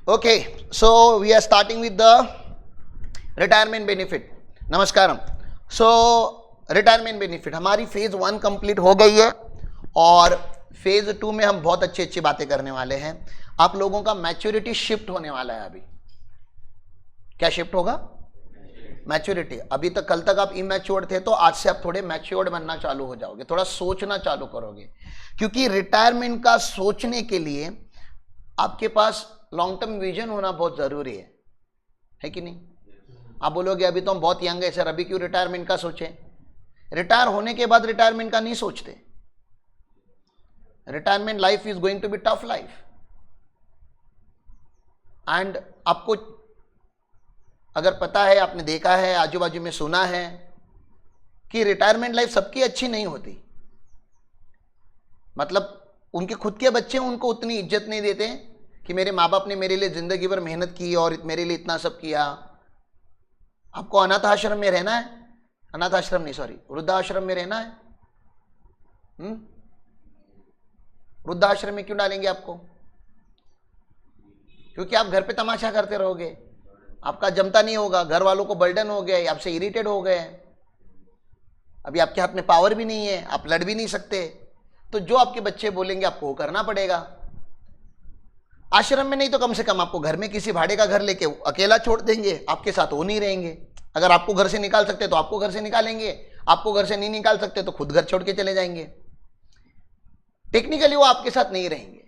Okay, so we are starting with the retirement benefit. नमस्कारम. So retirement benefit हमारी phase 1 complete हो गई है और फेज 2 में हम बहुत अच्छी अच्छी बातें करने वाले हैं. आप लोगों का मैच्योरिटी शिफ्ट होने वाला है. अभी क्या शिफ्ट होगा? मैच्योरिटी. अभी तक कल तक आप इमैच्योर्ड थे, तो आज से आप थोड़े मैच्योर्ड बनना चालू हो जाओगे, थोड़ा सोचना चालू करोगे, क्योंकि रिटायरमेंट का सोचने के लिए आपके पास लॉन्ग टर्म विजन होना बहुत जरूरी है कि नहीं? आप बोलोगे अभी तो हम बहुत यंग है सर, अभी क्यों रिटायरमेंट का सोचें? रिटायर होने के बाद रिटायरमेंट का नहीं सोचते. Retirement life is going to be tough life. And आपको अगर पता है, आपने देखा है, आजू बाजू में सुना है कि रिटायरमेंट लाइफ सबकी अच्छी नहीं होती. मतलब उनके खुद के बच्चे उनको उतनी इज्जत नहीं देते कि मेरे माँ बाप ने मेरे लिए जिंदगी भर मेहनत की और मेरे लिए इतना सब किया. आपको अनाथ आश्रम में रहना है, अनाथ आश्रम नहीं सॉरी वृद्धाश्रम में रहना है. वृद्धाश्रम में क्यों डालेंगे आपको? क्योंकि आप घर पे तमाशा करते रहोगे, आपका जमता नहीं होगा, घर वालों को बर्डन हो गया, आपसे इरिटेट हो गए. अभी आपके हाथ में पावर भी नहीं है, आप लड़ भी नहीं सकते, तो जो आपके बच्चे बोलेंगे आपको वो करना पड़ेगा. आश्रम में नहीं तो कम से कम आपको घर में किसी भाड़े का घर लेके अकेला छोड़ देंगे, आपके साथ वो नहीं रहेंगे. अगर आपको घर से निकाल सकते तो आपको घर से निकालेंगे, आपको घर से नहीं निकाल सकते तो खुद घर छोड़ के चले जाएंगे. टेक्निकली वो आपके साथ नहीं रहेंगे,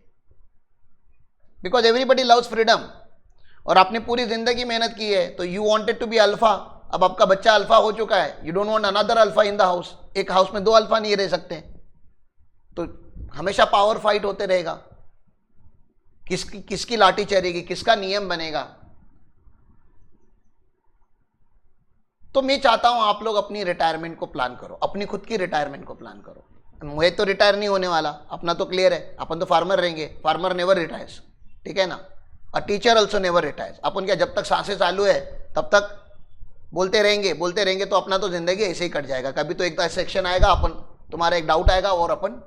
बिकॉज एवरीबडी लव्स फ्रीडम. और आपने पूरी जिंदगी मेहनत की है, तो you wanted to be alpha. अब आपका बच्चा अल्फा हो चुका है, you don't want another alpha in the house. एक हाउस में 2 अल्फा नहीं रह सकते, तो हमेशा पावर फाइट होते रहेगा. किसकी लाठी चलेगी, किसका नियम बनेगा. तो मैं चाहता हूं आप लोग अपनी रिटायरमेंट को प्लान करो, अपनी खुद की रिटायरमेंट को प्लान करो. मुझे तो रिटायर नहीं होने वाला, अपना तो क्लियर है. अपन तो फार्मर रहेंगे, फार्मर नेवर रिटायर्स, ठीक है ना. और टीचर ऑल्सो नेवर रिटायर्स. अपन क्या जब तक सांसें चालू है तब तक बोलते रहेंगे तो अपना तो जिंदगी ऐसे ही कट जाएगा. कभी तो एक सेक्शन आएगा, अपन तुम्हारा एक डाउट आएगा और अपन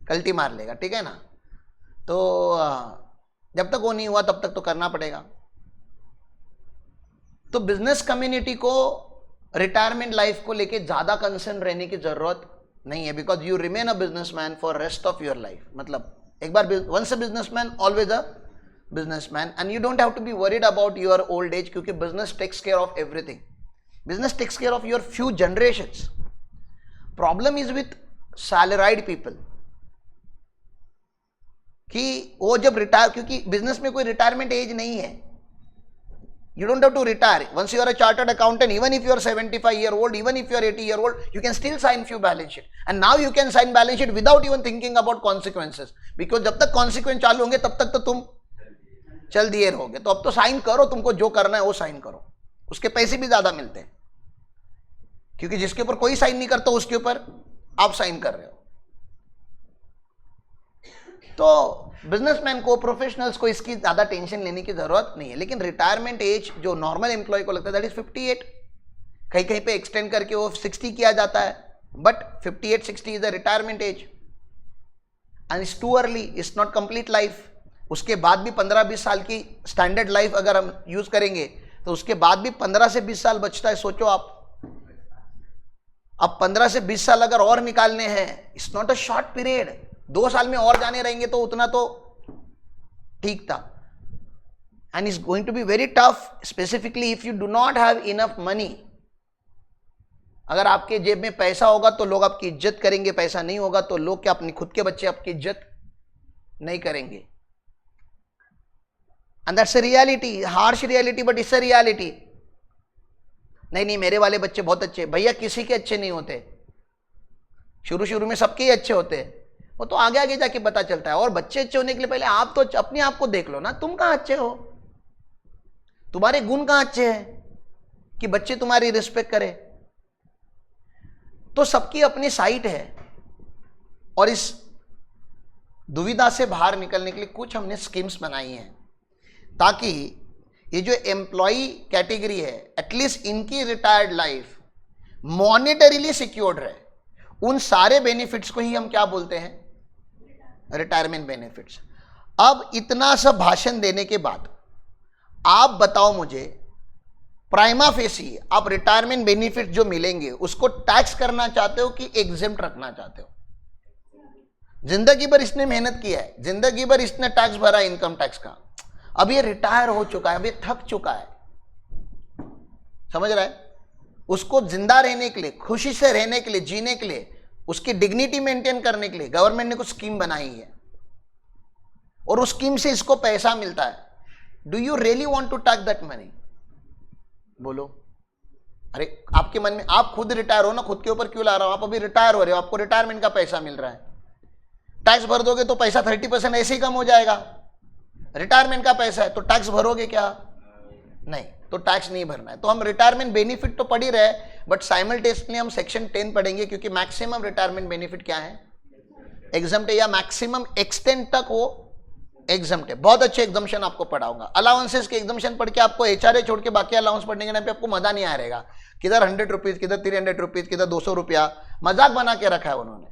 कल्टी मार लेगा, ठीक है ना. तो जब तक वो नहीं हुआ तब तक तो करना पड़ेगा. तो बिजनेस कम्युनिटी को रिटायरमेंट लाइफ को लेके ज्यादा कंसर्न रहने की जरूरत नहीं है, because you remain a businessman for rest of your life. मतलब एक बार once a businessman always a businessman, and you don't have to be worried about your old age, क्योंकि business takes care of everything. Business takes care of your few generations. Problem is with salaried people कि वो जब retire, क्योंकि business में कोई retirement age नहीं है. You don't have to retire. Once you are a chartered accountant, even if you are 75-year-old, even if you are 80-year-old, you can still sign few balance sheet. And now you can sign balance sheet without even thinking about consequences. Because जब तक consequence चालू होंगे तब तक तो तुम चल दिए रहोगे. तो अब तो साइन करो, तुमको जो करना है वो साइन करो. उसके पैसे भी ज्यादा मिलते हैं, क्योंकि जिसके ऊपर कोई साइन नहीं करता उसके ऊपर आप साइन कर रहे हो. तो बिजनेसमैन को, प्रोफेशनल्स को इसकी ज्यादा टेंशन लेने की जरूरत नहीं है. लेकिन रिटायरमेंट एज जो नॉर्मल एम्प्लॉय को लगता है दैट इज 58. कहीं कहीं पे एक्सटेंड करके वो 60 किया जाता है, but 58-60 is the retirement age. And it's too early, it's not complete life. उसके बाद भी 15-20 साल की स्टैंडर्ड लाइफ अगर हम यूज करेंगे तो उसके बाद भी 15 से 20 साल बचता है. सोचो आप, अब 15 से 20 साल अगर और निकालने हैं, it's not a short period. 2 साल में और जाने रहेंगे तो उतना तो ठीक था. And is going to be very tough, specifically if you do not have enough money. अगर आपके जेब में पैसा होगा तो लोग आपकी इज्जत करेंगे, पैसा नहीं होगा तो लोग क्या, अपने खुद के बच्चे आपकी इज्जत नहीं करेंगे. And that's a reality, harsh reality, but it's a reality. नहीं मेरे वाले बच्चे बहुत अच्छे. भैया किसी के अच्छे नहीं होते, शुरू में सबके ही अच्छे होते हैं, वो तो आगे आगे जाके पता चलता है. और बच्चे अच्छे होने के लिए पहले आप तो अपने आप को देख लो ना, तुम कहां अच्छे हो, तुम्हारे गुण कहां अच्छे हैं कि बच्चे तुम्हारी रिस्पेक्ट करे. तो सबकी अपनी साइट है. और इस दुविधा से बाहर निकलने के लिए कुछ हमने स्कीम्स बनाई हैं, ताकि ये जो एम्प्लॉय कैटेगरी है एटलीस्ट इनकी रिटायर्ड लाइफ मॉनिटरीली सिक्योर्ड रहे. उन सारे बेनिफिट्स को ही हम क्या बोलते हैं? Retirement benefits. अब इतना सब भाषण देने के बाद आप बताओ मुझे, प्राइमा फेसी आप रिटायरमेंट बेनिफिट जो मिलेंगे उसको टैक्स करना चाहते हो कि एग्जेम्प्ट रखना चाहते हो? जिंदगी भर इसने मेहनत किया है, जिंदगी भर इसने टैक्स भरा है इनकम टैक्स का, अब ये रिटायर हो चुका है, अब ये थक चुका है, समझ रहा है? उसको जिंदा रहने के लिए, खुशी से रहने के लिए, जीने के लिए, उसकी डिग्निटी मेंटेन करने के लिए गवर्नमेंट ने कुछ स्कीम बनाई है और उस स्कीम से इसको पैसा मिलता है। Do you really want to tax that money? बोलो। अरे आपके मन में, आप खुद रिटायर हो ना, खुद के ऊपर क्यों ला रहा हो? आप अभी रिटायर हो रहे हो, आपको रिटायरमेंट का पैसा मिल रहा है, टैक्स भर दोगे तो पैसा 30% ऐसे ही कम हो जाएगा। रिटायरमेंट का पैसा है तो टैक्स भरोगे क्या? नहीं, तो टैक्स नहीं भरना है। तो हम रिटायरमेंट बेनिफिट तो पढ़ ही रहे, बट साइमल्टेनियसली हम सेक्शन 10 पढ़ेंगे, क्योंकि मैक्सिमम रिटायरमेंट बेनिफिट क्या है? एग्जम्प्ट है, या मैक्सिमम एक्सटेंट तक वो एग्जम्प्ट है। बहुत अच्छे एग्जम्पशन आपको पढ़ाऊंगा। अलाउंसेस के एग्जम्पशन पढ़ के आपको एचआरए छोड़ के बाकी अलाउंस पढ़ने के टाइम पे आपको मजा नहीं आएगा, किधर 100 रुपीज, किधर 300 रुपीज, किधर 200 रुपया, मजाक बना के रखा है उन्होंने,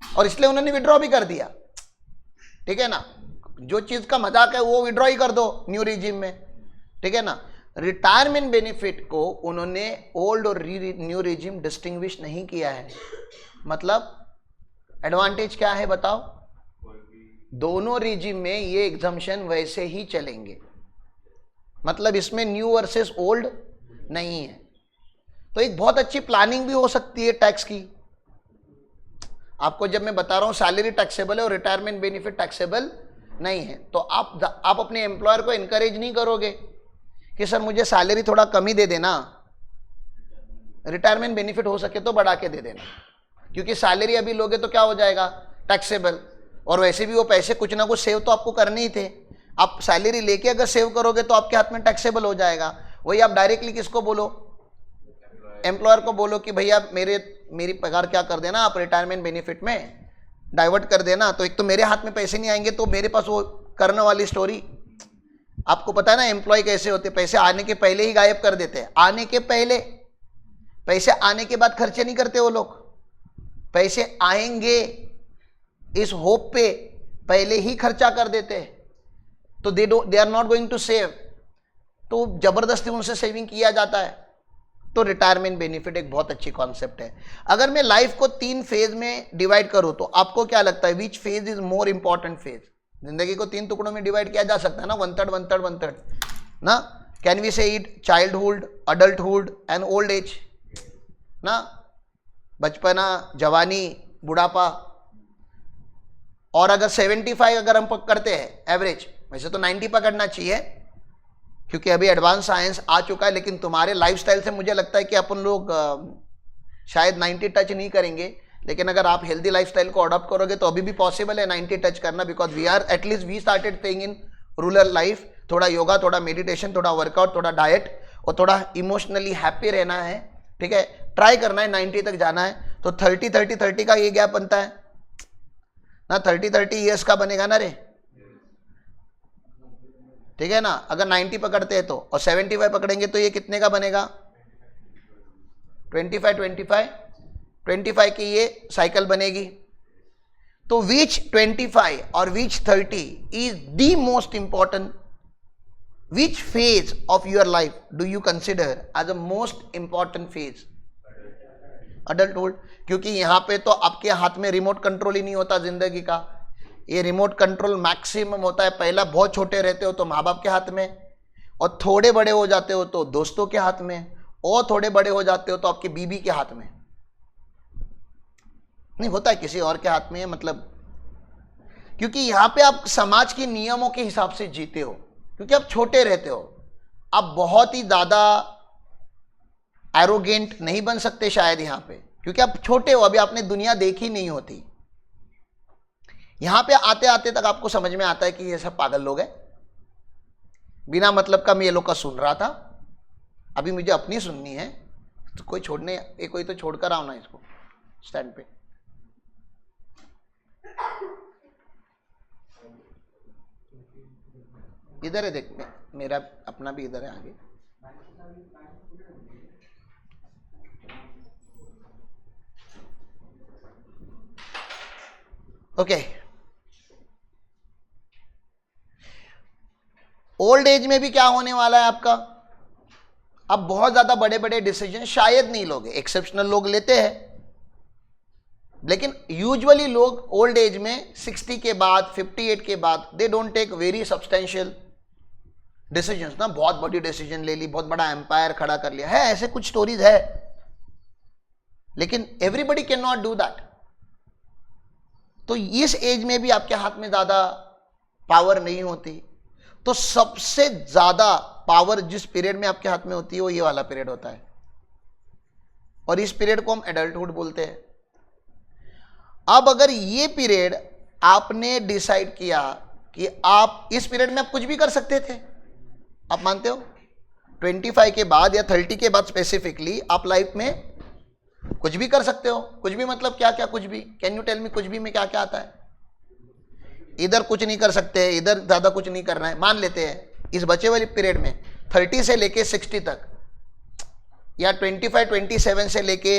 और इसलिए उन्होंने विड्रॉ भी कर दिया। ठीक है ना, जो चीज का मजाक है वो विड्रॉ ही कर दो न्यू रिजीम में, ठीक है ना। रिटायरमेंट बेनिफिट को उन्होंने ओल्ड और न्यू रिजीम डिस्टिंग्विश नहीं किया है। मतलब एडवांटेज क्या है बताओ? दोनों रिजीम में ये एग्जम्पशन वैसे ही चलेंगे, मतलब इसमें न्यू वर्सेस ओल्ड नहीं है। तो एक बहुत अच्छी प्लानिंग भी हो सकती है टैक्स की। आपको जब मैं बता रहा हूं सैलरी टैक्सेबल है और रिटायरमेंट बेनिफिट टैक्सेबल नहीं है, तो आप अपने एम्प्लॉयर को एनकरेज नहीं करोगे कि सर मुझे सैलरी थोड़ा कम ही दे देना, रिटायरमेंट बेनिफिट हो सके तो बढ़ा के दे देना, क्योंकि सैलरी अभी लोगे तो क्या हो जाएगा? टैक्सेबल। और वैसे भी वो पैसे कुछ ना कुछ सेव तो आपको करने ही थे, आप सैलरी लेके अगर सेव करोगे तो आपके हाथ में टैक्सेबल हो जाएगा। वही आप डायरेक्टली किसको बोलो? एम्प्लॉयर को बोलो कि भैया मेरी पगार क्या कर देना, आप रिटायरमेंट बेनिफिट में डाइवर्ट कर देना, तो एक तो मेरे हाथ में पैसे नहीं आएंगे, तो मेरे पास वो करने वाली स्टोरी। आपको पता है ना एम्प्लॉय कैसे होते, पैसे आने के पहले ही गायब कर देते हैं। आने के पहले, पैसे आने के बाद खर्चे नहीं करते वो लोग, पैसे आएंगे इस होप पे पहले ही खर्चा कर देते हैं, तो they are not going to save, तो जबरदस्ती उनसे सेविंग किया जाता है। तो रिटायरमेंट बेनिफिट एक बहुत अच्छी कॉन्सेप्ट है। अगर मैं लाइफ को 3 फेज में डिवाइड करूं तो आपको क्या लगता है, which phase is more important phase? जिंदगी को 3 टुकड़ों में डिवाइड किया जा सकता है ना, 1/3 1/3 1/3 ना। कैन वी से it childhood, adulthood and old age ना, बचपना, जवानी, बुढ़ापा। और अगर 75 अगर हम पकड़ते हैं एवरेज, वैसे तो 90 पकड़ना चाहिए क्योंकि अभी एडवांस साइंस आ चुका है, लेकिन तुम्हारे लाइफस्टाइल से मुझे लगता है कि अपन लोग शायद 90 टच नहीं करेंगे, लेकिन अगर आप हेल्दी लाइफस्टाइल को अडॉप्ट करोगे तो अभी भी पॉसिबल है 90 टच करना, because we started staying in rural life. थोड़ा योगा, थोड़ा मेडिटेशन, थोड़ा वर्कआउट, थोड़ा डाइट और थोड़ा इमोशनली हैप्पी रहना है, ठीक है, ट्राई करना है, 90 तक जाना है। तो 30 का ये गैप बनता है ना, 30 ईयर्स का बनेगा ना रे, ठीक है ना। अगर 90 पकड़ते हैं तो, और 75 पकड़ेंगे तो ये कितने का बनेगा? 25 की ये साइकिल बनेगी। तो विच 25 और which 30 is the most important, which phase of your life do you consider as a most important phase? Adulthood. क्योंकि यहां पे तो आपके हाथ में रिमोट कंट्रोल ही नहीं होता जिंदगी का, ये रिमोट कंट्रोल मैक्सिमम होता है पहला बहुत छोटे रहते हो तो माँ बाप के हाथ में, और थोड़े बड़े हो जाते हो तो दोस्तों के हाथ में, और थोड़े बड़े हो जाते हो तो आपकी बीबी के हाथ में, नहीं होता है किसी और के हाथ में, मतलब क्योंकि यहां पे आप समाज के नियमों के हिसाब से जीते हो, क्योंकि आप छोटे रहते हो, आप बहुत ही ज्यादा एरोगेंट नहीं बन सकते शायद यहां पे, क्योंकि आप छोटे हो, अभी आपने दुनिया देखी नहीं होती। यहां पे आते आते तक आपको समझ में आता है कि ये सब पागल लोग हैं, बिना मतलब का मैं ये लोग का सुन रहा था, अभी मुझे अपनी सुननी है, तो कोई कोई तो छोड़कर आओ ना इसको स्टैंड पे। इधर है देख, मेरा अपना भी इधर है आगे। ओके ओल्ड एज में भी क्या होने वाला है आपका, अब बहुत ज्यादा बड़े बड़े डिसीजन शायद नहीं लोगे, एक्सेप्शनल लोग लेते हैं, लेकिन यूजुअली लोग ओल्ड एज में 60 के बाद 58 के बाद they don't take very substantial decisions ना, बहुत बड़ी डिसीजन ले ली, बहुत बड़ा एम्पायर खड़ा कर लिया है, ऐसे कुछ स्टोरीज है, लेकिन everybody can not do that. तो इस एज में भी आपके हाथ में ज्यादा पावर नहीं होती, तो सबसे ज्यादा पावर जिस पीरियड में आपके हाथ में होती है वो ये वाला पीरियड होता है, और इस पीरियड को हम एडल्टहुड बोलते हैं। अब अगर ये पीरियड आपने डिसाइड किया कि आप इस पीरियड में आप कुछ भी कर सकते थे, आप मानते हो 25 के बाद या 30 के बाद स्पेसिफिकली आप लाइफ में कुछ भी कर सकते हो। कुछ भी मतलब क्या क्या कुछ भी, कैन यू टेल मी कुछ भी में क्या क्या आता है? इधर कुछ नहीं कर सकते, इधर ज्यादा कुछ नहीं करना है, मान लेते हैं इस बचे वाले पीरियड में 30 से लेके 60 तक या 25-27 से लेके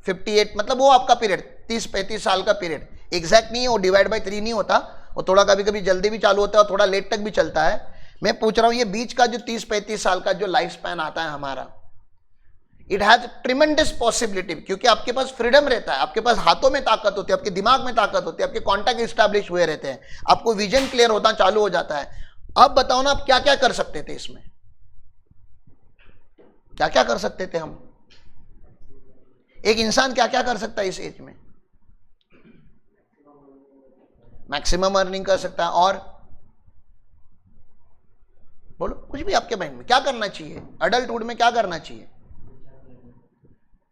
58, मतलब वो आपका पीरियड 30-35 साल का पीरियड, एग्जैक्ट नहीं है वो, डिवाइड बाय 3 नहीं होता, वो थोड़ा कभी कभी जल्दी भी चालू होता है और थोड़ा लेट तक भी चलता है। मैं पूछ रहा हूं ये बीच का जो 30-35 साल का जो लाइफ स्पैन आता है हमारा, इट हैज ट्रिमेंडस पॉसिबिलिटी, क्योंकि आपके पास फ्रीडम रहता है, आपके पास हाथों में ताकत होती है, आपके दिमाग में ताकत होती है, आपके कॉन्टैक्ट स्टैब्लिश हुए रहते हैं, आपको विजन क्लियर होता चालू हो जाता है। अब बताओ ना आप क्या क्या कर सकते थे इसमें, क्या क्या कर सकते थे हम, एक इंसान क्या क्या कर सकता है इस एज में? मैक्सिमम अर्निंग कर सकता है, और बोलो कुछ भी आपके माइंड में क्या करना चाहिए, अडल्टहुड में क्या करना चाहिए?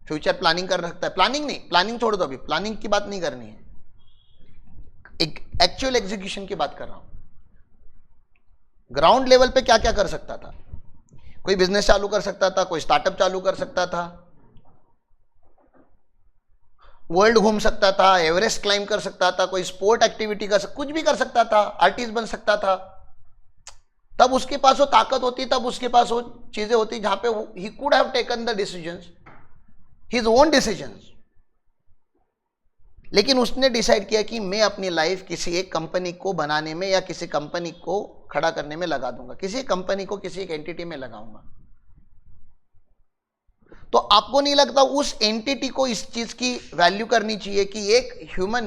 फ्यूचर प्लानिंग कर सकता है, प्लानिंग नहीं, प्लानिंग छोड़ दो, अभी प्लानिंग की बात नहीं करनी है, एक एक्चुअल एग्जीक्यूशन की बात कर रहा हूं। ग्राउंड लेवल पे क्या क्या कर सकता था? कोई बिजनेस चालू कर सकता था, कोई स्टार्टअप चालू कर सकता था, वर्ल्ड घूम सकता था, एवरेस्ट क्लाइंब कर सकता था, कोई स्पोर्ट एक्टिविटी कर कुछ भी कर सकता था, आर्टिस्ट बन सकता था। तब उसके पास वो ताकत होती, तब उसके पास वो चीजें होती जहां पे he could have taken the decisions, his own decisions. लेकिन उसने डिसाइड किया कि मैं अपनी लाइफ किसी एक कंपनी को बनाने में या किसी कंपनी को खड़ा करने में लगा दूंगा, किसी कंपनी को किसी एक एंटिटी में लगाऊंगा। तो आपको नहीं लगता उस एंटिटी को इस चीज की वैल्यू करनी चाहिए कि एक ह्यूमन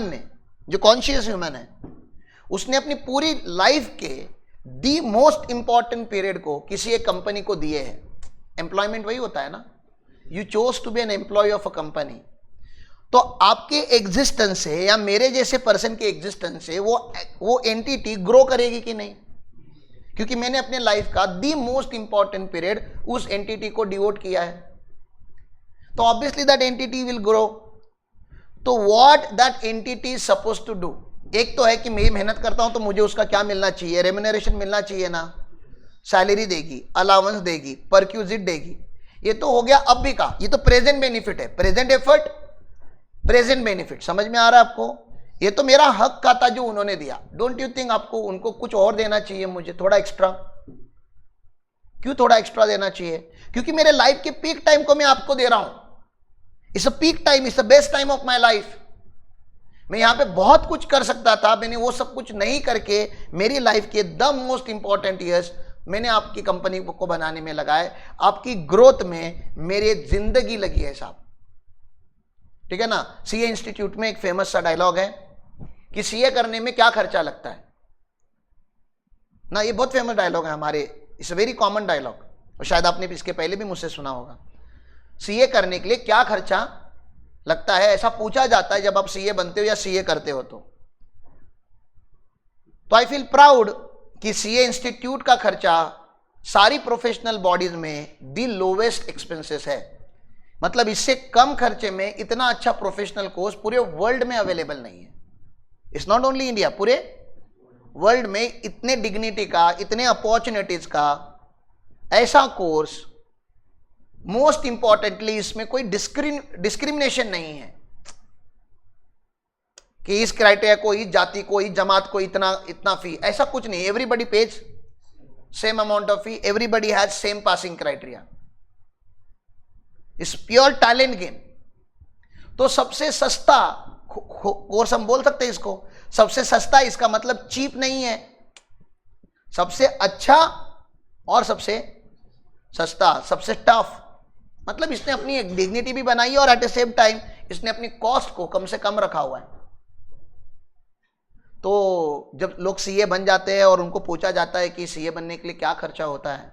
ने जो कॉन्शियस ह्यूमन है, उसने अपनी पूरी लाइफ के दी मोस्ट इंपॉर्टेंट पीरियड को किसी एक कंपनी को दिए हैं। एम्प्लॉयमेंट वही होता है ना, you chose to be an employee of a company. तो आपके एग्जिस्टेंस से या मेरे जैसे पर्सन के एग्जिस्टेंस से वो एंटिटी ग्रो करेगी कि नहीं? क्योंकि मैंने अपने लाइफ का दी मोस्ट इंपॉर्टेंट पीरियड उस एंटिटी को डिवोट किया है, तो obviously that entity will grow. तो what that entity is suppose to do, एक तो है कि मैं मेहनत करता हूं तो मुझे उसका क्या मिलना चाहिए, रेम्यूनरेशन मिलना चाहिए ना, सैलरी देगी, अलाउंस देगी, परक्यूजिट देगी, ये तो हो गया अब भी का, ये तो प्रेजेंट बेनिफिट है, प्रेजेंट एफर्ट प्रेजेंट बेनिफिट। समझ में आ रहा है आपको? ये तो मेरा हक का था जो उन्होंने दिया। डोंट यू थिंक आपको उनको कुछ और देना चाहिए, मुझे थोड़ा एक्स्ट्रा? क्यों थोड़ा एक्स्ट्रा देना चाहिए? क्योंकि मेरे लाइफ के पीक टाइम को मैं आपको दे रहा हूं। It's a peak time, it's the best time of my life. मैं यहां पे बहुत कुछ कर सकता था, मैंने वो सब कुछ नहीं करके मेरी लाइफ के द मोस्ट इंपॉर्टेंट ईयर्स मैंने आपकी कंपनी को बनाने में लगाए, आपकी ग्रोथ में मेरी जिंदगी लगी है साहब। ठीक है ना? सीए इंस्टीट्यूट में एक फेमस सा डायलॉग है कि सीए करने में क्या खर्चा लगता है ना, ये बहुत फेमस डायलॉग है हमारे, it's a very common dialogue, और शायद आपने इसके पहले भी मुझसे सुना होगा। सीए करने के लिए क्या खर्चा लगता है, ऐसा पूछा जाता है जब आप सीए बनते हो या सीए करते हो। तो आई फील प्राउड कि सीए इंस्टीट्यूट का खर्चा सारी प्रोफेशनल बॉडीज में दी लोवेस्ट एक्सपेंसेस है। मतलब इससे कम खर्चे में इतना अच्छा प्रोफेशनल कोर्स पूरे वर्ल्ड में अवेलेबल नहीं है। इट्स नॉट ओनली इंडिया, पूरे वर्ल्ड में इतने डिग्निटी का, इतने अपॉर्चुनिटीज का ऐसा कोर्स, मोस्ट इंपॉर्टेंटली इसमें कोई डिस्क्रिमिनेशन नहीं है कि इस क्राइटेरिया को, इस जाति को, इस जमात को इतना फी, ऐसा कुछ नहीं। Everybody page same amount of fee, everybody has same passing criteria. इस प्योर टैलेंट गेम। तो सबसे सस्ता कोर्स हम बोल सकते हैं इसको, सबसे सस्ता, इसका मतलब चीप नहीं है, सबसे अच्छा और सबसे सस्ता, सबसे टफ। मतलब इसने अपनी एक डिग्निटी भी बनाई है और एट द सेम टाइम इसने अपनी कॉस्ट को कम से कम रखा हुआ है। तो जब लोग सीए बन जाते हैं और उनको पूछा जाता है कि सीए बनने के लिए क्या खर्चा होता है,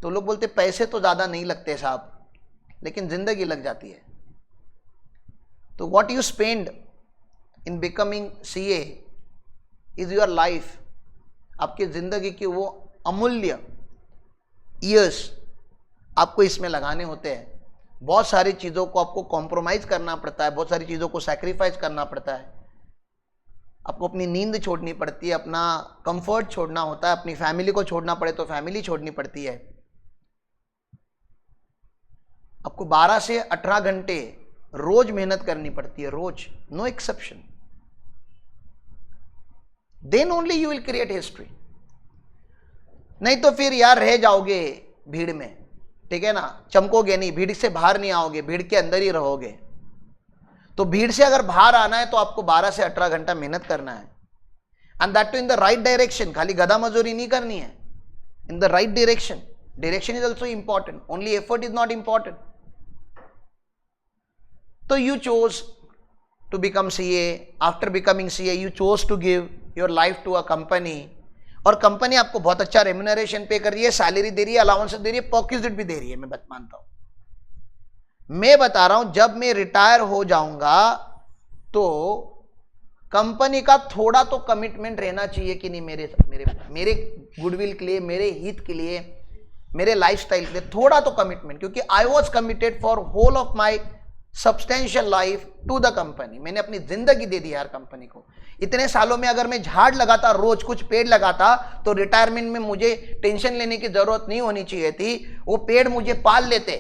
तो लोग बोलते पैसे तो ज़्यादा नहीं लगते साहब, लेकिन ज़िंदगी लग जाती है। तो what you spend in becoming CA is your life. आपकी ज़िंदगी की वो अमूल्य ईयर्स आपको इसमें लगाने होते हैं। बहुत सारी चीज़ों को आपको कॉम्प्रोमाइज़ करना पड़ता है, बहुत सारी चीज़ों को सैक्रिफाइस करना पड़ता है। आपको अपनी नींद छोड़नी पड़ती है, अपना कंफर्ट छोड़ना होता है, अपनी फैमिली को छोड़ना पड़े तो फैमिली छोड़नी पड़ती है। आपको 12 से 18 घंटे रोज मेहनत करनी पड़ती है, रोज, no exception. Then only you will create history. नहीं तो फिर यार रह जाओगे भीड़ में, ठीक है ना, चमकोगे नहीं, भीड़ से बाहर नहीं आओगे, भीड़ के अंदर ही रहोगे। तो भीड़ से अगर बाहर आना है तो आपको 12 से 18 घंटा मेहनत करना है, and that too in the right direction. खाली गधा मजदूरी नहीं करनी है, in the right direction. Direction is also important, only effort is not important. तो you chose to become CA. After becoming CA you chose to give your life to a company, और company आपको बहुत अच्छा remuneration पे कर रही है, salary दे रही है, अलाउंस दे रही है, परक्विजिट भी दे रही है। मैं बात मानता हूं, मैं बता रहा हूं जब मैं रिटायर हो जाऊंगा तो कंपनी का थोड़ा तो कमिटमेंट रहना चाहिए कि नहीं, मेरे मेरे मेरे गुडविल के लिए, मेरे हित के लिए, मेरे लाइफस्टाइल के लिए थोड़ा तो कमिटमेंट। क्योंकि I was committed for whole of my substantial life to the company. मैंने अपनी जिंदगी दे दी यार कंपनी को। इतने सालों में अगर मैं झाड़ लगाता, रोज कुछ पेड़ लगाता, तो रिटायरमेंट में मुझे टेंशन लेने की जरूरत नहीं होनी चाहिए थी। वो पेड़ मुझे पाल लेते।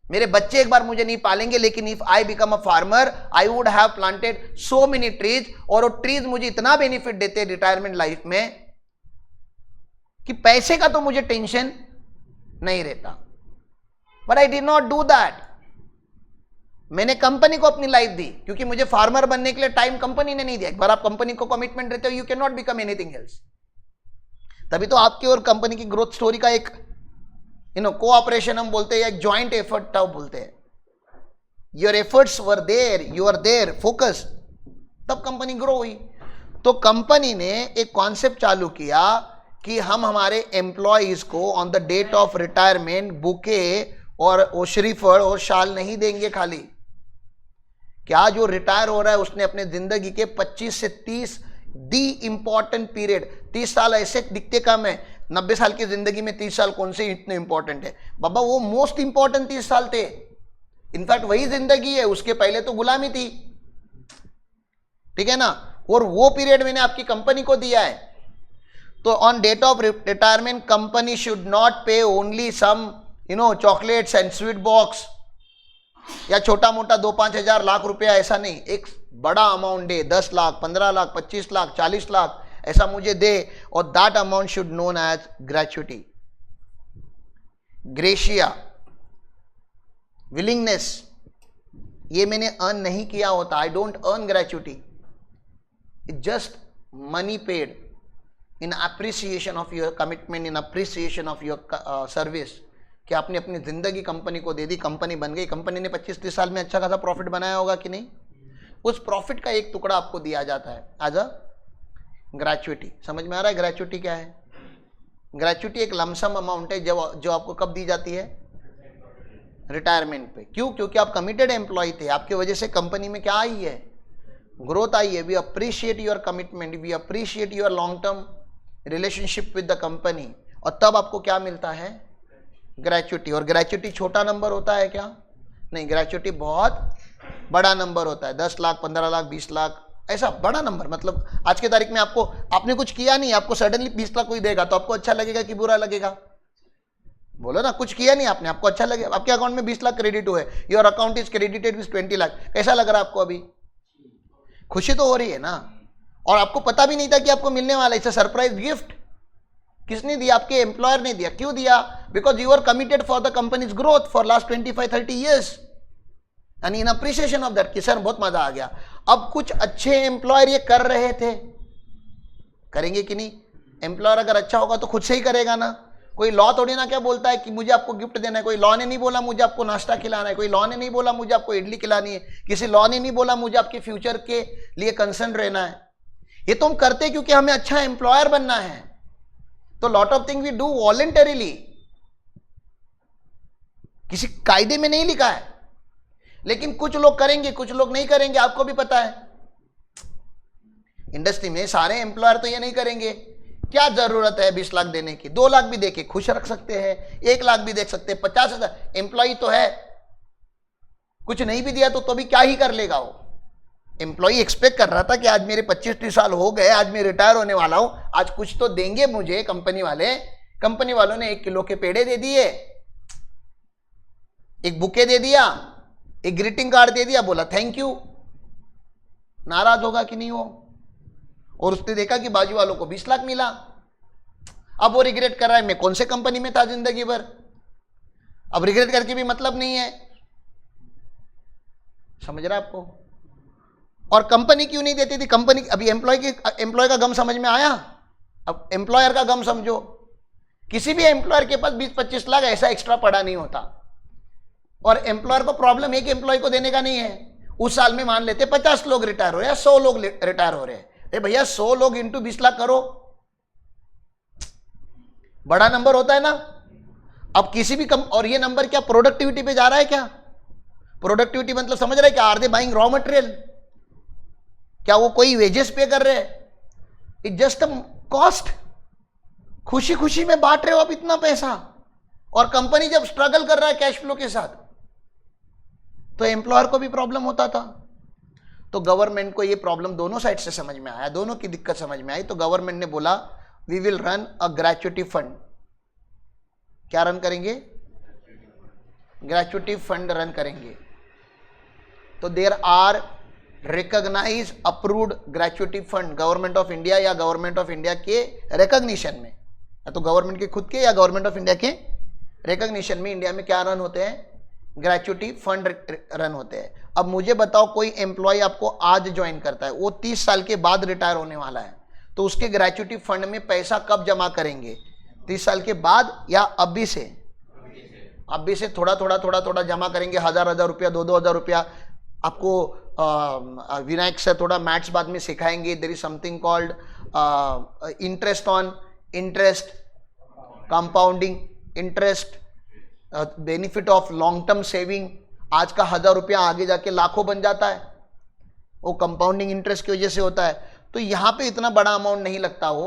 मेरे बच्चे एक बार मुझे नहीं पालेंगे, लेकिन if I become a farmer I would have planted so many trees, और वो ट्रीज मुझे इतना बेनिफिट देते रिटायरमेंट लाइफ में कि पैसे का तो मुझे टेंशन नहीं रहता। But I did not do that. मैंने कंपनी को अपनी लाइफ दी, क्योंकि मुझे फार्मर बनने के लिए टाइम कंपनी ने नहीं दिया। एक बार आप कंपनी को कमिटमेंट देते हो, you can not become anything else. तभी तो आपकी और कंपनी की ग्रोथ स्टोरी का एक कोऑपरेशन हम बोलते हैं, एक ज्वाइंट एफर्ट तब बोलते हैं। Your efforts were there, you are there focus, तब कंपनी ग्रो हुई। तो कंपनी ने एक कॉन्सेप्ट चालू किया कि हम हमारे एम्प्लॉयज को on the date of retirement bouquet और वो श्रीफल और शाल नहीं देंगे खाली। क्या जो रिटायर हो रहा है उसने अपने जिंदगी के 25 से 30 दी इंपॉर्टेंट पीरियड, 30 साल ऐसे दिखते कम है, 90 साल की जिंदगी में 30 साल कौन से इतने इंपॉर्टेंट है बाबा, वो मोस्ट इंपॉर्टेंट 30 साल थे। इनफैक्ट वही जिंदगी है, उसके पहले तो गुलामी थी, ठीक है ना। और वो पीरियड मैंने आपकी कंपनी को दिया है। तो on date of retirement company should not pay only some chocolates and sweet box, या छोटा मोटा 2-5 हजार लाख रुपया, ऐसा नहीं, एक बड़ा अमाउंट दे, 10 लाख, 15 लाख, 25 लाख, 40 लाख, ऐसा मुझे दे। और that amount should known as gratuity, gratia, willingness. ये मैंने अर्न नहीं किया होता, I don't earn gratuity, it just money paid in appreciation of your commitment, in appreciation of your service, कि आपने अपनी जिंदगी कंपनी को दे दी, कंपनी बन गई। कंपनी ने 25-30 साल में अच्छा खासा प्रॉफिट बनाया होगा कि नहीं, उस प्रॉफिट का एक टुकड़ा आपको दिया जाता है एज अ ग्रेच्युटी। समझ में आ रहा है ग्रेच्युटी क्या है? ग्रेच्युटी एक लमसम अमाउंट है जो आपको कब दी जाती है? रिटायरमेंट पे। क्यों? क्योंकि आप कमिटेड एम्प्लॉय थे, आपकी वजह से कंपनी में क्या आई है? ग्रोथ आई है। We appreciate your commitment, we appreciate your long term relationship with the company, और तब आपको क्या मिलता है? ग्रेच्युटी। और ग्रेच्युटी छोटा नंबर होता है क्या? नहीं, ग्रेच्युटी बहुत बड़ा नंबर होता है। 10 लाख, 15 लाख, 20 लाख, ऐसा बड़ा नंबर। मतलब आज के तारीख में आपने कुछ किया नहीं, आपको सडनली 20 लाख कोई देगा तो आपको अच्छा लगेगा कि बुरा लगेगा? बोलो ना, कुछ किया नहीं आपने, आपको अच्छा लगेगा? आपके अकाउंट में 20 लाख क्रेडिट हुए, your account is credited with 20 lakh, कैसा लग रहा है आपको? अभी खुशी तो हो रही है ना। और आपको पता भी नहीं था कि आपको मिलने वाला है, इट्स अ सरप्राइज गिफ्ट। किसने दिया? आपके एम्प्लॉयर ने दिया। क्यों दिया? Because you are committed for the company's growth for last 25-30 years, and in appreciation of that. किसान बहुत मजा आ गया। अब कुछ अच्छे एम्प्लॉयर ये कर रहे थे, करेंगे कि नहीं? एम्प्लॉयर अगर अच्छा होगा तो खुद से ही करेगा ना। कोई लॉ थोड़ी ना क्या बोलता है कि मुझे आपको गिफ्ट देना है, कोई लॉ ने नहीं बोला मुझे आपको नाश्ता खिलाना है, कोई लॉ ने नहीं बोला मुझे आपको इडली खिलानी है, किसी लॉ ने नहीं बोला मुझे आपके फ्यूचर के लिए कंसर्न रहना है। ये तो हम करते क्योंकि हमें अच्छा एम्प्लॉयर बनना है। तो lot of thing we do voluntarily, किसी कायदे में नहीं लिखा है, लेकिन कुछ लोग करेंगे कुछ लोग नहीं करेंगे, आपको भी पता है। इंडस्ट्री में सारे एम्प्लॉयर तो ये नहीं करेंगे। क्या जरूरत है 20 लाख देने की, 2 लाख भी देके खुश रख सकते हैं, 1 लाख भी दे सकते हैं, 50,000 एम्प्लॉय तो है। कुछ नहीं भी दिया तो भी क्या ही कर लेगा वो। एम्प्लॉय एक्सपेक्ट कर रहा था कि आज मेरे 25-30 साल हो गए, आज मैं रिटायर होने वाला हूं, आज कुछ तो देंगे मुझे कंपनी वाले। कंपनी वालों ने 1 किलो के पेड़े दे दिए, एक बुके दे दिया, एक ग्रीटिंग कार्ड दे दिया, बोला थैंक यू। नाराज होगा कि नहीं हो? और उसने देखा कि बाजू वालों को 20 लाख मिला। अब वो रिग्रेट कर रहा है मैं कौन से कंपनी में था जिंदगी भर। अब रिग्रेट करके भी मतलब नहीं है, समझ रहा है आपको। और कंपनी क्यों नहीं देती थी? कंपनी अभी एम्प्लॉय का गम समझ में आया। अब एम्प्लॉयर का गम समझो। किसी भी एम्प्लॉयर के पास 20-25 लाख ऐसा एक्स्ट्रा पड़ा नहीं होता। और एम्प्लॉयर को प्रॉब्लम एक एम्प्लॉय को देने का नहीं है। उस साल में मान लेते 50 लोग रिटायर हो रहे हैं, 100 लोग रिटायर हो रहे हैं। भैया 100 लोग इंटू 20 लाख करो, बड़ा नंबर होता है ना। अब किसी भी और ये नंबर क्या प्रोडक्टिविटी पे जा रहा है क्या? प्रोडक्टिविटी मतलब समझ रहे हैं क्या? Are they buying raw material? क्या वो कोई वेजेस पे कर रहे हैं? It just a cost. खुशी खुशी में बांट रहे हो आप इतना पैसा, और कंपनी जब स्ट्रगल कर रहा है कैश फ्लो के साथ, तो एम्प्लॉयर को भी प्रॉब्लम होता था। तो गवर्नमेंट को ये प्रॉब्लम दोनों साइड से समझ में आया, दोनों की दिक्कत समझ में आई। तो गवर्नमेंट ने बोला we will run a gratuity fund. क्या रन करेंगे? ग्रेच्युटी फंड रन करेंगे। तो there are recognise approved gratuity fund government of India, या गवर्नमेंट ऑफ इंडिया के रिकॉग्निशन में, या तो गवर्नमेंट के खुद के या गवर्नमेंट ऑफ इंडिया के रिकॉग्निशन में इंडिया में क्या रन होते हैं? ग्रेच्युटी फंड रन होते हैं। अब मुझे बताओ, कोई एम्प्लॉय आपको आज ज्वाइन करता है, वो 30 साल के बाद रिटायर होने वाला है, तो उसके ग्रेच्युटी फंड में पैसा कब जमा करेंगे? 30 साल के बाद या अभी से? अभी से थोड़ा थोड़ा जमा करेंगे, 1000 रुपया, 2,000 रुपया। आपको विनायक से थोड़ा मैथ्स बाद में सिखाएंगे। There is something called interest on interest, compounding interest, benefit of long term saving. आज का 1000 रुपया आगे जाके लाखों बन जाता है, वो कंपाउंडिंग इंटरेस्ट की वजह से होता है। तो यहाँ पे इतना बड़ा अमाउंट नहीं लगता हो,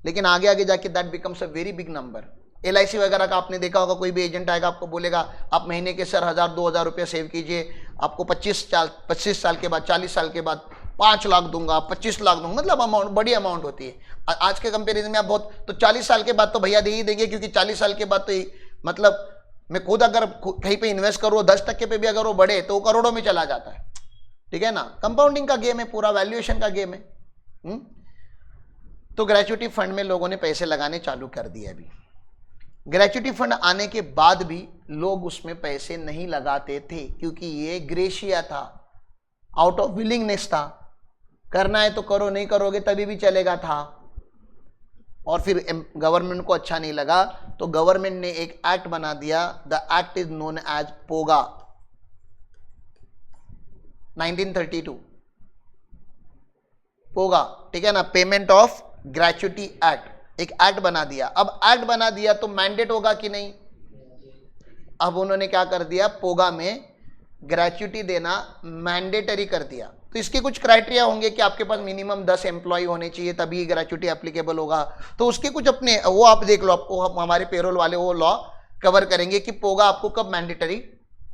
लेकिन आगे आगे जाके that becomes a very big number. LIC वगैरह का आपने देखा होगा, कोई भी एजेंट आएगा आपको बोलेगा आप महीने के सर 1000-2000 रुपया सेव कीजिए, आपको 25 साल के बाद, 40 साल के बाद 5 लाख दूंगा, 25 लाख दूंगा। मतलब अमाउंट बड़ी अमाउंट होती है आज के कंपेरिजन में। आप बहुत तो 40 साल के बाद तो भैया दे ही देंगे, क्योंकि 40 साल के बाद तो मतलब मैं खुद अगर कहीं पे इन्वेस्ट करूँ 10% पे भी अगर वो बढ़े तो वो करोड़ों में चला जाता है। ठीक है ना, कंपाउंडिंग का गेम है, पूरा वैल्यूएशन का गेम है। तो ग्रेच्युटी फंड में लोगों ने पैसे लगाने चालू कर दिए। अभी ग्रेच्युटी फंड आने के बाद भी लोग उसमें पैसे नहीं लगाते थे, क्योंकि ये ग्रेशिया था, आउट ऑफ विलिंगनेस था। करना है तो करो, नहीं करोगे तभी भी चलेगा था। और फिर गवर्नमेंट को अच्छा नहीं लगा, तो गवर्नमेंट ने एक एक्ट बना दिया। The act is known as POGA, 1932 POGA. ठीक है ना, पेमेंट ऑफ ग्रेच्युटी एक्ट, एक एक्ट बना दिया। अब एक्ट बना दिया तो मैंडेट होगा कि नहीं? अब उन्होंने क्या कर दिया, पोगा में ग्रेच्युटी देना मैंडेटरी कर दिया। तो इसके कुछ क्राइटेरिया होंगे कि आपके पास मिनिमम 10 एम्प्लॉय होने चाहिए, तभी ग्रेच्युटी एप्लीकेबल होगा। तो उसके कुछ अपने वो आप देख लो, आपको हमारे पेरोल वाले वो लॉ कवर करेंगे कि पोगा आपको कब मैंडेटरी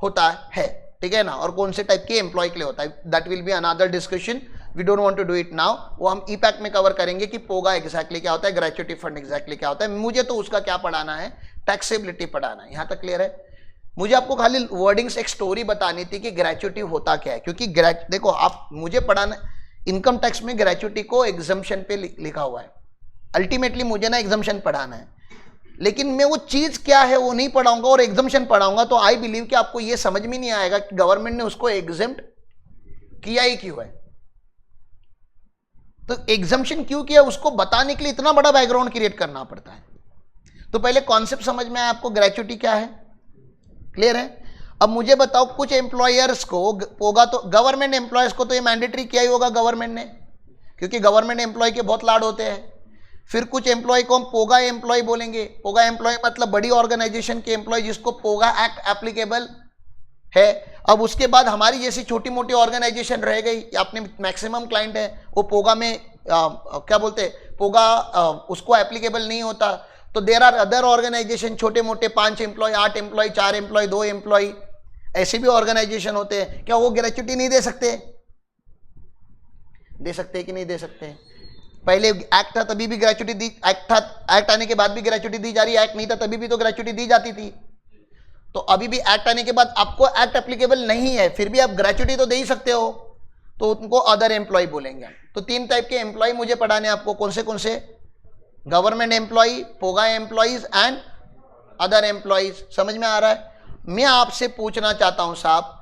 होता है। ठीक है ना, और कौन से टाइप के एम्प्लॉय के लिए होता है। That will be another discussion, we don't want to do it now. वो हम ईपैक में कवर करेंगे कि पोगा एग्जैक्टली क्या होता है, ग्रेच्युटी फंड एग्जैक्टली क्या होता है। मुझे तो उसका क्या पढ़ाना है, टैक्सेबिलिटी पढ़ाना है। यहां तक क्लियर है? मुझे आपको खाली वर्डिंग्स एक स्टोरी बतानी थी कि ग्रेच्युटी होता क्या है, क्योंकि देखो आप मुझे पढ़ाना, इनकम टैक्स में ग्रेच्युटी को एग्जम्पशन पे लिखा हुआ है। अल्टीमेटली मुझे ना एग्जम्पशन पढ़ाना है, लेकिन मैं वो चीज क्या है वो नहीं पढ़ाऊंगा और एग्जम्पशन पढ़ाऊंगा, तो आई बिलीव कि आपको ये समझ में नहीं आएगा कि गवर्नमेंट ने उसको एग्जम्प्ट किया ही क्यों है। तो एग्जम्पशन क्यों किया उसको बताने के लिए इतना बड़ा बैकग्राउंड क्रिएट करना पड़ता है। तो पहले कॉन्सेप्ट समझ में आया आपको, ग्रेच्युटी क्या है, क्लियर है। अब मुझे बताओ, कुछ एम्प्लॉयर्स को होगा, तो गवर्नमेंट एम्प्लॉयर्स को तो ये मैंडेटरी किया ही होगा गवर्नमेंट ने, क्योंकि गवर्नमेंट एम्प्लॉय के बहुत लाड होते हैं। फिर कुछ एम्प्लॉय को हम पोगा एम्प्लॉय बोलेंगे। पोगा एम्प्लॉय मतलब बड़ी ऑर्गेनाइजेशन के एम्प्लॉय जिसको पोगा एक्ट एप्लीकेबल है। अब उसके बाद हमारी जैसी छोटी मोटी ऑर्गेनाइजेशन रह गई, अपने मैक्सिमम क्लाइंट है वो पोगा में क्या बोलते हैं, पोगा उसको एप्लीकेबल नहीं होता। तो देर आर अदर ऑर्गेनाइजेशन, छोटे मोटे 5 एम्प्लॉय, 8 एम्प्लॉय, 4 एम्प्लॉय, 2 एम्प्लॉय, ऐसे भी ऑर्गेनाइजेशन होते हैं। क्या वो ग्रेच्युटी नहीं दे सकते? दे सकते हैं कि नहीं दे सकते? पहले एक्ट था तभी भी ग्रेच्युटी दी, एक्ट आने के बाद भी ग्रेच्युटी दी जा रही है, एक्ट नहीं था तभी भी तो ग्रेच्युटी दी जाती थी। तो अभी भी एक्ट आने के बाद आपको एक्ट एप्लीकेबल नहीं है, फिर भी आप ग्रेच्युटी तो दे ही सकते हो, तो उनको अदर एम्प्लॉय बोलेंगे। तो 3 टाइप के एम्प्लॉय मुझे पढ़ाने आपको, कौन से? Government employee, POGA employees and other employees. समझ में आ रहा है? मैं आपसे पूछना चाहता हूं साहब,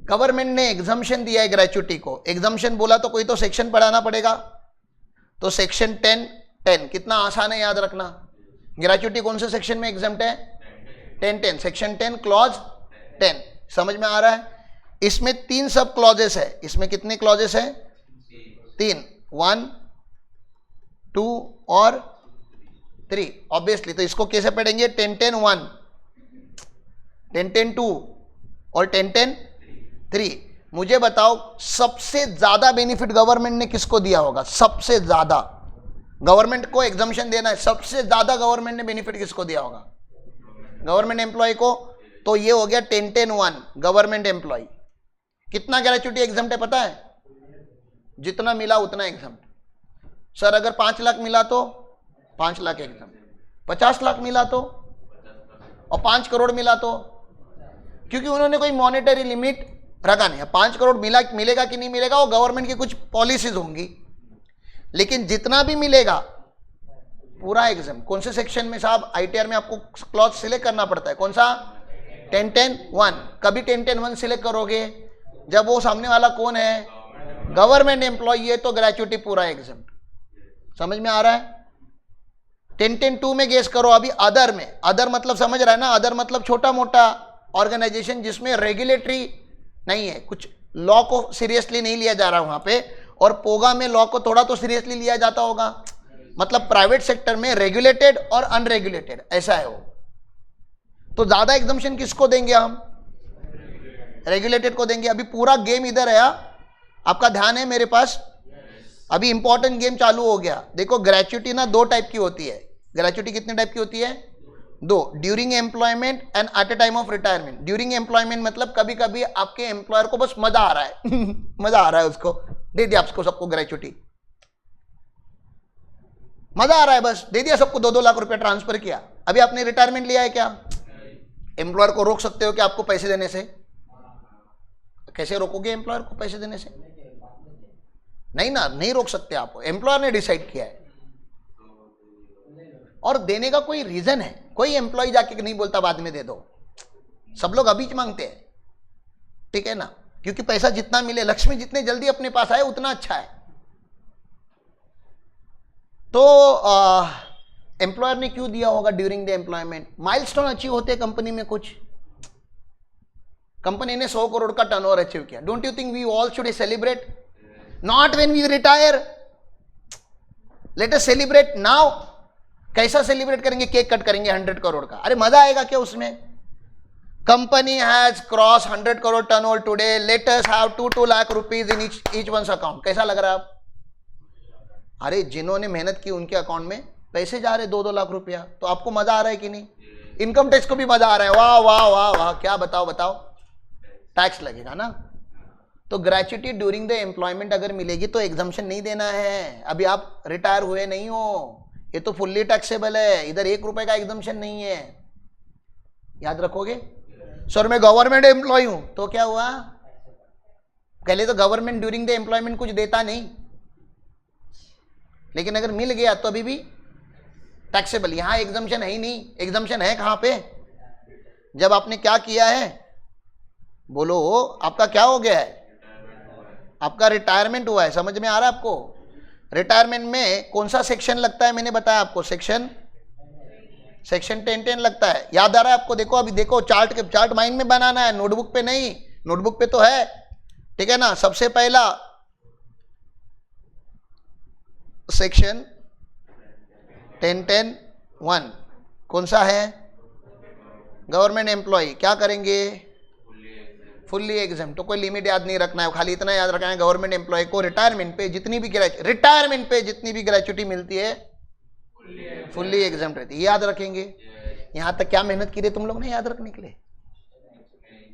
गवर्नमेंट ने एग्जम्पशन दिया है ग्रेच्युटी को, एग्जम्पशन बोला तो कोई तो सेक्शन पढ़ाना पड़ेगा। तो सेक्शन 10 कितना आसान है याद रखना। ग्रेच्युटी कौन से सेक्शन में एग्जम्प्ट है? 10 सेक्शन 10 क्लॉज 10। समझ में आ रहा है? इसमें 3 सब क्लॉजेस है। इसमें कितने क्लॉजेस है? 3, 1, 2 और 3 ऑब्वियसली। तो इसको कैसे पढ़ेंगे? 10-10-1, 10-10-2 और 10-10-3। मुझे बताओ सबसे ज्यादा बेनिफिट गवर्नमेंट ने किसको दिया होगा? सबसे ज्यादा गवर्नमेंट को एग्जम्पशन देना है, सबसे ज्यादा गवर्नमेंट ने बेनिफिट किसको दिया होगा? गवर्नमेंट एम्प्लॉय को। तो ये हो गया 10-10-1 गवर्नमेंट एम्प्लॉय। कितना ग्रेच्युटी एग्जम्प्ट है पता है? जितना मिला उतना एग्जम्प्ट। सर अगर 5 लाख मिला तो 5 लाख एग्जम्प्ट, 50 लाख मिला तो, और 5 करोड़ मिला तो, क्योंकि उन्होंने कोई मॉनेटरी लिमिट रखा नहीं है। 5 करोड़ मिलेगा कि नहीं मिलेगा वो गवर्नमेंट की कुछ पॉलिसीज होंगी, लेकिन जितना भी मिलेगा पूरा एग्जाम। कौन से सेक्शन में साहब? आईटीआर में आपको क्लॉज सिलेक्ट करना पड़ता है। कौन सा? 10-10-1। कभी 10-10-1 सिलेक्ट करोगे जब वो सामने वाला कौन है? गवर्नमेंट एम्प्लॉय है, तो ग्रेच्युटी पूरा एग्जाम। समझ में आ रहा है? 10-10-2 में गेस करो। अभी अदर में, अदर मतलब समझ रहा है ना? अदर मतलब छोटा मोटा ऑर्गेनाइजेशन जिसमें रेगुलेटरी नहीं है, कुछ लॉ को सीरियसली नहीं लिया जा रहा वहां पे, और पोगा में लॉ को थोड़ा तो सीरियसली लिया जाता होगा। मतलब प्राइवेट सेक्टर में रेगुलेटेड और अनरेगुलेटेड ऐसा है वो। तो ज्यादा एग्जम्पशन किसको देंगे हम? रेगुलेटेड को देंगे। अभी पूरा गेम इधर है, आपका ध्यान है मेरे पास? अभी इंपॉर्टेंट गेम चालू हो गया। देखो ग्रेच्युटी ना 2 टाइप की होती है। ग्रेच्युटी कितने टाइप की होती है? 2। During employment and at a time of retirement. During employment मतलब कभी कभी आपके एम्प्लॉयर को बस मजा आ रहा है मजा आ रहा है, उसको दे दिया आपको सबको ग्रेच्युटी, मजा आ रहा है, बस दे दिया सबको, 2-2 लाख रुपया ट्रांसफर किया। अभी आपने रिटायरमेंट लिया है, क्या एम्प्लॉयर को रोक सकते हो कि आपको पैसे देने से? कैसे रोकोगे एम्प्लॉयर को पैसे देने से? नहीं ना, नहीं रोक सकते आप, एम्प्लॉयर ने डिसाइड किया है। और देने का कोई रीजन है? कोई एम्प्लॉय जाके नहीं बोलता बाद में दे दो, सब लोग अभी मांगते हैं, ठीक है ना? क्योंकि पैसा जितना मिले, लक्ष्मी जितने जल्दी अपने पास आए उतना अच्छा है। तो एम्प्लॉयर ने क्यों दिया होगा during the employment? Milestone achieve होते हैं कंपनी में। कुछ कंपनी ने 100 करोड़ का टर्नओवर अचीव किया। Don't you think we all should celebrate? Not when we retire, let us celebrate now. कैसा सेलिब्रेट करेंगे? केक कट करेंगे 100 करोड़ का। अरे मजा आएगा क्या उसमें? Company has cross 100 crore turnover today, let us have 2 lakh rupees in each one's account. कैसा लग रहा है आप? अरे जिन्होंने मेहनत की उनके अकाउंट में पैसे जा रहे 2-2 लाख रुपया, तो आपको मजा आ रहा है कि नहीं? इनकम टैक्स को भी मजा आ रहा है, वाह वाह वाह वाह, क्या बताओ, टैक्स लगेगा ना। तो ग्रेच्युटी ड्यूरिंग द एम्प्लॉयमेंट अगर मिलेगी तो एग्जम्पशन नहीं देना है। अभी आप रिटायर हुए नहीं हो, ये तो फुल्ली टैक्सेबल है, इधर 1 रुपए का एग्जम्पशन नहीं है। याद रखोगे? सर मैं गवर्नमेंट एम्प्लॉय हूं, तो क्या हुआ? पहले तो गवर्नमेंट ड्यूरिंग द एम्प्लॉयमेंट कुछ देता नहीं, लेकिन अगर मिल गया तो अभी भी टैक्सेबल। यहां एग्जम्पशन है ही नहीं। एग्जम्पशन है कहां पे? जब आपने क्या किया है, बोलो, आपका क्या हो गया है? आपका रिटायरमेंट हुआ है। समझ में आ रहा है आपको? रिटायरमेंट में कौन सा सेक्शन लगता है, मैंने बताया आपको, सेक्शन 10 लगता है। याद आ रहा है आपको? देखो अभी देखो, चार्ट माइंड में बनाना है, नोटबुक पे नहीं। नोटबुक पे तो है, ठीक है ना। सबसे पहला सेक्शन 10-10-1 कौन सा है? Government employee. क्या करेंगे? Fully exam. तो कोई लिमिट याद नहीं रखना है, खाली इतना याद रखना है, गवर्नमेंट एम्प्लॉय को रिटायरमेंट पे जितनी भी ग्रेचुटी मिलती है फुल्ली एग्जाम रहती है। याद रखेंगे। यहां तक क्या मेहनत की रहे तुम लोग ने याद रखने के लिए?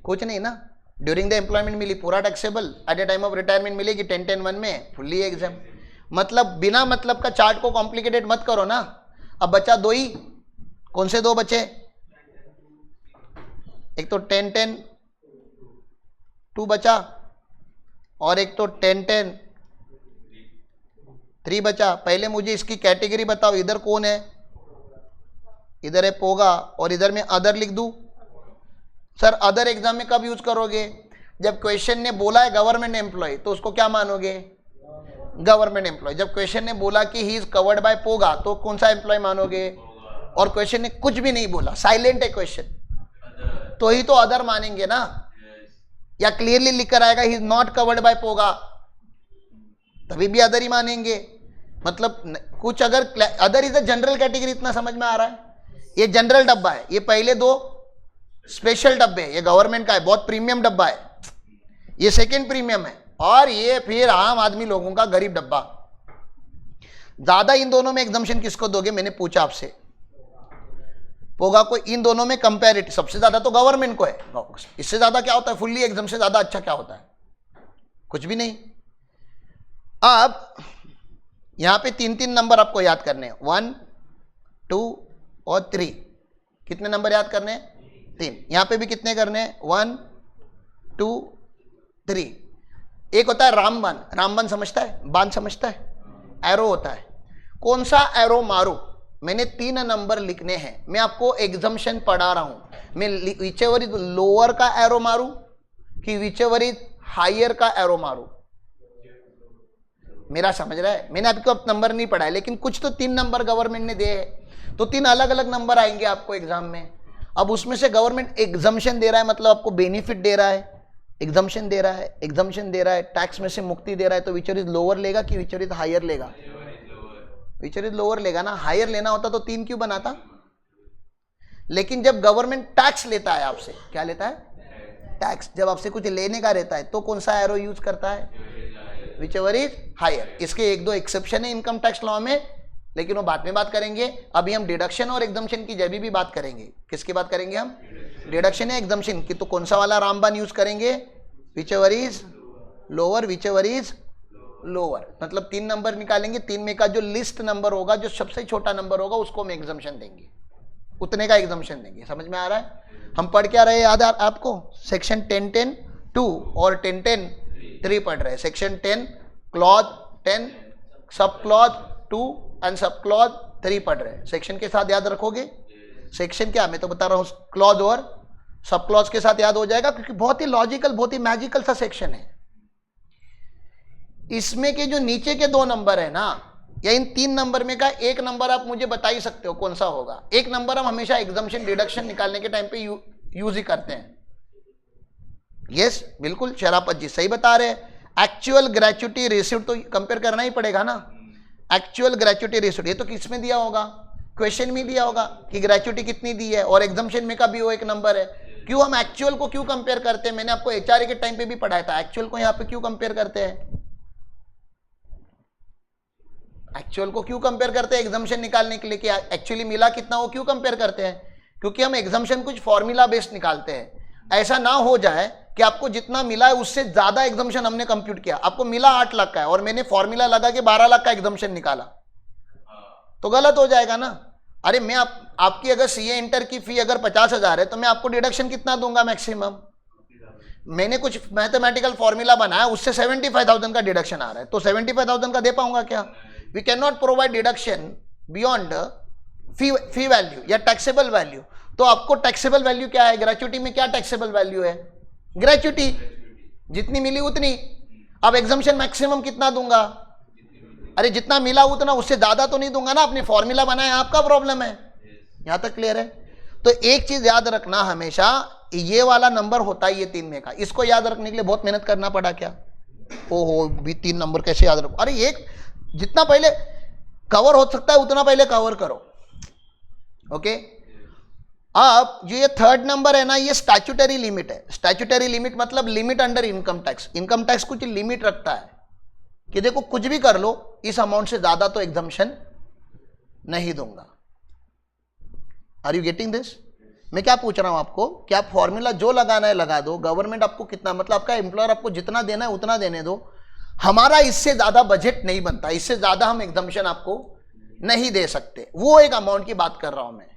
कुछ नहीं ना। ड्यूरिंग द एम्प्लॉयमेंट मिली पूरा taxable, at a time of retirement मिलेगी 10-10-1 में फुल्ली एग्जाम। मतलब बिना मतलब का चार्ट को कॉम्प्लिकेटेड मत करो ना। अब बचा दो ही, कौन से दो बचे? एक तो 10-10-2 बचा और एक तो 10-10-3 बचा। पहले मुझे इसकी कैटेगरी बताओ, इधर कौन है? इधर है पोगा और इधर में अदर लिख दूं। सर अदर एग्जाम में कब यूज करोगे? जब क्वेश्चन ने बोला है गवर्नमेंट एम्प्लॉय तो उसको क्या मानोगे? Government employ. जब क्वेश्चन ने बोला कि ही इज कवर्ड बाय पोगा तो कौन सा एम्प्लॉय मानोगे? और क्वेश्चन ने कुछ भी नहीं बोला, साइलेंट है क्वेश्चन, तो ही तो अदर मानेंगे ना। या क्लियरली लिख कर आएगा he is not covered by POGA, तभी भी अदर ही मानेंगे। मतलब कुछ अगर other is a general category, इतना समझ में आ रहा है? ये जनरल डब्बा है, ये पहले दो स्पेशल डब्बे, ये गवर्नमेंट का है, बहुत प्रीमियम डब्बा है, ये सेकंड प्रीमियम है, और ये फिर आम आदमी लोगों का गरीब डब्बा। ज्यादा इन दोनों में एग्जम्पशन किसको दोगे? मैंने पूछा आपसे। पोगा को इन दोनों में कंपैरेटिव सबसे ज्यादा तो गवर्नमेंट को है। इससे ज्यादा क्या होता है? फुल्ली एग्जाम से ज्यादा अच्छा क्या होता है? कुछ भी नहीं। अब यहां पे 3-3 नंबर आपको याद करने हैं, 1, 2 और 3। कितने नंबर याद करने हैं? 3। यहां पे भी कितने करने हैं? 1, 2, 3। एक होता है रामबाण। रामबाण समझता है? बाण समझता है? एरो होता है। कौन सा एरो मारू? मैंने 3 नंबर लिखने हैं, मैं आपको एग्जम्पशन पढ़ा रहा हूं। मैं विचेवर इज लोअर का एरो मारू कि विचेवर इज हायर का एरो मारू? मेरा समझ रहा है? मैंने आपको अब नंबर नहीं पढ़ा है, लेकिन कुछ तो 3 नंबर गवर्नमेंट ने दिए हैं, तो 3 अलग अलग नंबर आएंगे आपको एग्जाम में। अब उसमें से गवर्नमेंट एग्जम्पशन दे रहा है, मतलब आपको बेनिफिट दे रहा है, एग्जम्पशन दे रहा है, एग्जम्पशन दे रहा है, टैक्स में से मुक्ति दे रहा है, तो विचर इज लोअर लेगा कि विचर इज हायर लेगा? विचर इज लोअर लेगा ना। हायर लेना होता तो 3 क्यों बनाता? लेकिन जब गवर्नमेंट टैक्स लेता है आपसे, क्या लेता है? टैक्स। जब आपसे कुछ लेने का रहता है तो कौन सा एरो यूज करता है? Whichever is higher. इसके 1-2 एक्सेप्शन है इनकम टैक्स लॉ में, लेकिन वो बाद में बात करेंगे। अभी हम डिडक्शन और एग्जम्पशन की जब भी बात करेंगे, किसकी बात करेंगे हम? डिडक्शन या एग्जम्पशन की। तो कौन सा वाला रामबाण यूज करेंगे? Whichever is lower, whichever is lower. मतलब 3 नंबर निकालेंगे, 3 में का जो लिस्ट नंबर होगा, जो सबसे छोटा नंबर होगा, उसको हम एग्जम्पशन देंगे, उतने का एग्जम्पशन देंगे। समझ में आ रहा है? हम पढ़ क्या रहे याद आपको? सेक्शन 10-10-2 और 10-10-3 पढ़ रहे हैं। Section 10 clause 10 sub clause 2 and sub clause 3 पढ़ रहे हैं। सेक्शन के साथ याद रखोगे? सेक्शन क्या, मैं तो बता रहा हूं, क्लॉज और सब क्लॉज के साथ याद हो जाएगा, क्योंकि बहुत ही लॉजिकल, बहुत ही मैजिकल सा सेक्शन है। इसमें के जो नीचे के 2 नंबर है ना, या इन 3 नंबर में का 1 नंबर आप मुझे बता ही सकते हो कौन सा होगा? 1 नंबर हम हमेशा एग्जम्पशन डिडक्शन निकालने के टाइम पे यूज ही करते हैं। यस, बिल्कुल शराफत जी सही बता रहे हैं। एक्चुअल ग्रेच्युटी रिसीव्ड तो कंपेयर करना ही पड़ेगा ना। एक्चुअल ग्रेच्युटी रिसीव्ड, ये तो किस में दिया होगा? क्वेश्चन में दिया होगा कि ग्रेच्युटी कितनी दी है, और एग्जम्पशन में का भी वो 1 नंबर है। क्यों हम एक्चुअल को क्यों कंपेयर करते हैं? मैंने आपको एचआरए के टाइम पे भी पढ़ाया था, एक्चुअल को यहाँ पे क्यों कंपेयर करते हैं? एक्चुअल को क्यों कंपेयर करते हैं? एग्जम्पशन निकालने के लिए कि एक्चुअली मिला कितना, वो क्यों कंपेयर करते हैं? क्योंकि हम एग्जम्पशन कुछ फॉर्मूला बेस्ड निकालते हैं। ऐसा ना हो जाए कि आपको जितना मिला है उससे ज्यादा एग्जम्पशन हमने कंप्यूट किया, आपको मिला 8 लाख का है और मैंने फॉर्मूला लगा के 12 लाख का एग्जम्पशन निकाला, तो गलत हो जाएगा ना। अरे मैं आपकी अगर सीए इंटर की फी अगर 50,000 है तो मैं आपको डिडक्शन कितना दूंगा? मैक्सिमम। मैंने कुछ मैथमेटिकल फॉर्मूला बनाया, उससे 75,000 का डिडक्शन आ रहा है, तो 75,000 का दे पाऊंगा क्या? We can not provide deduction beyond fee value या टैक्सेबल वैल्यू। तो आपको टैक्सेबल वैल्यू क्या है? ग्रेच्युटी में क्या टैक्सेबल वैल्यू है? ग्रेच्युटी जितनी मिली उतनी। अब एग्जम्पशन मैक्सिमम कितना दूंगा? अरे जितना मिला उतना, उससे ज्यादा तो नहीं दूंगा ना, अपनी फॉर्मूला बनाए, आपका प्रॉब्लम है। यहां तक क्लियर है? तो एक चीज याद रखना हमेशा, ये वाला नंबर होता है ये 3 में का, इसको याद रखने के लिए बहुत मेहनत करना पड़ा क्या? ओहो भी 3 नंबर कैसे याद रखो? अरे एक जितना पहले कवर हो सकता है उतना पहले कवर करो। ओके, अब जो ये 3rd नंबर है ना, ये स्टैट्यूटरी लिमिट है। स्टैट्यूटरी लिमिट मतलब limit under income tax. Income tax कुछ लिमिट रखता है कि देखो कुछ भी कर लो, इस अमाउंट से ज्यादा तो एग्जम्पशन नहीं दूंगा। Are you getting this? मैं क्या पूछ रहा हूं आपको, क्या फॉर्मूला जो लगाना है लगा दो, गवर्नमेंट आपको कितना, मतलब आपका एम्प्लॉयर आपको जितना देना है उतना देने दो, हमारा इससे ज्यादा बजट नहीं बनता, इससे ज्यादा हम एग्जम्पशन आपको नहीं दे सकते। वो एक अमाउंट की बात कर रहा हूं मैं।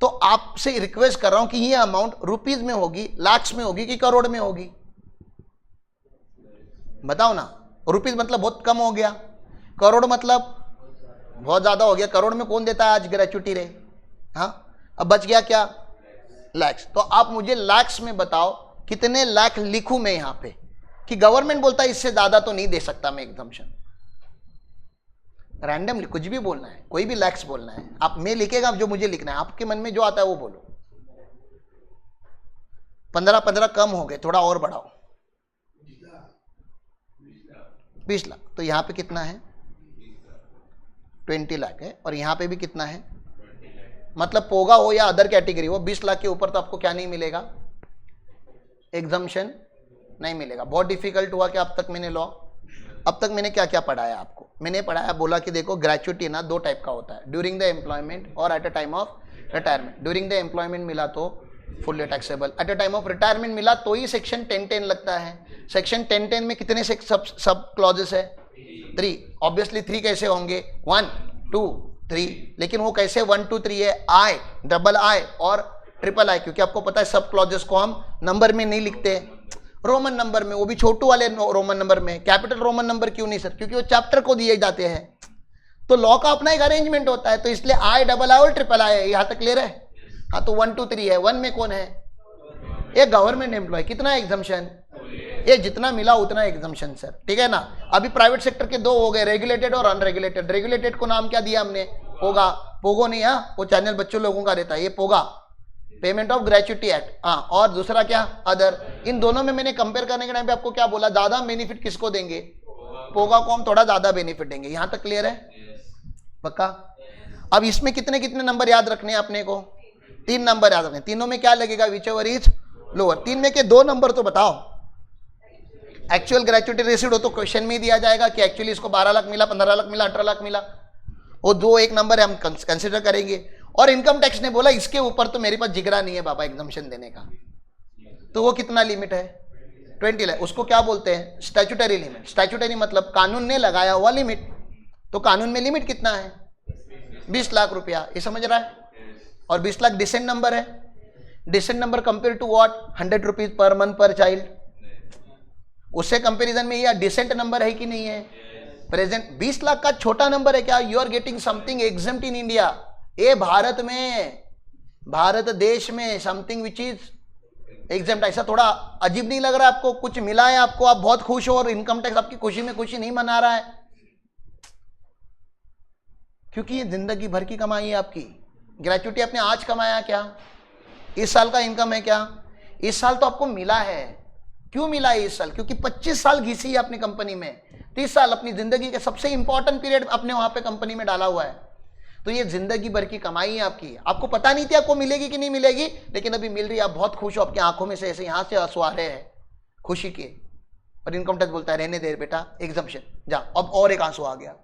तो आपसे रिक्वेस्ट कर रहा हूं कि ये अमाउंट रुपीज में होगी, लाख्स में होगी कि करोड़ में होगी? बताओ ना। रुपीज मतलब बहुत कम हो गया, करोड़ मतलब बहुत ज्यादा हो गया। करोड़ में कौन देता है आज ग्रेचुटी रे? हाँ, अब बच गया क्या? लैक्स। तो आप मुझे लैक्स में बताओ कितने लाख लिखूं मैं यहां पे, कि गवर्नमेंट बोलता है इससे ज्यादा तो नहीं दे सकता मैं एग्जम्पशन। रैंडमली कुछ भी बोलना है, कोई भी लैक्स बोलना है, आप मैं लिखेगा जो मुझे लिखना है, आपके मन में जो आता है वो बोलो। 15 कम हो गए, थोड़ा और बढ़ाओ। 20 लाख। तो यहां पे कितना है? 20 लाख है। और यहां पे भी कितना है? मतलब पोगा हो या अदर कैटेगरी हो, 20 लाख के ऊपर तो आपको क्या नहीं मिलेगा? एग्जम्पशन नहीं मिलेगा। बहुत डिफिकल्ट हुआ कि अब तक मैंने लॉ, अब तक मैंने क्या क्या पढ़ाया आपको? मैंने पढ़ाया, बोला कि देखो ग्रेचुटी ना 2 टाइप का होता है, ड्यूरिंग द एम्प्लॉयमेंट और at a time of retirement. During the employment मिला तो fully taxable, at a time of retirement मिला तो ही सेक्शन 1010 लगता है। सेक्शन 1010 में कितने सब क्लॉजेस है? 3। ऑब्वियसली 3 कैसे होंगे? 1 2 3। लेकिन वो कैसे 1 2 3 है? आई, डबल आई और ट्रिपल आई, क्योंकि आपको पता है सब क्लॉजेस को हम नंबर में नहीं लिखते, रोमन नंबर में, वो भी छोटू वाले रोमन नंबर में। कैपिटल रोमन नंबर क्यों नहीं सर? क्योंकि वो चैप्टर को दिए जाते हैं। तो लॉ का अपना एक अरेंजमेंट होता है, तो इसलिए आई, डबल आई और ट्रिपल आई है। यहां तक क्लियर है? हाँ, तो 1 2 3 है। 1 में कौन है? ये गवर्नमेंट एम्प्लॉय। कितना एग्जम्पशन? ये जितना मिला उतना एग्जम्पशन सर, ठीक है ना। अभी प्राइवेट सेक्टर के 2 हो गए, रेगुलेटेड और अनरेगुलेटेड। रेगुलेटेड को नाम क्या दिया हमने? पोगा। पोगो नहीं, हाँ वो चैनल बच्चों लोगों का रहता है, ये पोगा, पेमेंट ऑफ ग्रेचुटी एक्ट। हाँ, और दूसरा क्या? अदर। इन दोनों में मैंने कंपेयर करने के टाइम पे आपको क्या बोला? ज्यादा बेनिफिट किसको देंगे? पोगा को हम थोड़ा ज्यादा बेनिफिट देंगे। यहां तक क्लियर है? पक्का? अब इसमें कितने कितने नंबर याद रखने हैं अपने को? 3 नंबर याद रखने। तीनों में क्या लगेगा? Which ever is lower. 3 में के 2 नंबर तो बताओ। एक्चुअल ग्रेचुटी रिसीव्ड हो तो क्वेश्चन में दिया जाएगा कि एक्चुअली इसको 12 लाख मिला, 15 लाख मिला, 18 लाख मिला। वो 2 एक नंबर है, हम कंसिडर करेंगे। और इनकम टैक्स ने बोला इसके ऊपर तो मेरे पास जिगरा नहीं है बाबा एग्जम्पशन देने का, तो वो कितना लिमिट है? 20 लाख। उसको क्या बोलते हैं? Statutory limit. स्टैट्यूटरी मतलब कानून ने लगाया हुआ लिमिट। तो कानून में लिमिट कितना है? 20 लाख रुपया। ये समझ रहा है? और 20 लाख डिसेंट नंबर है। Decent number compare to what? 100 rupees per month per child. उससे कंपेरिजन में यह डिसेंट नंबर है कि नहीं है? प्रेजेंट 20 लाख का छोटा नंबर है क्या? You are getting something exempt in India. ये भारत में, भारत देश में समथिंग विच इज एग्जम्प्ट। ऐसा थोड़ा अजीब नहीं लग रहा है आपको? कुछ मिला है आपको, आप बहुत खुश हो, और इनकम टैक्स आपकी खुशी में खुशी नहीं मना रहा है, क्योंकि ये जिंदगी भर की कमाई है आपकी। ग्रेचुटी आपने आज कमाया क्या? इस साल का इनकम है क्या? इस साल तो आपको मिला है। क्यों मिला है इस साल? क्योंकि 25 साल घिसी है अपनी कंपनी में, 30 साल अपनी जिंदगी के सबसे इंपॉर्टेंट पीरियड अपने वहां पे कंपनी में डाला हुआ है। तो ये जिंदगी भर की कमाई है आपकी। आपको पता नहीं थी आपको मिलेगी कि नहीं मिलेगी, लेकिन अभी मिल रही है, आप बहुत खुश हो, आपकी आंखों में से ऐसे यहां से आंसू आ रहे हैं खुशी के। और इनकम टैक्स बोलता है रहने दे बेटा, एग्जम्पशन जा। अब और एक आंसू आ गया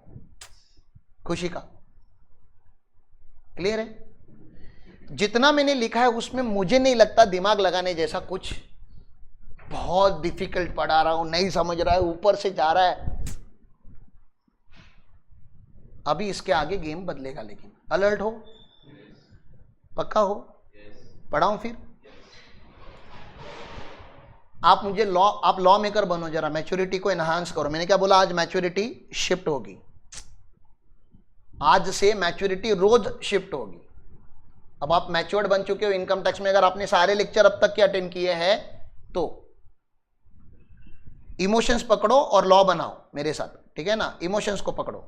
खुशी का। क्लियर है? जितना मैंने लिखा है उसमें मुझे नहीं लगता दिमाग लगाने जैसा कुछ। बहुत डिफिकल्ट पढ़ा रहा हूं, नहीं समझ रहा है, ऊपर से जा रहा है। अभी इसके आगे गेम बदलेगा, लेकिन अलर्ट हो, पक्का हो। पढ़ाऊं फिर? आप मुझे लॉ, आप लॉ मेकर बनो जरा, मैच्योरिटी को एनहांस करो। मैंने क्या बोला? आज मैच्योरिटी शिफ्ट होगी। आज से मैच्योरिटी रोज शिफ्ट होगी। अब आप मैच्योर्ड बन चुके हो इनकम टैक्स में। अगर आपने सारे लेक्चर अब तक के अटेंड किए हैं तो इमोशंस पकड़ो और लॉ बनाओ मेरे साथ। ठीक है ना, इमोशंस को पकड़ो।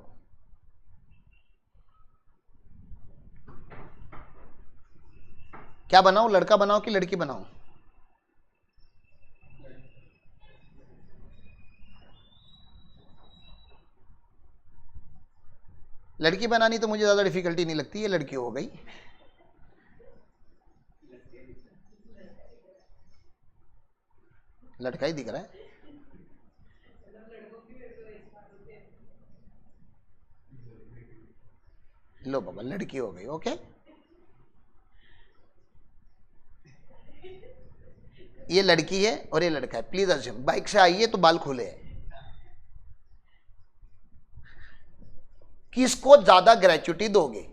क्या बनाओ, लड़का बनाओ कि लड़की बनाओ? लड़की बनानी तो मुझे ज्यादा डिफिकल्टी नहीं लगती, ये लड़की हो गई। लड़का ही दिख रहा है। लो बाबा, लड़की हो गई। ओके, ये लड़की है और ये लड़का है। प्लीज अज्यूम, बाइक से आइए तो बाल खुले हैं। किसको ज्यादा ग्रेच्युटी दोगे?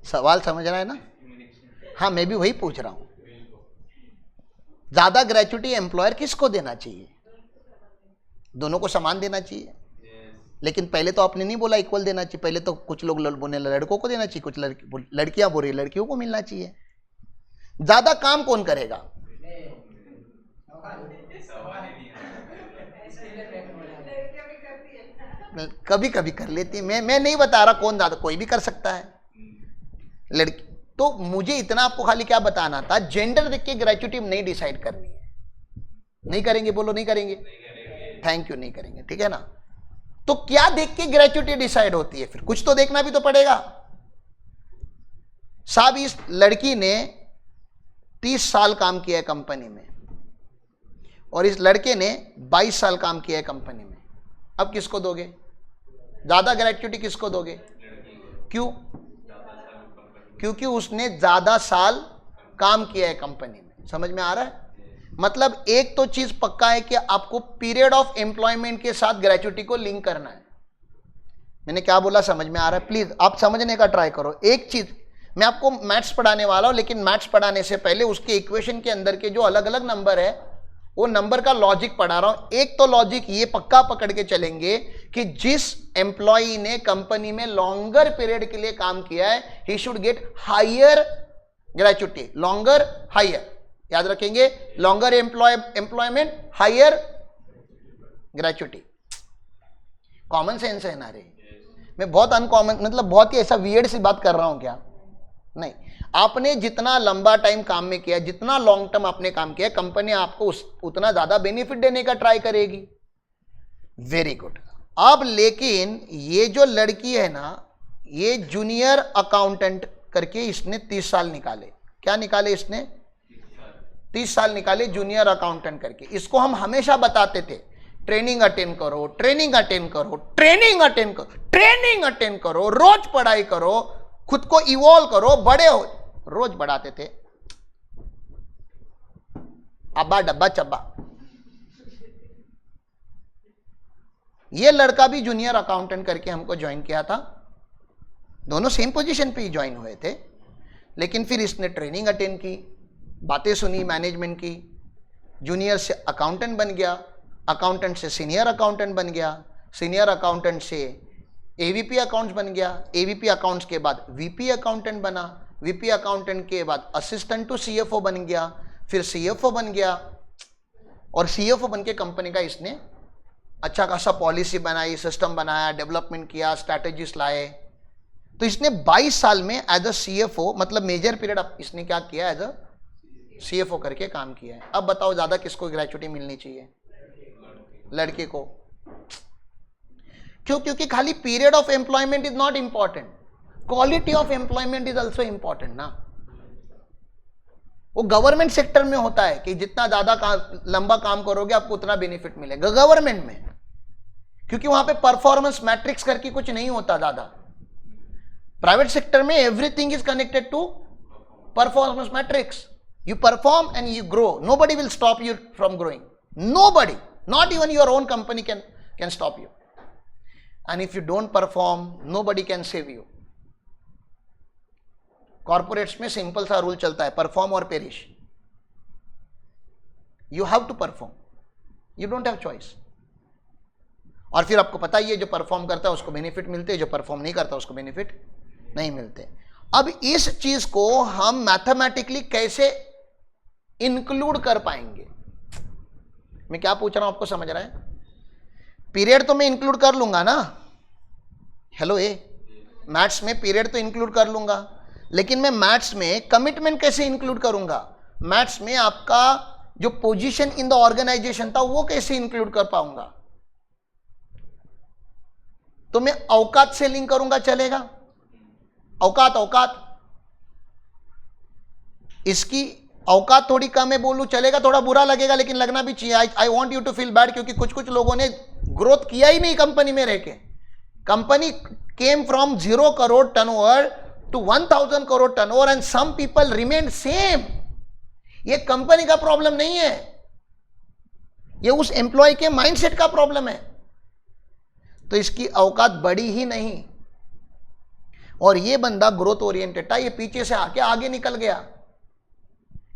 सवाल समझ रहा है ना? हाँ, मैं भी वही पूछ रहा हूं। ज्यादा ग्रेच्युटी एम्प्लॉयर किसको देना चाहिए? दोनों को समान देना चाहिए। लेकिन पहले तो आपने नहीं बोला इक्वल देना चाहिए, पहले तो कुछ लोग बोले लड़कों को देना चाहिए, कुछ लड़कियां बोल रही लड़कियों को मिलना चाहिए। ज्यादा काम कौन करेगा? कभी कभी कर लेती है। मैं नहीं बता रहा कौन ज्यादा, कोई भी कर सकता है। लड़की तो मुझे इतना आपको खाली क्या बताना था, जेंडर देख के ग्रेच्युटी नहीं डिसाइड करनी है। नहीं करेंगे? बोलो नहीं करेंगे। थैंक यू, नहीं करेंगे, ठीक है ना। तो क्या देख के ग्रेच्युटी डिसाइड होती है? फिर कुछ तो देखना भी तो पड़ेगा। साहब, इस लड़की ने 30 साल काम किया है कंपनी में और इस लड़के ने 22 साल काम किया है कंपनी में। अब किसको दोगे ज्यादा ग्रेच्युटी? किसको दोगे? क्यों? क्योंकि उसने ज्यादा साल काम किया है कंपनी में। समझ में आ रहा है? मतलब एक तो चीज पक्का है कि आपको पीरियड ऑफ एम्प्लॉयमेंट के साथ ग्रेच्युटी को लिंक करना है। मैंने क्या बोला समझ में आ रहा है? प्लीज आप समझने का ट्राई करो। एक चीज, मैं आपको मैथ्स पढ़ाने वाला हूं, लेकिन मैथ्स पढ़ाने से पहले उसके इक्वेशन के अंदर के जो अलग अलग नंबर है वो नंबर का लॉजिक पढ़ा रहा हूं। एक तो लॉजिक ये पक्का पकड़ के चलेंगे कि जिस एम्प्लॉई ने कंपनी में लॉन्गर पीरियड के लिए काम किया है, he should get higher gratuity. Longer, higher, याद रखेंगे। Longer employment, higher gratuity. Common sense है ना रे? मैं बहुत अनकॉमन, मतलब बहुत ही ऐसा वियर्ड सी बात कर रहा हूं क्या? नहीं। आपने जितना लंबा टाइम काम में किया, जितना लॉन्ग टर्म आपने काम किया, कंपनी आपको उतना ज्यादा बेनिफिट देने का ट्राई करेगी। Very good. अब लेकिन ये जो लड़की है ना, ये जूनियर अकाउंटेंट करके इसने 30 साल निकाले। क्या निकाले इसने? 30 साल निकाले जूनियर अकाउंटेंट करके। इसको हम हमेशा बताते थे ट्रेनिंग अटेंड करो, ट्रेनिंग अटेंड करो, ट्रेनिंग अटेंड करो, ट्रेनिंग अटेंड करो, रोज पढ़ाई करो, खुद को इवॉल्व करो, बड़े हो। रोज बढ़ाते थे, अब्बा डब्बा चब्बा। ये लड़का भी जूनियर अकाउंटेंट करके हमको ज्वाइन किया था। दोनों सेम पोजीशन पे ही ज्वाइन हुए थे, लेकिन फिर इसने ट्रेनिंग अटेंड की, बातें सुनी मैनेजमेंट की, जूनियर से अकाउंटेंट बन गया, अकाउंटेंट से सीनियर अकाउंटेंट बन गया, सीनियर अकाउंटेंट से एवीपी अकाउंट्स बन गया, एवीपी अकाउंट्स के बाद वीपी अकाउंटेंट बना, वीपी अकाउंटेंट के बाद असिस्टेंट टू सीएफओ बन गया, फिर सीएफओ बन गया, और सीएफओ बन के कंपनी का इसने अच्छा खासा पॉलिसी बनाई, सिस्टम बनाया, डेवलपमेंट किया, स्ट्रैटेजीज लाए। तो इसने 22 साल में एज अ सीएफओ, मतलब मेजर पीरियड इसने क्या किया, एज अ सीएफओ करके काम किया है। अब बताओ ज्यादा किसको ग्रेच्युटी मिलनी चाहिए? लड़के को। क्यों? क्योंकि खाली period of employment is not important, quality of employment is also important ना। वो गवर्नमेंट सेक्टर में होता है कि जितना ज्यादा लंबा काम करोगे आपको उतना बेनिफिट मिलेगा गवर्नमेंट में, क्योंकि वहां पे परफॉर्मेंस मैट्रिक्स करके कुछ नहीं होता ज्यादा। प्राइवेट सेक्टर में everything is connected to performance matrix. You perform and you grow. Nobody will stop you from growing. Nobody, not even your own company can stop you. And if you don't perform, nobody can save you. Corporates में simple सा rule चलता है, perform और perish. You have to perform. You don't have choice. और फिर आपको पता ही है, जो परफॉर्म करता है उसको बेनिफिट मिलते हैं, जो परफॉर्म नहीं करता उसको बेनिफिट नहीं मिलते। अब इस चीज को हम मैथमेटिकली कैसे इंक्लूड कर पाएंगे। मैं क्या पूछ रहा हूं आपको समझ रहा है? पीरियड तो मैं इंक्लूड कर लूंगा ना, हेलो ए, मैथ्स में पीरियड तो इंक्लूड कर लूंगा, लेकिन मैं मैथ्स में कमिटमेंट कैसे इंक्लूड करूंगा? मैथ्स में आपका जो पोजीशन इन द ऑर्गेनाइजेशन था वो कैसे इंक्लूड कर पाऊंगा? तो मैं औकात से लिंक करूंगा, चलेगा? औकात औकात, इसकी औकात थोड़ी कम है बोलूं, चलेगा? थोड़ा बुरा लगेगा लेकिन लगना भी चाहिए। I want you to feel bad, क्योंकि कुछ कुछ लोगों ने ग्रोथ किया ही नहीं कंपनी में रह के। Company came from 0 crore turnover to 1000 crore turnover and some people remain same. ये कंपनी का प्रॉब्लम नहीं है, ये उस एम्प्लॉय के माइंडसेट का प्रॉब्लम है। तो इसकी औकात बढ़ी ही नहीं, और ये बंदा ग्रोथ ओरिएंटेड था, ये पीछे से आके आगे निकल गया,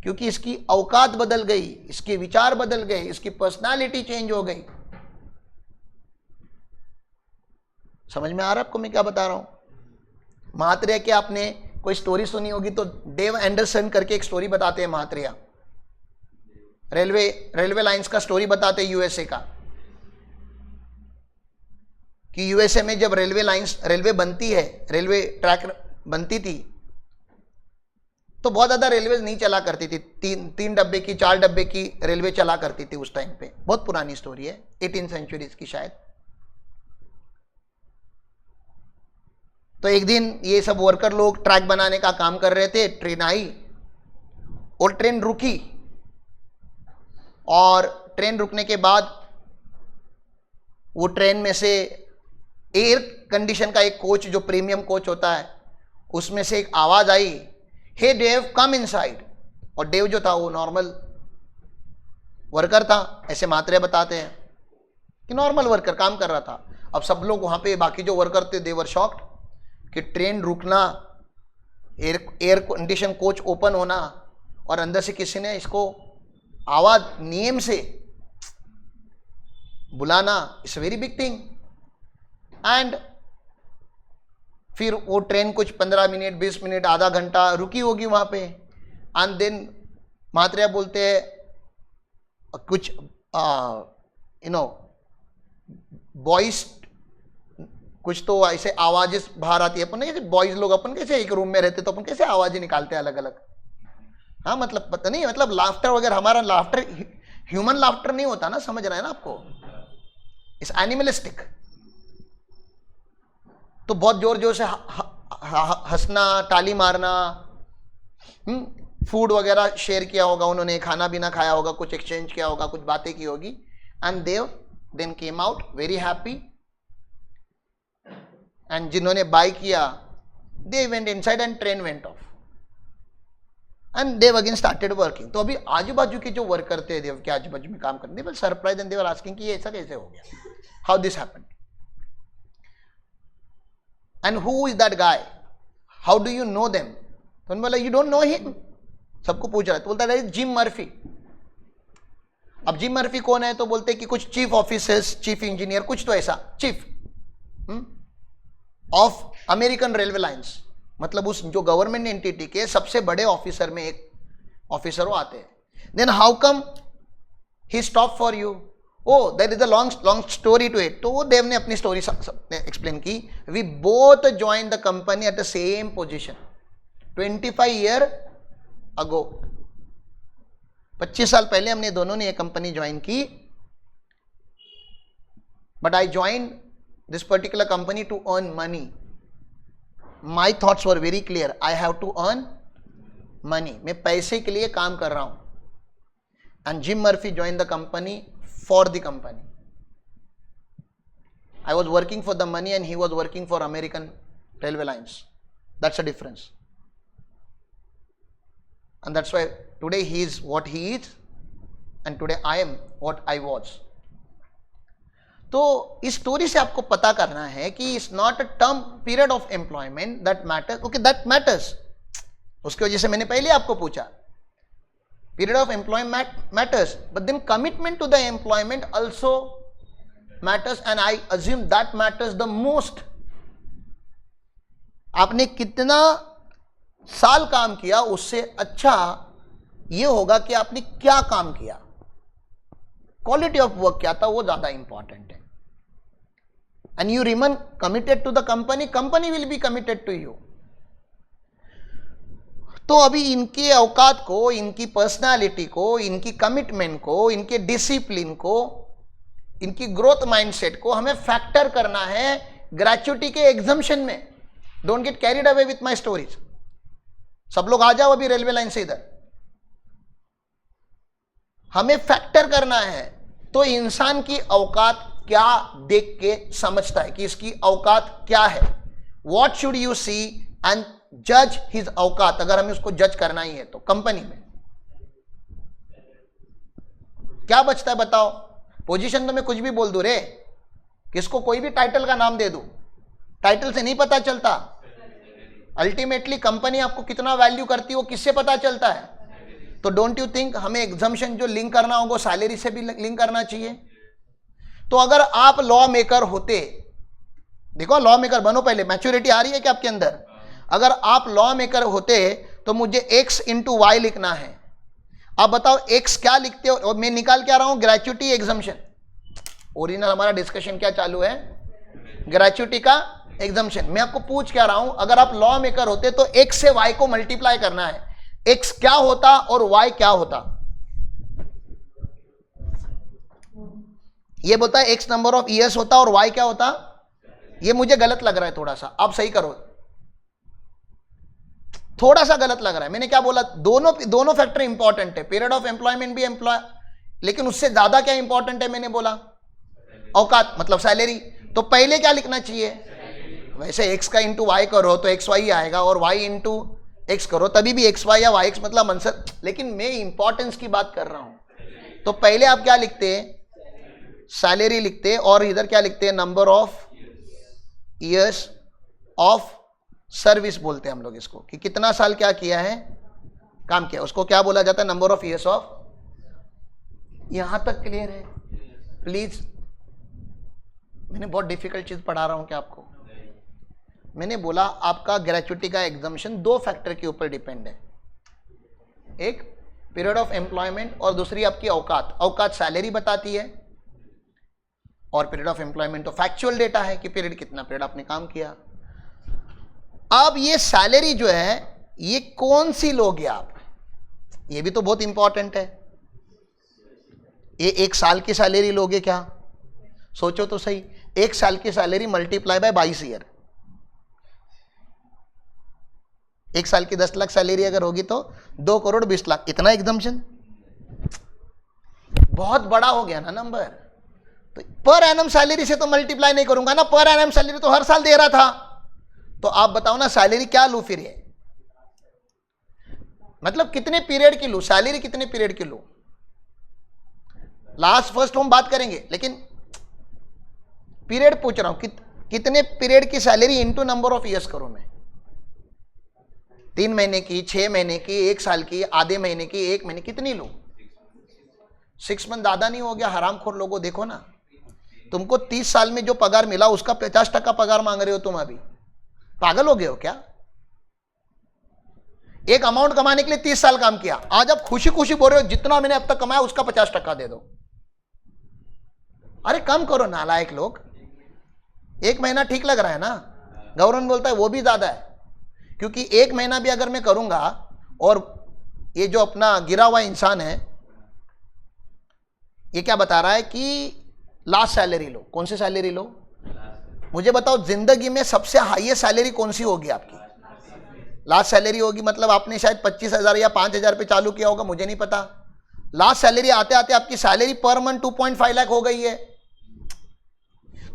क्योंकि इसकी औकात बदल गई, इसके विचार बदल गए, इसकी पर्सनालिटी चेंज हो गई। समझ में आ रहा है आपको मैं क्या बता रहा हूं? महात्रेय के आपने कोई स्टोरी सुनी होगी तो डेव एंडरसन करके एक स्टोरी बताते हैं महात्रेय, रेलवे लाइंस का स्टोरी बताते हैं यूएसए का, कि यूएसए में जब रेलवे बनती है, रेलवे ट्रैक बनती थी, तो बहुत ज्यादा रेलवे नहीं चला करती थी, तीन डब्बे की 4 डब्बे की रेलवे चला करती थी उस टाइम पे। बहुत पुरानी स्टोरी है, 18 सेंचुरीज की शायद। तो एक दिन ये सब वर्कर लोग ट्रैक बनाने का काम कर रहे थे, ट्रेन आई और ट्रेन रुकी, और ट्रेन रुकने के बाद वो ट्रेन में से एयर कंडीशन का एक कोच, जो प्रीमियम कोच होता है, उसमें से एक आवाज आई, हे डेव कम इनसाइड। और डेव जो था वो नॉर्मल वर्कर था, ऐसे मात्रे बताते हैं कि नॉर्मल वर्कर काम कर रहा था। अब सब लोग वहां पे, बाकी जो वर्कर थे, दे वर शॉक्ड कि ट्रेन रुकना, एयर कंडीशन कोच ओपन होना, और अंदर से किसी ने इसको आवाज नियम से बुलाना, it's very big thing. And फिर वो ट्रेन कुछ 15 मिनट 20 मिनट आधा घंटा रुकी होगी वहां पे, एंड देन महात्रेय बोलते हैं कुछ बॉयज, कुछ तो ऐसे आवाजें बाहर आती है। अपन कैसे बॉयज लोग, अपन कैसे एक रूम में रहते तो अपन कैसे आवाजें निकालते हैं अलग अलग, हाँ मतलब पता नहीं, मतलब लाफ्टर वगैरह, हमारा लाफ्टर ह्यूमन लाफ्टर नहीं होता ना, समझ रहे हैं ना आपको, इस एनिमलिस्टिक। तो बहुत जोर जोर से हंसना, ताली मारना, फूड वगैरह शेयर किया होगा उन्होंने, खाना पीना खाया होगा, कुछ एक्सचेंज किया होगा, कुछ बातें की होगी, and Dev then came out very happy, and जिन्होंने बाय किया they went inside and train went off, and Dev again started working. तो अभी आजू बाजू के जो वर्कर थे देव के आजू बाजू में काम करते, they were surprise and they were asking कि ये ऐसा कैसे हो गया, how this happened, and who is that guy, how do you know them? तो बोला यू डोंट नो हिम, सबको पूछ रहा है। तो बोलता है जिम मर्फी। अब जिम मर्फी कौन है? तो बोलते कि कुछ चीफ ऑफिसर्स, चीफ इंजीनियर, कुछ तो ऐसा, chief of American railway lines, मतलब उस जो गवर्नमेंट एंटिटी के सबसे बड़े ऑफिसर में एक ऑफिसर वो आते हैं। Then how come he stop for you? Oh there is a long story to it. तो वो देव ने अपनी स्टोरी एक्सप्लेन की। We both join the company at the same position 25 year ago. 25 साल पहले हमने दोनों ने ये कंपनी ज्वाइन की, but I join this particular company to earn money. My thoughts were very clear. I have to earn money. मैं पैसे के लिए काम कर रहा हूं। And Jim Murphy joined the company for the company. I was working for the money and he was working for American railway lines. That's the difference. And that's why today he is what he is, and today I am what I was. तो इस story से आपको पता करना है कि it's not a term period of employment that matters. Okay, that matters. उसकी वजह से मैंने पहले आपको पूछा, period of employment matters, but then commitment to the employment also matters, and I assume that matters the most. आपने कितना साल काम किया, उससे अच्छा ये होगा कि आपने क्या काम किया, क्वालिटी ऑफ वर्क क्या था, वो ज्यादा इंपॉर्टेंट है। And you remain committed to the company, company will be committed to you. तो अभी इनके औकात को, इनकी पर्सनालिटी को, इनकी कमिटमेंट को, इनके डिसिप्लिन को, इनकी ग्रोथ माइंडसेट को हमें फैक्टर करना है ग्रेच्युटी के एग्जम्पशन में। Don't get carried away with my stories. सब लोग आ जाओ अभी रेलवे लाइन से इधर, हमें फैक्टर करना है। तो इंसान की औकात क्या देख के समझता है कि इसकी औकात क्या है, what should you see and जज हिज औकात। अगर हमें उसको जज करना ही है तो कंपनी में क्या बचता है बताओ? पोजीशन तो मैं कुछ भी बोल दूं रे, किसको कोई भी टाइटल का नाम दे दूं, टाइटल से नहीं पता चलता। अल्टीमेटली कंपनी आपको कितना वैल्यू करती है वो किससे पता चलता है? तो डोंट यू थिंक हमें एग्जम्पशन जो लिंक करना होगा सैलरी से भी लिंक करना चाहिए? तो अगर आप लॉ मेकर होते, देखो लॉ मेकर बनो, पहले मैच्योरिटी आ रही है क्या आपके अंदर? अगर आप लॉ मेकर होते तो मुझे x इंटू वाई लिखना है। अब बताओ x क्या लिखते हो? और मैं निकाल क्या रहा हूं? Gratuity exemption. ओरिजिनल हमारा डिस्कशन क्या चालू है? ग्रेच्युटी का एग्जम्पशन। मैं आपको पूछ क्या रहा हूं, अगर आप लॉ मेकर होते तो x से y को मल्टीप्लाई करना है, x क्या होता और y क्या होता? ये बोलता है x नंबर ऑफ ईयर्स होता और y क्या होता? ये मुझे गलत लग रहा है थोड़ा सा, आप सही करो। थोड़ा सा गलत लग रहा है। मैंने क्या बोला? दोनों फैक्टर इंपॉर्टेंट है, पीरियड ऑफ एम्प्लॉयमेंट भी लेकिन उससे ज्यादा क्या इंपॉर्टेंट है? मैंने बोला औकात मतलब सैलरी। तो पहले क्या लिखना चाहिए? वैसे x का इंटू वाई करो तो एक्स वाई आएगा, और y इंटू एक्स करो तभी भी एक्स वाई या वाई एक्स मतलब आंसर। लेकिन मैं इंपॉर्टेंस की बात कर रहा हूं। तो पहले आप क्या लिखते हैं? सैलरी लिखते, और इधर क्या लिखते हैं? Number of years of service बोलते हैं हम लोग इसको, कि कितना साल क्या किया है, काम किया, उसको क्या बोला जाता है? Number of years of. यहां तक क्लियर है? प्लीज, मैंने बहुत डिफिकल्ट चीज पढ़ा रहा हूं क्या आपको? मैंने बोला आपका ग्रेच्युटी का एग्जम्पशन दो फैक्टर के ऊपर डिपेंड है, एक पीरियड ऑफ एम्प्लॉयमेंट और दूसरी आपकी औकात। औकात सैलरी बताती है और पीरियड ऑफ एम्प्लॉयमेंट तो फैक्चुअल डेटा है कि पीरियड कितना पीरियड आपने काम किया। अब ये सैलरी जो है ये कौन सी लोगे आप, ये भी तो बहुत इंपॉर्टेंट है। ये एक साल की सैलरी लोगे क्या? सोचो तो सही, एक साल की सैलरी मल्टीप्लाई बाय 22 ईयर। एक साल की 10 लाख सैलरी अगर होगी तो 2 करोड़ 20 लाख, इतना एग्जम्पशन बहुत बड़ा हो गया ना नंबर। तो पर एनम सैलरी से तो मल्टीप्लाई नहीं करूंगा ना, पर एनम सैलरी तो हर साल दे रहा था। तो आप बताओ ना सैलरी क्या लूं फिर? ये मतलब कितने पीरियड की लूं सैलरी, कितने पीरियड की लूं? लास्ट फर्स्ट हम बात करेंगे, लेकिन पीरियड पूछ रहा हूं कितने पीरियड की salary into number of years करूं मैं? 3 महीने की, 6 महीने की, 1 साल की, आधे महीने की, 1 महीने, कितनी लूं? 6 मंथ ज्यादा नहीं हो गया? हरामखोर लोगों, देखो ना, तुमको 30 साल में जो पगार मिला उसका 50% पगार मांग रहे हो तुम। अभी पागल हो गए हो क्या? एक अमाउंट कमाने के लिए 30 साल काम किया, आज आप खुशी खुशी बोल रहे हो जितना मैंने अब तक कमाया उसका 50% दे दो। अरे कम करो नालायक लोग। 1 महीना ठीक लग रहा है ना? गवर्नमेंट बोलता है वो भी ज्यादा है, क्योंकि 1 महीना भी अगर मैं करूंगा, और ये जो अपना गिरा हुआ इंसान है ये क्या बता रहा है कि लास्ट सैलरी लो। कौन सी सैलरी लो? मुझे बताओ जिंदगी में सबसे हाईएस्ट सैलरी कौन सी होगी आपकी? लास्ट सैलरी होगी, मतलब आपने शायद 25,000 या 5,000 पे चालू किया होगा, मुझे नहीं पता। लास्ट सैलरी आते आते आपकी सैलरी पर मंथ 2.5 लाख हो गई है।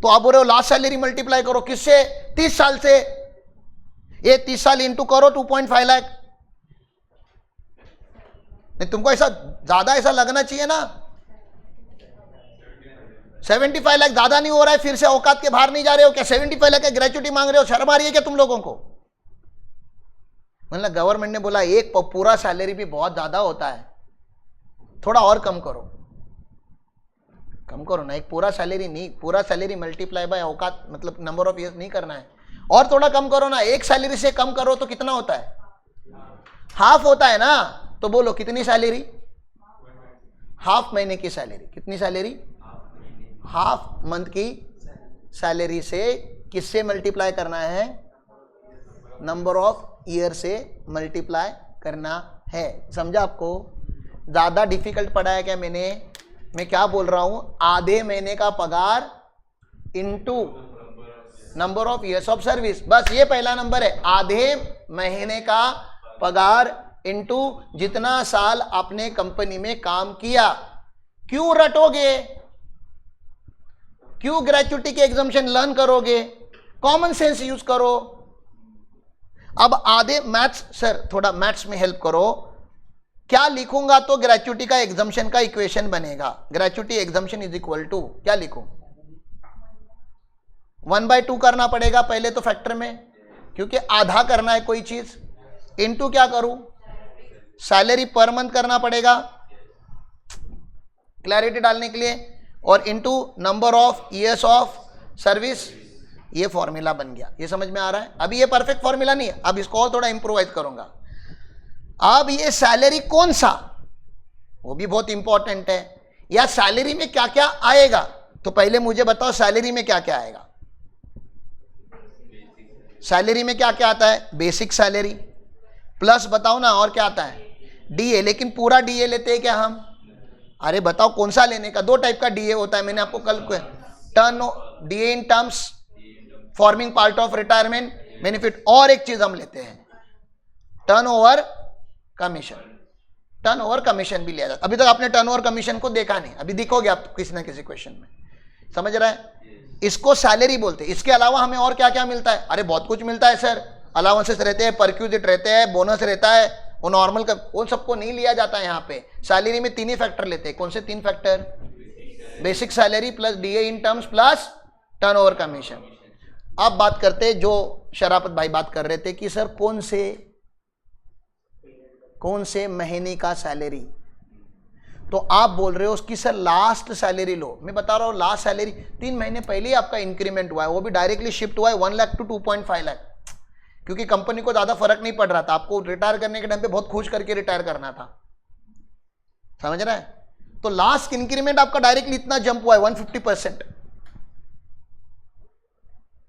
तो आप बोल रहे हो लास्ट सैलरी मल्टीप्लाई करो किससे? 30 साल से। ये 30 साल इंटू करो 2.5 लाख। नहीं, तुमको ऐसा ज्यादा ऐसा लगना चाहिए ना। 75 लाख ज्यादा नहीं हो रहा है? फिर से औकात के बाहर नहीं जा रहे हो क्या? 75 लाख का ग्रेच्युटी मांग रहे हो, शर्म आ रही है क्या तुम लोगों को? मतलब गवर्नमेंट ने बोला एक पूरा सैलरी भी बहुत ज्यादा होता है, थोड़ा और कम करो। कम करो ना, एक पूरा सैलरी नहीं, पूरा सैलरी मल्टीप्लाई बाय औकात मतलब नंबर ऑफ ईयर्स नहीं करना है, और थोड़ा कम करो ना। एक सैलरी से कम करो तो कितना होता है? हाफ होता है ना। तो बोलो कितनी सैलरी? हाफ महीने की सैलरी। कितनी सैलरी? हाफ मंथ की सैलरी से किससे मल्टीप्लाई करना है? नंबर ऑफ ईयर से मल्टीप्लाई करना है। समझा आपको? ज्यादा डिफिकल्ट पढ़ा है क्या मैंने? मैं क्या बोल रहा हूं? आधे महीने का पगार into number of years of service. बस ये पहला नंबर है, आधे महीने का पगार इनटू जितना साल आपने कंपनी में काम किया। क्यों रटोगे? क्यों ग्रेच्युटी के एग्जम्पशन लर्न करोगे? कॉमन सेंस यूज करो। अब आधे मैथ्स, सर थोड़ा मैथ्स में हेल्प करो। क्या लिखूंगा तो ग्रेच्युटी का एग्जम्पशन का इक्वेशन बनेगा? Gratuity exemption is equal to क्या लिखूं? 1/2 करना पड़ेगा पहले तो फैक्टर में, क्योंकि आधा करना है कोई चीज। इनटू क्या करूं? सैलरी पर मंथ करना पड़ेगा क्लैरिटी डालने के लिए, और into number of years of service. ये फॉर्मूला बन गया। ये समझ में आ रहा है? अभी ये परफेक्ट फॉर्मूला नहीं है, अब इसको और थोड़ा इंप्रोवाइज करूंगा। अब ये सैलरी कौन सा, वो भी बहुत इंपॉर्टेंट है। या सैलरी में क्या क्या आएगा, तो पहले मुझे बताओ सैलरी में क्या क्या आएगा? सैलरी में क्या क्या आता है? बेसिक सैलरी प्लस बताओ ना और क्या आता है? डीए। लेकिन पूरा डीए लेते हैं क्या हम? अरे बताओ कौन सा लेने का? 2 टाइप का डीए होता है, मैंने आपको कल turn DA in terms forming part of retirement benefit, और एक चीज हम लेते हैं टर्नओवर कमीशन। टर्नओवर कमीशन भी लिया जाता। अभी तक आपने टर्नओवर कमीशन को देखा नहीं, अभी दिखोगे आप किसी ना किसी क्वेश्चन में। समझ रहा है? इसको सैलरी बोलते हैं। इसके अलावा हमें और क्या क्या मिलता है? अरे बहुत कुछ मिलता है सर। अलाउंसेस रहते हैं, परक्यूजिट रहते हैं, बोनस रहता है, वो नॉर्मल का, वो सबको नहीं लिया जाता है। यहाँ पे सैलरी में 3 ही फैक्टर लेते हैं। कौन से 3 factor? Basic salary plus DA in terms plus turnover commission. अब बात करते हैं जो शराफत भाई बात कर रहे थे कि सर कौन से महीने का सैलरी, तो आप बोल रहे हो उसकी सर लास्ट सैलरी लो। मैं बता रहा हूँ लास्ट सैलरी 3 महीने पहले ही आपका इंक्रीमेंट हुआ है, वो भी डायरेक्टली शिफ्ट हुआ है 1 लाख टू 2.5 लाख, क्योंकि कंपनी को ज्यादा फर्क नहीं पड़ रहा था। आपको रिटायर करने के टाइम पे बहुत खुश करके रिटायर करना था। समझ रहा है? तो लास्ट इंक्रीमेंट आपका डायरेक्टली इतना जंप हुआ है 150%।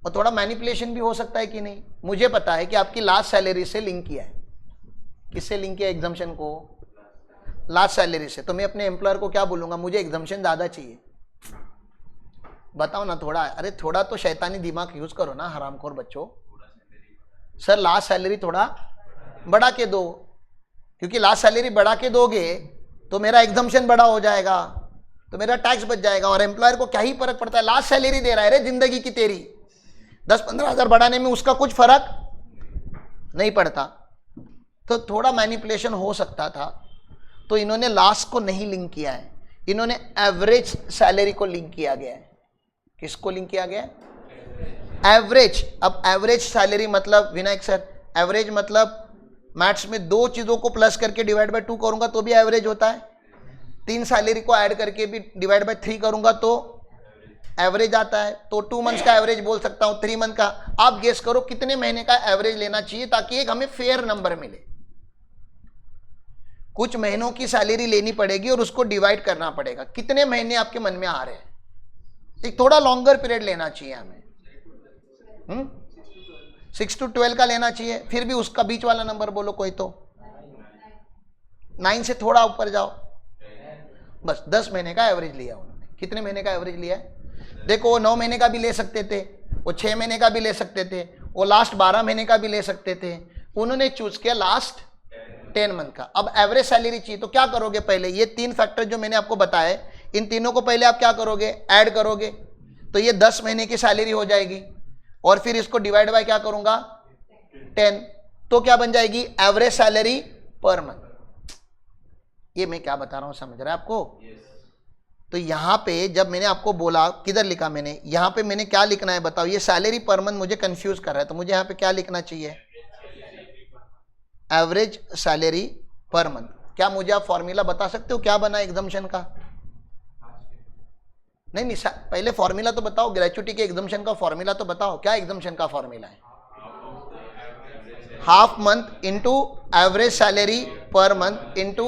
और थोड़ा मैनिपुलेशन भी हो सकता है कि नहीं, मुझे पता है कि आपकी लास्ट सैलरी से लिंक किया है। किससे लिंक किया एग्जम्पशन को? लास्ट सैलरी से। तो मैं अपने एम्प्लॉयर को क्या बोलूंगा? मुझे एग्जम्पशन ज्यादा चाहिए। बताओ ना थोड़ा, अरे थोड़ा तो शैतानी दिमाग यूज करो ना हरामखोर बच्चों। सर लास्ट सैलरी थोड़ा बढ़ा के दो, क्योंकि लास्ट सैलरी बढ़ा के दोगे तो मेरा एग्जम्पशन बड़ा हो जाएगा, तो मेरा टैक्स बच जाएगा। और एम्प्लॉयर को क्या ही फर्क पड़ता है? लास्ट सैलरी दे रहा है रे जिंदगी की तेरी, 10-15 हज़ार बढ़ाने में उसका कुछ फर्क नहीं पड़ता। तो थोड़ा मैनिपुलेशन हो सकता था, तो इन्होंने लास्ट को नहीं लिंक किया है, इन्होंने एवरेज सैलरी को लिंक किया गया है। किसको लिंक किया गया है? एवरेज। अब एवरेज सैलरी मतलब विनायक सर, एवरेज मतलब मैथ्स में 2 चीजों को प्लस करके डिवाइड बाय 2 करूंगा तो भी एवरेज होता है, 3 सैलरी को ऐड करके भी डिवाइड बाय 3 करूंगा तो एवरेज आता है। तो 2 मंथ्स का एवरेज बोल सकता हूं, 3 मंथ का। आप गेस करो कितने महीने का एवरेज लेना चाहिए ताकि एक हमें फेयर नंबर मिले। कुछ महीनों की सैलरी लेनी पड़ेगी और उसको डिवाइड करना पड़ेगा। कितने महीने आपके मन में आ रहे हैं? एक थोड़ा लॉन्गर पीरियड लेना चाहिए हमें। 6 to 12 का लेना चाहिए। फिर भी उसका बीच वाला नंबर बोलो कोई तो। 9 से थोड़ा ऊपर जाओ। बस 10 महीने का एवरेज लिया उन्होंने। कितने महीने का एवरेज लिया है? देखो वो 9 महीने का भी ले सकते थे, वो 6 महीने का भी ले सकते थे, वो लास्ट 12 महीने का भी ले सकते थे। उन्होंने चूज किया लास्ट 10 मंथ का। अब एवरेज सैलरी चाहिए तो क्या करोगे? पहले ये 3 फैक्टर जो मैंने आपको बताए, इन तीनों को पहले आप क्या करोगे? ऐड करोगे, तो ये 10 महीने की सैलरी हो जाएगी। और फिर इसको डिवाइड बाय क्या करूंगा? 10, तो क्या बन जाएगी? Average salary per month. ये मैं क्या बता रहा हूं, समझ रहा है आपको? तो यहां पे जब मैंने आपको बोला, किधर लिखा मैंने? यहां पे मैंने क्या लिखना है बताओ? ये सैलरी पर मंथ मुझे कंफ्यूज कर रहा है, तो मुझे यहां पे क्या लिखना चाहिए? Average salary per month. क्या मुझे आप फॉर्मूला बता सकते हो क्या बना एग्जम्पशन का? नहीं, पहले फॉर्मूला तो बताओ। ग्रेच्युटी के एग्जम्पशन का फॉर्मूला तो बताओ। क्या एग्जम्पशन का फॉर्मूला है? Half month into average salary per month into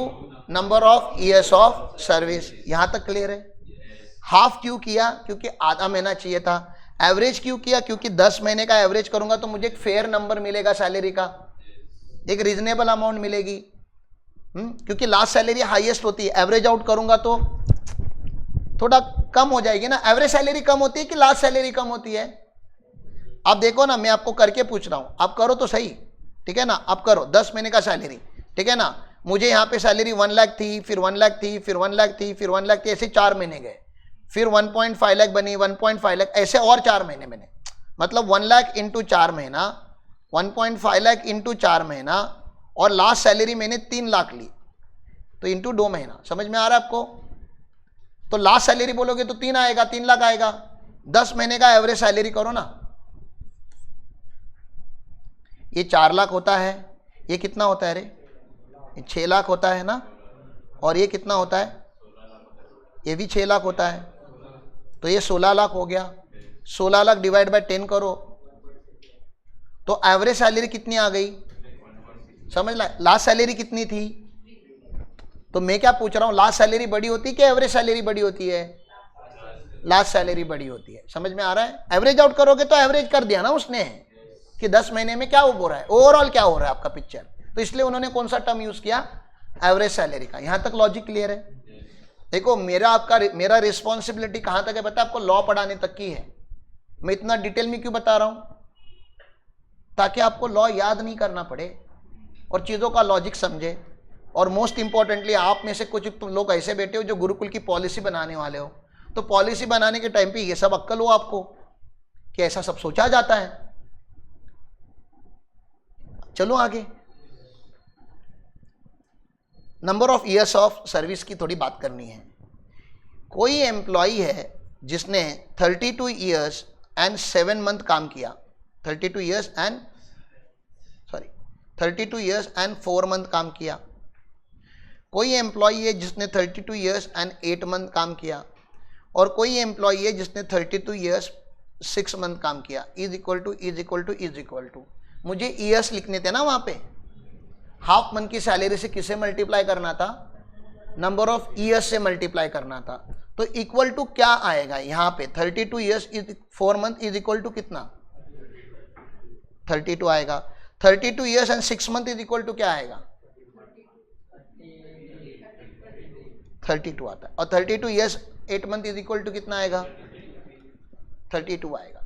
number of years of service. यहां तक क्लियर है? हाफ क्यों किया? क्योंकि आधा महीना चाहिए था। एवरेज क्यों किया? क्योंकि 10 महीने का एवरेज करूंगा तो मुझे एक फेयर नंबर मिलेगा सैलरी का, एक रीजनेबल अमाउंट मिलेगी। क्योंकि लास्ट सैलरी हाईएस्ट होती है, एवरेज आउट करूंगा तो थोड़ा कम हो जाएगी ना। एवरेज सैलरी कम होती है कि लास्ट सैलरी कम होती है? आप देखो ना, मैं आपको करके पूछ रहा हूं, आप करो तो सही, ठीक है ना? आप करो 10 महीने का सैलरी, ठीक है ना? मुझे यहाँ पे सैलरी 1 लाख थी, फिर 1 लाख थी, फिर 1 लाख थी, फिर 1 लाख थी, ऐसे 4 महीने गए, फिर 1.5 लाख बनी, 1.5 लाख, ऐसे और 4 महीने मैंने, मतलब 1 लाख इंटू 4 महीना, 1.5 लाख इंटू 4 महीना, और लास्ट सैलरी मैंने 3 लाख ली, तो इंटू 2 महीना। समझ में आ रहा है आपको? तो लास्ट सैलरी बोलोगे तो 3 आएगा, 3 लाख आएगा। 10 महीने का एवरेज सैलरी करो ना, ये 4 लाख होता है, ये कितना होता है रे? ये 6 लाख होता है ना, और ये कितना होता है? ये भी 6 लाख होता है, तो ये 16 लाख हो गया। 16 लाख डिवाइड बाय 10 करो तो एवरेज सैलरी कितनी आ गई? समझ ला, लास्ट सैलरी कितनी थी? तो मैं क्या पूछ रहा हूं, लास्ट सैलरी बड़ी होती है कि एवरेज सैलरी बड़ी होती है? लास्ट सैलरी बड़ी होती है। समझ में आ रहा है? एवरेज आउट करोगे तो एवरेज कर दिया ना उसने कि 10 महीने में क्या हो रहा है, ओवरऑल क्या हो रहा है आपका पिक्चर, तो इसलिए उन्होंने कौन सा टर्म यूज किया? एवरेज सैलरी का। यहां तक लॉजिक क्लियर है? देखो मेरा रिस्पॉन्सिबिलिटी कहां तक है पता है आपको? लॉ पढ़ाने तक की है। मैं इतना डिटेल में क्यों बता रहा हूं? ताकि आपको लॉ याद नहीं करना पड़े और चीजों का लॉजिक समझे। और मोस्ट इंपॉर्टेंटली आप में से कुछ तुम लोग ऐसे बैठे हो जो गुरुकुल की पॉलिसी बनाने वाले हो, तो पॉलिसी बनाने के टाइम पे ये सब अक्कल हो आपको कि ऐसा सब सोचा जाता है। चलो आगे, number of years of service की थोड़ी बात करनी है। कोई एम्प्लॉई है जिसने 32 ईयर्स एंड 7 मंथ काम किया, 32 ईयर्स एंड 4 मंथ काम किया। कोई एम्प्लॉई है जिसने 32 ईयर्स एंड 8 मंथ काम किया, और कोई एम्प्लॉई है जिसने 32 ईयर्स 6 मंथ काम किया। इज इक्वल टू मुझे ईयर्स लिखने थे ना वहां पे। हाफ मंथ की सैलरी से किसे मल्टीप्लाई करना था? नंबर ऑफ ईयर्स से मल्टीप्लाई करना था। तो इक्वल टू क्या आएगा यहाँ पे? 32 years is 4 month is equal to कितना? 32 आएगा। 32 years and 6 month is equal to क्या आएगा? 32 आता है। और 32 years 8 month is equal to कितना आएगा? 32 आएगा।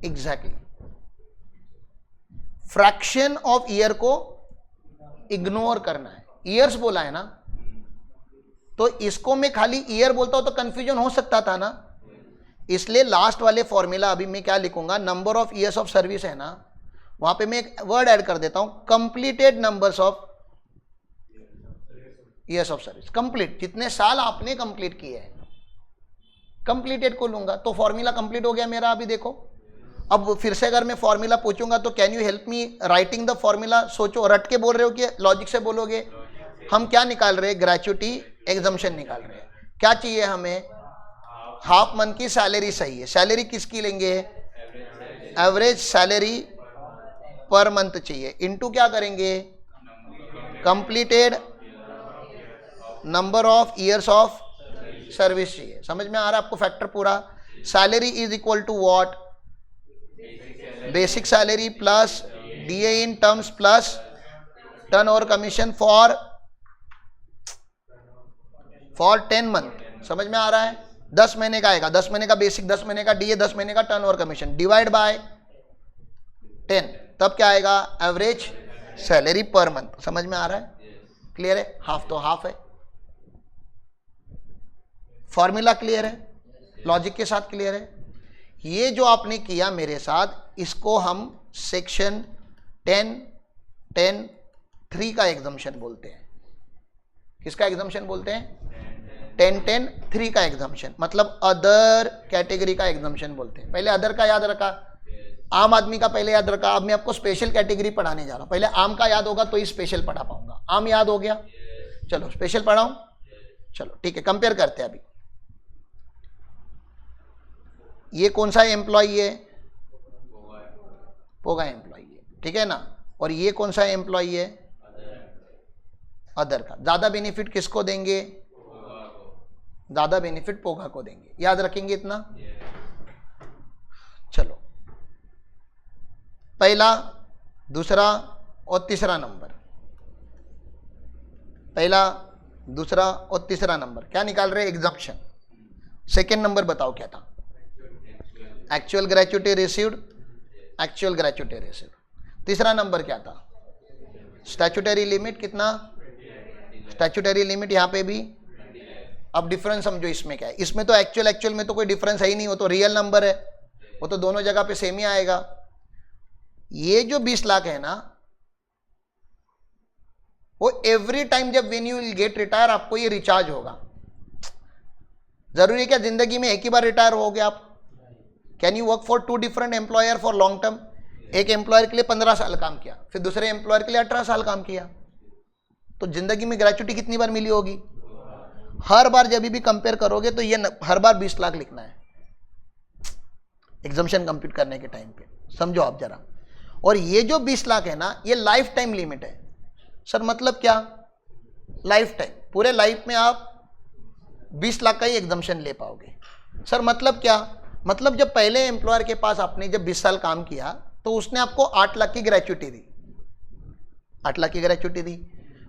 एग्जैक्टली। फ्रैक्शन ऑफ ईयर को इग्नोर करना है। ईयर्स बोला है ना, तो इसको मैं खाली ईयर बोलता हूं तो कंफ्यूजन हो सकता था ना, इसलिए लास्ट वाले फॉर्मूला अभी मैं क्या लिखूंगा? Number of years of service है ना, वहां पे मैं एक वर्ड ऐड कर देता हूं, completed numbers of years of service. Complete, जितने साल आपने कंप्लीट किए हैं, कंप्लीटेड को लूंगा तो फॉर्मूला कंप्लीट हो गया मेरा। अभी देखो, अब फिर से अगर मैं फॉर्मूला पूछूंगा तो can you help me writing the formula? सोचो, रट के बोल रहे हो कि लॉजिक से बोलोगे? हम क्या निकाल रहे हैं? ग्रेच्युटी एग्जम्पशन निकाल रहे हैं। क्या चाहिए हमें? हाफ मंथ की सैलरी सही है। सैलरी किसकी लेंगे? एवरेज सैलरी पर मंथ चाहिए। इनटू क्या करेंगे? Completed number of years of service चाहिए। समझ में आ रहा है आपको फैक्टर पूरा? Salary is equal to what? Basic salary plus DA in terms plus turnover commission for 10 month. समझ में आ रहा है? 10 महीने का आएगा, 10 महीने का बेसिक, 10 महीने का DA, 10 महीने का turn over commission, divide by 10, तब क्या आएगा? Average salary per month. समझ में आ रहा है? क्लियर है? हाफ तो हाफ है। फॉर्मूला क्लियर है? लॉजिक के साथ क्लियर है? ये जो आपने किया मेरे साथ, इसको हम सेक्शन 10(10)(3) का एग्जम्पशन बोलते हैं। किसका एग्जम्पशन बोलते हैं? 10(10)(3) का एग्जम्पशन, मतलब अदर कैटेगरी का एग्जम्पशन बोलते हैं। पहले अदर का याद रखा, आम आदमी का पहले याद रखा। अब मैं आपको स्पेशल कैटेगरी पढ़ाने जा रहा हूं। पहले आम का याद होगा तो ही स्पेशल पढ़ा पाऊंगा। आम याद हो गया, चलो स्पेशल पढ़ाऊं। चलो ठीक है, कंपेयर करते हैं। अभी ये कौन सा एम्प्लॉई है? पोगा एम्प्लॉई है, ठीक है ना। और ये कौन सा एम्प्लॉई है, अदर का। ज्यादा बेनिफिट किसको देंगे, ज्यादा बेनिफिट पोगा को देंगे। याद रखेंगे इतना। चलो पहला, दूसरा और तीसरा नंबर, पहला दूसरा और तीसरा नंबर क्या निकाल रहे, एग्जम्पशन। सेकेंड नंबर बताओ क्या था, actual gratuity received, actual gratuity received. तीसरा नंबर क्या था, स्टैट्यूटरी लिमिट कितना, स्टैट्यूटरी लिमिट यहां पे भी। अब डिफरेंस समझो इसमें क्या है, इसमें तो एक्चुअल में तो कोई डिफरेंस है ही नहीं, वो तो रियल नंबर है, वो तो दोनों जगह पे सेम ही आएगा। ये जो 20 लाख है ना, वो एवरी टाइम जब when you will get retire आपको ये रिचार्ज होगा। जरूरी है क्या जिंदगी में एक ही बार रिटायर होगे आप? Can you work for 2 different employer for long term? एक एम्प्लॉयर के लिए 15 साल काम किया, फिर दूसरे एम्प्लॉयर के लिए 18 साल काम किया, तो जिंदगी में ग्रेच्युटी कितनी बार मिली होगी? हर बार जब भी कंपेयर करोगे तो ये हर बार 20 लाख लिखना है एग्जम्पशन कंप्यूट करने के टाइम पे, समझो आप जरा। और ये जो 20 लाख है ना, ये लाइफ टाइम लिमिट है। सर मतलब क्या, लाइफ टाइम, पूरे लाइफ में आप 20 लाख का ही एग्जम्पशन ले पाओगे। सर मतलब क्या, मतलब जब पहले एम्प्लॉयर के पास आपने जब 20 साल काम किया तो उसने आपको 8 लाख की ग्रेच्युटी दी, 8 लाख की ग्रेच्युटी दी,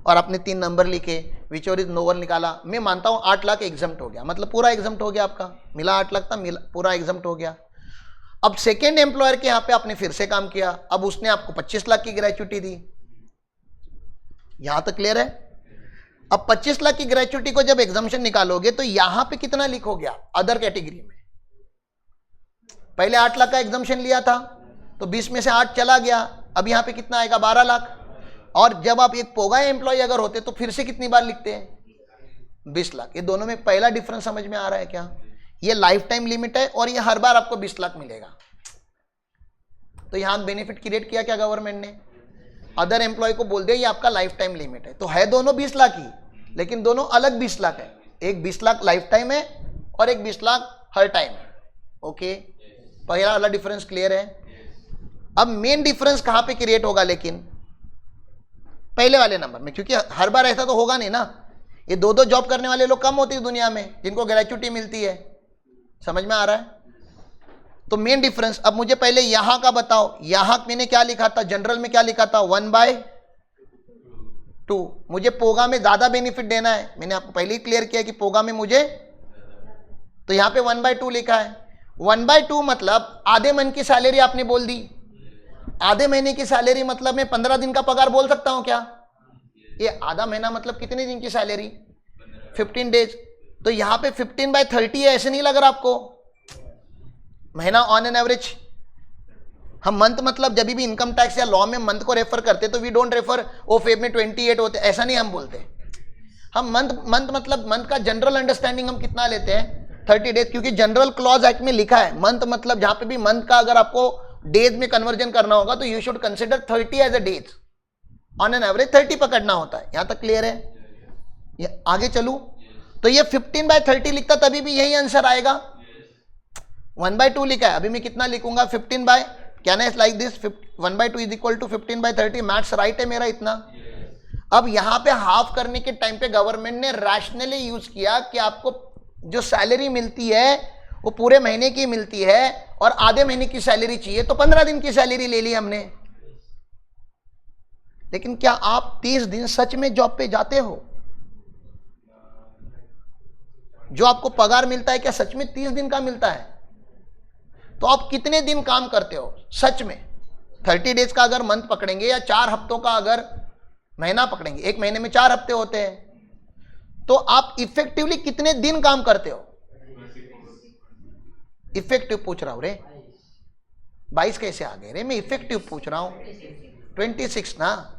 और आपने 3 नंबर लिखे, विच और इज नोवर निकाला। मैं मानता हूं 8 लाख एग्जम्प्ट हो गया, मतलब पूरा एग्जम्प्ट हो गया आपका, मिला 8 लाख था, मिला पूरा एग्जम्प्ट हो गया। अब सेकेंड एम्प्लॉयर के यहां पे आपने फिर से काम किया, अब उसने आपको 25 लाख की ग्रेच्युटी दी। यहां तक क्लियर है? अब 25 लाख की ग्रेच्युटी को जब एग्जम्पशन निकालोगे तो यहां पे कितना लिखोगे आप अदर कैटेगरी में? पहले 8 लाख का एग्जम्पशन लिया था तो 20 में से 8 चला गया, अब यहां पे कितना आएगा, 12 लाख। और जब आप एक पोगा एम्प्लॉय अगर होते तो फिर से कितनी बार लिखते हैं, 20 लाख। ये दोनों में पहला डिफरेंस समझ में आ रहा है क्या? ये लाइफ टाइम लिमिट है और ये हर बार आपको 20 लाख मिलेगा। तो यहां बेनिफिट क्रिएट किया क्या गवर्नमेंट ने, अदर एम्प्लॉय को बोल दिया ये आपका लाइफ टाइम लिमिट है। तो है दोनों 20 लाख ही, लेकिन दोनों अलग 20 लाख है, एक 20 लाख लाइफ टाइम है और एक 20 लाख हर टाइम है। ओके, पहला वाला डिफरेंस क्लियर है। अब मेन डिफरेंस कहां पे क्रिएट होगा, लेकिन पहले वाले नंबर में, क्योंकि हर बार ऐसा तो होगा नहीं ना, ये 2-2 जॉब करने वाले लोग कम होते हैं दुनिया में जिनको ग्रेच्युटी मिलती है। समझ में आ रहा है? तो मेन डिफरेंस, अब मुझे पहले यहां का बताओ, यहां मैंने क्या लिखा था, जनरल में क्या लिखा था, 1/2। मुझे पोगा में ज्यादा बेनिफिट देना है, मैंने आपको पहले ही क्लियर किया कि पोगा में मुझे, तो यहां पे 1/2 लिखा है। 1/2 मतलब आधे मन की सैलरी आपने बोल दी। आधे महीने की सैलरी मतलब मैं 15 दिन का पगार बोल सकता हूं क्या? ये आधा महीना मतलब कितने दिन की सैलरी, 15 डेज। तो यहां पे 15/30 है, ऐसे नहीं लग रहा आपको? महीना ऑन एन एवरेज, हम मंथ मतलब जब भी इनकम टैक्स या लॉ में मंथ को रेफर करते तो we don't refer oh Feb में 28 होते, ऐसा नहीं हम बोलते। हम मंथ मतलब मंथ का जनरल अंडरस्टैंडिंग हम कितना लेते हैं, 30 डेज, क्योंकि जनरल क्लॉज एक्ट में लिखा है मंथ मतलब जहां पे भी मंथ का अगर आपको डेज में कन्वर्जन करना होगा तो you should consider 30 as a days, on an average 30 पकड़ना होता है। यहां तक क्लियर है? ये आगे चलूं तो ये 15/30 लिखता तभी भी यही आंसर आएगा। 1/2 लिखा है, अभी मैं कितना लिखूंगा, 15 can I like this, 1/2 is equal to 15/30। Maths right है मेरा इतना। अब यहां पे हाफ करने के टाइम पे गवर्नमेंट ने रैशनली यूज किया कि आपको जो सैलरी मिलती है वो पूरे महीने की मिलती है और आधे महीने की सैलरी चाहिए, तो 15 दिन की सैलरी ले ली हमने। लेकिन क्या आप 30 दिन सच में जॉब पे जाते हो? जो आपको पगार मिलता है क्या सच में 30 दिन का मिलता है? तो आप कितने दिन काम करते हो सच में? 30 डेज का अगर मंथ पकड़ेंगे या 4 हफ्तों का अगर महीना पकड़ेंगे, एक महीने में 4 हफ्ते होते हैं, तो आप इफेक्टिवली कितने दिन काम करते हो? इफेक्टिव पूछ रहा हूं रे, 22 कैसे आ गए रे, मैं इफेक्टिव पूछ रहा हूं। 26 ना,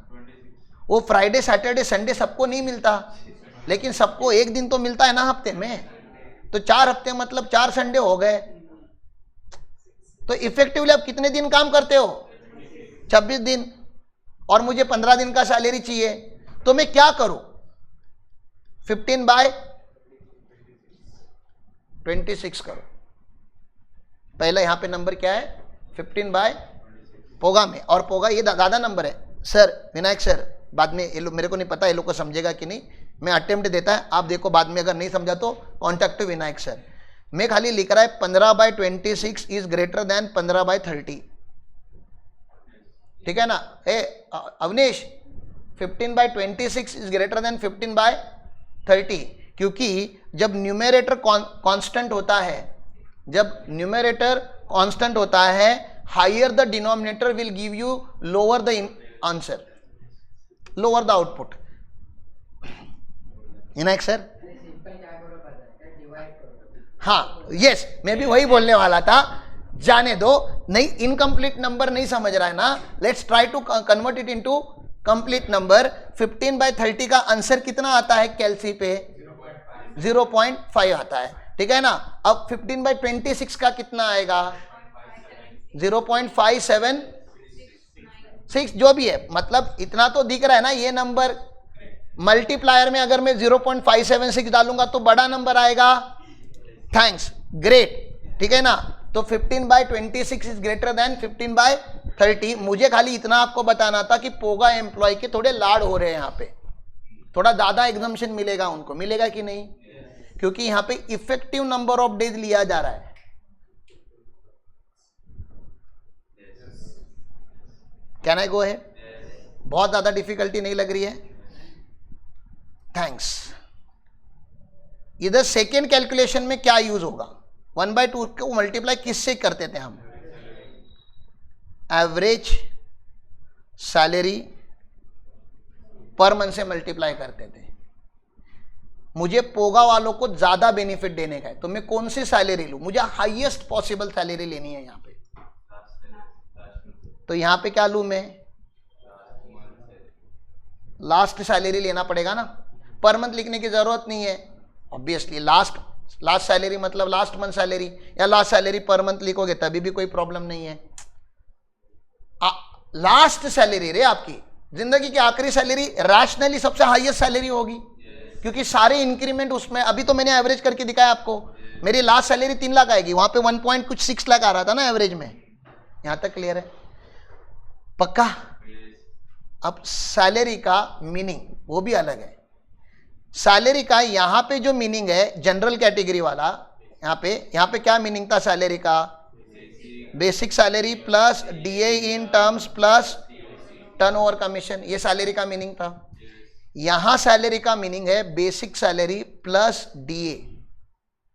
वो फ्राइडे सैटरडे संडे सबको नहीं मिलता, लेकिन सबको एक दिन तो मिलता है ना हफ्ते में, तो 4 हफ्ते मतलब 4 संडे हो गए। तो इफेक्टिवली आप कितने दिन काम करते हो? 26 दिन, और मुझे 15 दिन का सैलरी चाहिए, तो मैं क्या करूं? 15/26 करो। पहला यहां पे नंबर क्या है, 15 बाय पोगा में, और पोगा ये ज्यादा नंबर है, सर विनायक सर बाद में ये लोग, मेरे को नहीं पता ये लोग को समझेगा कि नहीं, मैं अटेम्प्ट देता है, आप देखो बाद में अगर नहीं समझा तो कॉन्टैक्ट टू विनायक सर। मैं खाली लिख रहा है 15/26 इज ग्रेटर देन 15/30, ठीक है ना। ए अवनीश 15/26 इज ग्रेटर देन 15/30, क्योंकि जब न्यूमेरेटर कांस्टेंट होता है, जब न्यूमेरेटर कांस्टेंट होता है, higher the denominator will give you lower the answer, lower the output. Vinayak sir हाँ यस, मैं भी वही बोलने वाला था, जाने दो, नहीं इनकम्प्लीट नंबर नहीं समझ रहा है ना, let's try to convert it into complete number. 15/30 का आंसर कितना आता है कैलसी पे? 0.5 आता है, ठीक है ना। अब 15/26 का कितना आएगा? 0.576, जो भी है, मतलब इतना तो दिख रहा है ना ये नंबर। मल्टीप्लायर में अगर मैं 0.576 डालूंगा तो बड़ा नंबर आएगा। थैंक्स, ग्रेट, ठीक है ना। तो 15/26 इज ग्रेटर देन 15/30। मुझे खाली इतना आपको बताना था कि पोगा एम्प्लॉय के थोड़े लाड हो रहे हैं यहाँ पे, थोड़ा ज्यादा एग्जम्पशन मिलेगा उनको, मिलेगा कि नहीं, क्योंकि यहाँ पे इफेक्टिव नंबर ऑफ डेज लिया जा रहा है। कैन आई गो है? बहुत ज्यादा डिफिकल्टी नहीं लग रही है? थैंक्स। इधर सेकेंड कैलकुलेशन में क्या यूज होगा? 1/2 को मल्टीप्लाई किससे करते थे हम? एवरेज सैलरी पर मंथ से मल्टीप्लाई करते थे। मुझे पोगा वालों को ज्यादा बेनिफिट देने का है, तो मैं कौन सी सैलरी लूं? मुझे हाईएस्ट पॉसिबल सैलरी लेनी है यहाँ पे, तो यहाँ पे क्या लूं मैं? लास्ट सैलरी लेना पड़ेगा ना, पर मंथ लिखने की जरूरत नहीं है ऑब्वियसली। लास्ट सैलरी मतलब लास्ट मंथ सैलरी, या लास्ट सैलरी पर मंथ लिखोगे तभी भी कोई प्रॉब्लम नहीं है। लास्ट सैलरी रे आपकी जिंदगी की आखिरी सैलरी रैशनली सबसे हाईएस्ट सैलरी होगी, क्योंकि सारे इंक्रीमेंट उसमें, अभी तो मैंने एवरेज करके दिखाया आपको, मेरी लास्ट सैलरी 3 लाख आएगी, वहां पे 1.6 लाख आ रहा था ना एवरेज में। यहां तक क्लियर है? पक्का? अब सैलरी का मीनिंग वो भी अलग है। सैलरी का यहां पे जो मीनिंग है जनरल कैटेगरी वाला, यहां पे क्या मीनिंग था सैलरी का? Basic salary plus DA in terms plus turnover commission, ये सैलरी का मीनिंग था। यहां सैलरी का मीनिंग है बेसिक सैलरी प्लस डीए,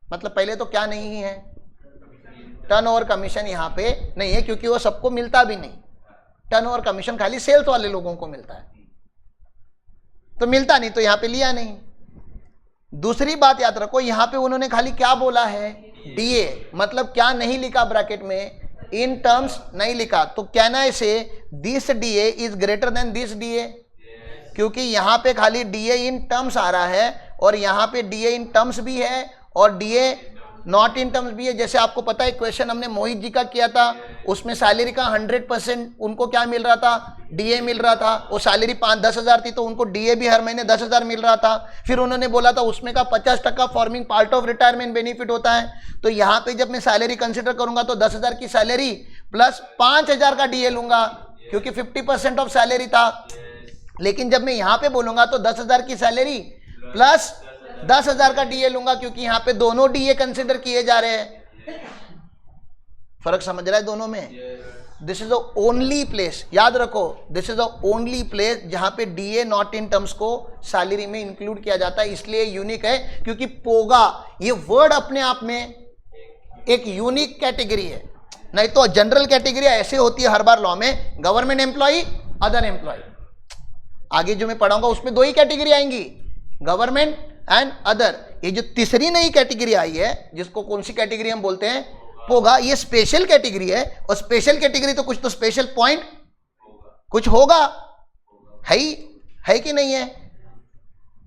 मतलब पहले तो क्या नहीं है? टर्नओवर कमीशन यहां पे नहीं है, क्योंकि वो सबको मिलता भी नहीं। टर्नओवर कमीशन खाली सेल्स वाले लोगों को मिलता है, तो मिलता नहीं तो यहां पे लिया नहीं। दूसरी बात याद रखो, यहां पे उन्होंने खाली क्या बोला है? डीए, मतलब क्या नहीं लिखा ब्रैकेट में? इन टर्म्स नहीं लिखा, तो कहना इसे this DA is greater than this DA, क्योंकि यहां पे खाली डीए इन टर्म्स आ रहा है, और यहां पे डीए इन टर्म्स भी है और डीए नॉट इन टर्म्स भी है। जैसे आपको पता है क्वेश्चन हमने मोहित जी का किया था, उसमें सैलरी का 100% उनको क्या मिल रहा था? डीए मिल रहा था। वो सैलरी 5-10,000 थी, तो उनको डीए भी हर महीने 10,000 मिल रहा था। फिर उन्होंने बोला था उसमें का 50% forming part of retirement benefit होता है। तो यहाँ पे जब मैं सैलरी कंसिडर करूंगा तो 10,000 की सैलरी प्लस 5,000 का डीए लूंगा, क्योंकि 50% ऑफ सैलरी था। लेकिन जब मैं यहाँ पे बोलूंगा तो 10,000 की सैलरी प्लस 10,000 का डीए लूंगा, क्योंकि यहाँ पे दोनों डीए कंसिडर किए जा रहे हैं। फर्क समझ रहा है दोनों में? This is the only place, याद रखो, this is the only place जहां पे डीए नॉट इन टर्म्स को सैलरी में इंक्लूड किया जाता है। इसलिए यूनिक है, क्योंकि पोगा ये वर्ड अपने आप में एक यूनिक कैटेगरी है। नहीं तो जनरल कैटेगरी ऐसे होती है हर बार लॉ में, गवर्नमेंट एम्प्लॉय, अदर एम्प्लॉय। आगे जो मैं पढ़ाऊंगा उसमें 2 ही कैटेगरी आएंगी, गवर्नमेंट एंड अदर। ये जो तीसरी नई कैटेगरी आई है, जिसको कौन सी कैटेगरी हम बोलते हैं? पोगा। ये स्पेशल कैटेगरी है, और स्पेशल कैटेगरी तो कुछ तो स्पेशल पॉइंट कुछ होगा, है कि नहीं है?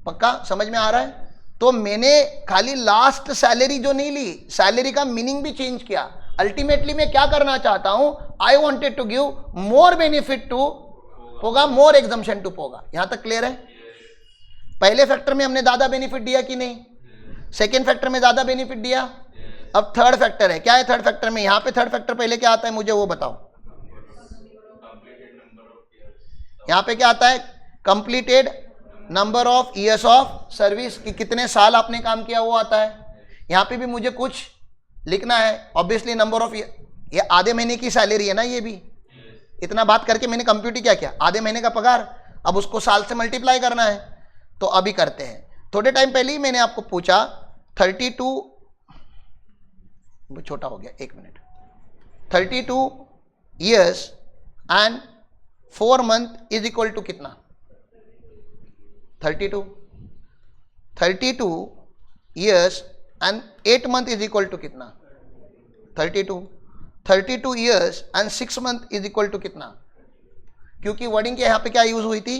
पक्का समझ में आ रहा है? तो मैंने खाली लास्ट सैलरी जो नहीं ली, सैलरी का मीनिंग भी चेंज किया। अल्टीमेटली मैं क्या करना चाहता हूं? I wanted to give more benefit to POGA, more exemption to POGA. यहां तक क्लियर है? पहले फैक्टर में हमने ज्यादा बेनिफिट दिया कि नहीं? सेकेंड फैक्टर में ज्यादा बेनिफिट दिया। अब थर्ड फैक्टर है, क्या है थर्ड फैक्टर में? यहां पे थर्ड फैक्टर पहले क्या आता है मुझे वो बताओ। यहाँ पे क्या आता है, completed number of years of service, कि कितने साल आपने काम किया वो आता है। यहाँ पे भी मुझे कुछ लिखना है, ऑब्वियसली नंबर ऑफ, ये आधे महीने की सैलरी है ना, ये भी इतना बात करके मैंने कंप्यूट क्या किया, आधे महीने का पगार, अब उसको साल से मल्टीप्लाई करना है, तो अभी करते हैं। थोड़े टाइम पहले ही मैंने आपको पूछा 32, छोटा हो गया, 1 minute, 32 years and 4 month is equal to कितना, 32 years and 8 month is equal to कितना, 32 years and 6 month is equal to कितना, क्योंकि वर्डिंग के यहाँ पे क्या यूज हुई थी,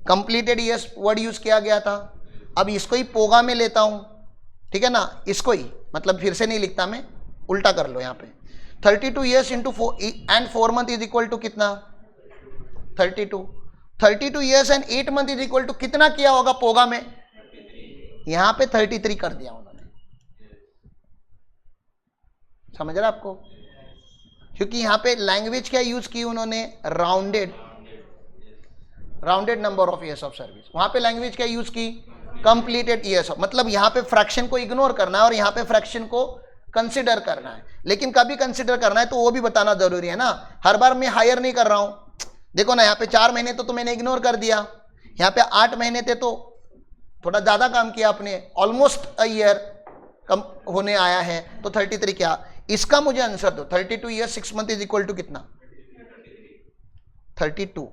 कंप्लीटेड ईयर्स वर्ड यूज किया गया था। अब इसको ही पोगा में लेता हूं, ठीक है ना, इसको ही, मतलब फिर से नहीं लिखता मैं, उल्टा कर लो यहाँ पे, 32 years into 4 month is equal to कितना, 32 years and 8 month is equal to कितना किया होगा पोगा में, यहां पे 33 कर दिया उन्होंने, समझ रहे आपको, क्योंकि यहां पे लैंग्वेज क्या यूज की उन्होंने, rounded number of years of service, वहां पे लैंग्वेज क्या यूज की, कंप्लीटेड ईयर्स ऑफ, मतलब यहां पे फ्रैक्शन को इग्नोर करना है और यहां पे फ्रैक्शन को कंसिडर करना है, लेकिन कभी कंसिडर करना है तो वो भी बताना जरूरी है ना, हर बार मैं हायर नहीं कर रहा हूं। देखो ना, यहाँ पे 4 महीने तो मैंने इग्नोर कर दिया, यहाँ पे 8 महीने थे तो थोड़ा ज्यादा काम किया आपने, ऑलमोस्ट अ ईयर कम होने आया है, तो 33 क्या, इसका मुझे आंसर दो, 32 year 6 month is equal to कितना, 32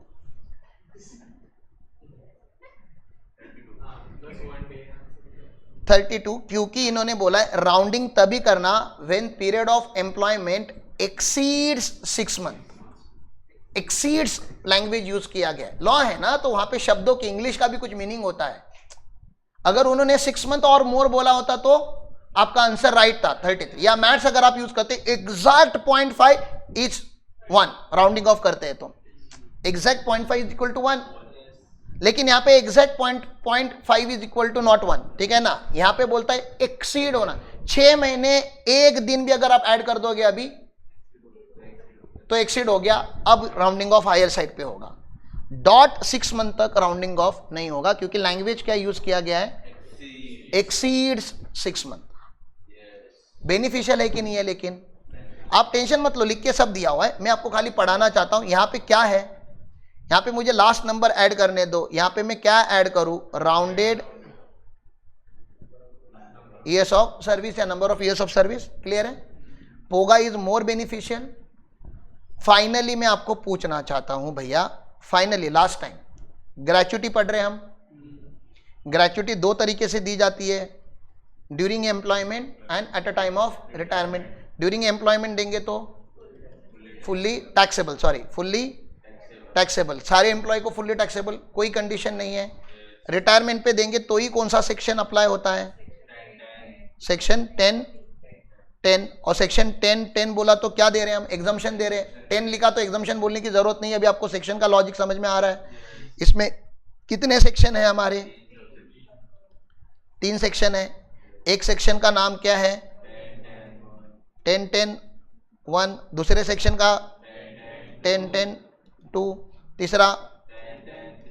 क्योंकि इन्होंने बोला है राउंडिंग तभी करना when period of employment exceeds 6 month, exceeds language use किया गया है, लॉ है ना, तो वहां पे शब्दों की इंग्लिश का भी कुछ मीनिंग होता है। अगर उन्होंने 6 मंथ और मोर बोला होता तो आपका आंसर राइट था 33, या मैथ्स अगर आप यूज करते एग्जैक्ट 0.5 इज 1, राउंडिंग ऑफ करते हैं तो एग्जैक्ट 0.5 इज इक्वल टू 1, लेकिन यहाँ पे exact 0.5 is equal to not 1, ठीक है ना, यहाँ पे बोलता है एक्सीड होना, 6 महीने 1 दिन भी अगर आप ऐड कर दोगे अभी तो एक्सीड हो गया, अब राउंडिंग ऑफ हायर साइड पे होगा, डॉट 6 मंथ तक राउंडिंग ऑफ नहीं होगा, क्योंकि लैंग्वेज क्या यूज किया गया है, एक्सीड्स 6 मंथ। बेनिफिशियल है कि नहीं है, लेकिन आप टेंशन मत लो, लिख के सब दिया हुआ है, मैं आपको खाली पढ़ाना चाहता हूं। यहाँ पे क्या है, यहाँ पे मुझे लास्ट नंबर ऐड करने दो, यहाँ पे मैं क्या ऐड करूं, राउंडेड ईयर्स ऑफ सर्विस या number of years of service, clear है, पोगा इज मोर बेनिफिशियल। फाइनली मैं आपको पूछना चाहता हूं भैया, फाइनली लास्ट टाइम ग्रेच्युटी पढ़ रहे हम, ग्रेच्युटी 2 तरीके से दी जाती है, during employment and at a time of retirement. During employment देंगे तो फुल्ली टैक्सेबल, फुल्ली टैक्सेबल, सारे एम्प्लॉय को फुल्ली टैक्सेबल, कोई कंडीशन नहीं है। रिटायरमेंट पे देंगे तो ही कौन सा सेक्शन अप्लाई होता है, सेक्शन 10, और सेक्शन 10 बोला तो क्या दे रहे हैं हम, एग्जम्पशन दे रहे हैं, 10 लिखा तो एग्जम्पशन बोलने की जरूरत नहीं है, अभी आपको सेक्शन का लॉजिक समझ में आ रहा है। इसमें कितने सेक्शन है हमारे, 3 सेक्शन है, एक सेक्शन का नाम क्या है 10-10-1, दूसरे सेक्शन का 10-10-2, तीसरा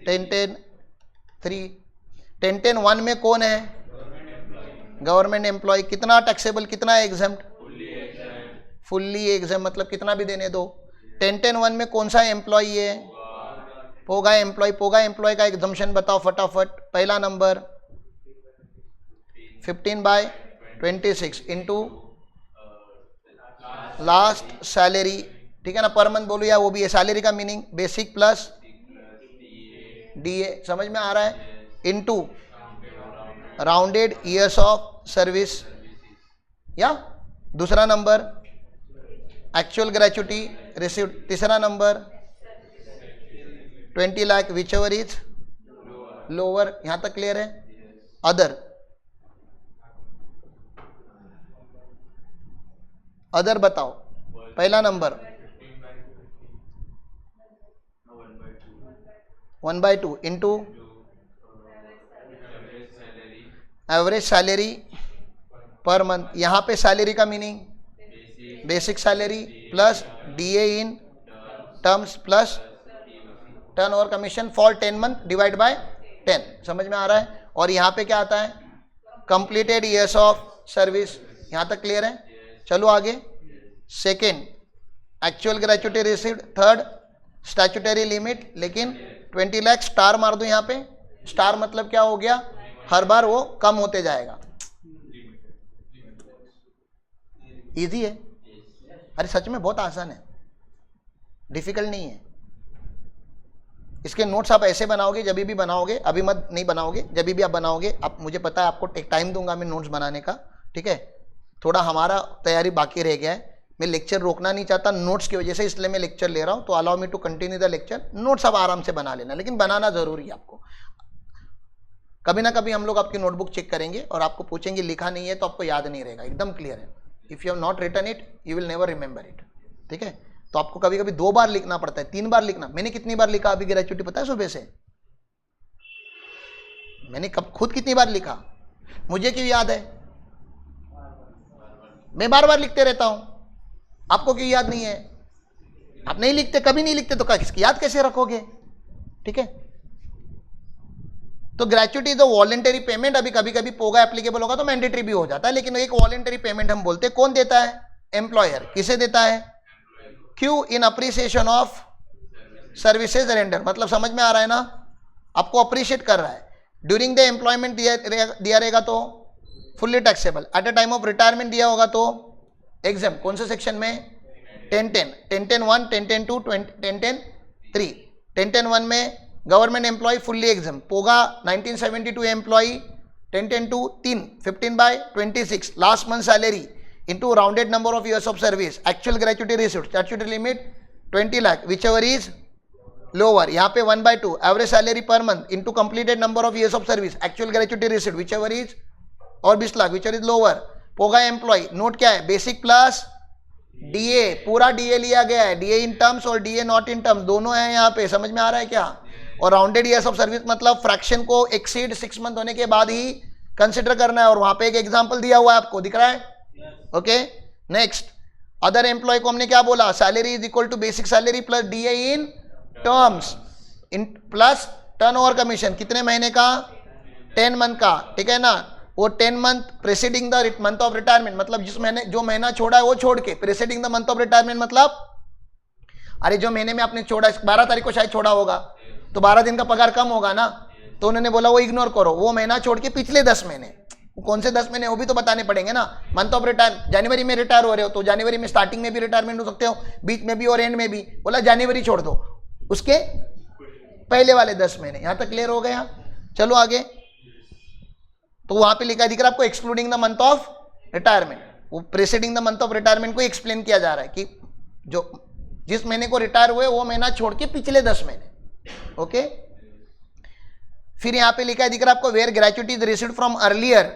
10-10-3। 10-10-1 में कौन है, गवर्नमेंट एम्प्लॉय, कितना टैक्सेबल कितना एग्जम्प्ट, फुल्ली एग्जम्प्ट, मतलब कितना भी देने दो। 10-10-1 में कौन सा एम्प्लॉय है, पोगा एम्प्लॉय, पोगा एम्प्लॉय का एग्जम्पशन बताओ फटाफट। पहला नंबर 15/26 इंटू लास्ट सैलरी, ठीक है ना, पर मंथ बोलो या वो भी है, सैलरी का मीनिंग बेसिक प्लस डीए, समझ में आ रहा है, into rounded years of service, या दूसरा नंबर एक्चुअल ग्रेच्युटी रिसीव्ड, तीसरा number 20 lakh which ever is lower, यहां तक क्लियर है। अदर बताओ, पहला number 1/2 into average salary per month, यहां पे सैलरी का meaning basic salary plus DA in terms plus turnover commission for 10 month divide by 10, समझ में आ रहा है। और यहाँ पे क्या आता है, कंप्लीटेड ईयर्स ऑफ सर्विस। यहाँ तक क्लियर है? चलो आगे। Second, actual gratuity received. Third, statutory limit, लेकिन 20 लाख स्टार मार दो यहाँ पे। स्टार मतलब क्या हो गया, हर बार वो कम होते जाएगा। इजी है, अरे सच में बहुत आसान है, डिफिकल्ट नहीं है। इसके नोट्स आप ऐसे बनाओगे, जब भी बनाओगे, अभी मत नहीं बनाओगे, जब भी आप बनाओगे, आप, मुझे पता है आपको एक टाइम दूंगा मैं नोट्स बनाने का, ठीक है। थोड़ा हमारा तैयारी बाकी रह गया है, मैं लेक्चर रोकना नहीं चाहता नोट्स की वजह से, इसलिए मैं लेक्चर ले रहा हूँ। तो allow me to continue the lecture. Notes आप आराम से बना लेना, लेकिन बनाना जरूरी है आपको। कभी ना कभी हम लोग आपकी नोटबुक चेक करेंगे और आपको पूछेंगे लिखा नहीं है तो आपको याद नहीं रहेगा, एकदम क्लियर है। If you have not written it you will never remember it, ठीक है। तो आपको कभी कभी 2 बार लिखना पड़ता है, 3 बार लिखना। मैंने कितनी बार लिखा अभी ग्रेचुटी पता है? सुबह से मैंने कब खुद कितनी बार लिखा, मुझे क्यों याद है? मैं बार बार लिखते रहता हूं, आपको क्यों याद नहीं है? आप नहीं लिखते, कभी नहीं लिखते तो किसकी याद कैसे रखोगे, ठीक है। तो gratuity is a voluntary payment. अभी कभी कभी पोगा एप्लीकेबल होगा तो मैंडेटरी भी हो जाता है, लेकिन एक वॉलंटरी पेमेंट हम बोलते हैं। कौन देता है? एम्प्लॉयर। किसे देता है? क्यों? इन अप्रिसिएशन ऑफ सर्विसेज रेंडर। मतलब समझ में आ रहा है ना, आपको अप्रिशिएट कर रहा है। ड्यूरिंग द एम्प्लॉयमेंट दिया रहेगा तो fully taxable. At a time of retirement दिया होगा तो एग्जाम। कौन से सेक्शन में? 1010, 1010(1), 1010(2), 1010(3). 1010(1) में government employee fully exempt. POGA 1972 employee 1010(2) 3, 15/26 last month salary into rounded number of years of service, actual gratuity received, statutory limit 20 lakh, whichever is lower. यहाँ पे 1/2 average salary per month into completed number of years of service, actual gratuity received, whichever is, और 20 लाख whichever is lower. POGA employee note क्या है? Basic plus DA, पूरा DA लिया गया है, डीए इन टर्म्स और डीए नॉट इन टर्म्स दोनों है यहाँ पे, समझ में आ रहा है क्या। और राउंडेड ईयर्स ऑफ सर्विस मतलब फ्रैक्शन को एक्सीड 6 मंथ होने के बाद ही कंसिडर करना है। और वहां पे एक एग्जांपल दिया हुआ है, आपको दिख रहा है, ओके। नेक्स्ट, अदर एम्प्लॉय को हमने क्या बोला? Salary is equal to basic salary plus DA in terms in plus turnover commission. कितने महीने का? 10 मंथ का, ठीक है ना। वो 10 month presiding the month of retirement, मतलब जिस महीने जो महीना छोड़ा है वो छोड़ के, presiding the month of retirement मतलब अरे जो महीने में आपने छोड़ा, 12 तारीख को शायद छोड़ा होगा तो 12 दिन का पगार कम होगा ना, तो उन्होंने बोला वो इग्नोर करो, वो महीना छोड़ के पिछले 10 महीने। कौन से 10 महीने वो भी तो बताने पड़ेंगे ना। मंथ ऑफ रिटायर, जनवरी में रिटायर हो रहे हो तो जनवरी में स्टार्टिंग में भी रिटायरमेंट हो सकते हो, बीच में भी और एंड में भी। बोला जनवरी छोड़ दो, उसके पहले वाले 10 महीने। यहां तक क्लियर हो गया? चलो आगे। तो वहां पे लिखा दिख रहा है आपको, excluding the month of retirement. वो preceding the month of retirement को एक्सप्लेन किया जा रहा है कि जो जिस महीने को रिटायर हुए वो महीना छोड़ के पिछले 10 महीने, ओके। फिर यहां पे लिखा है दिख रहा है आपको, where gratuity is received from earlier,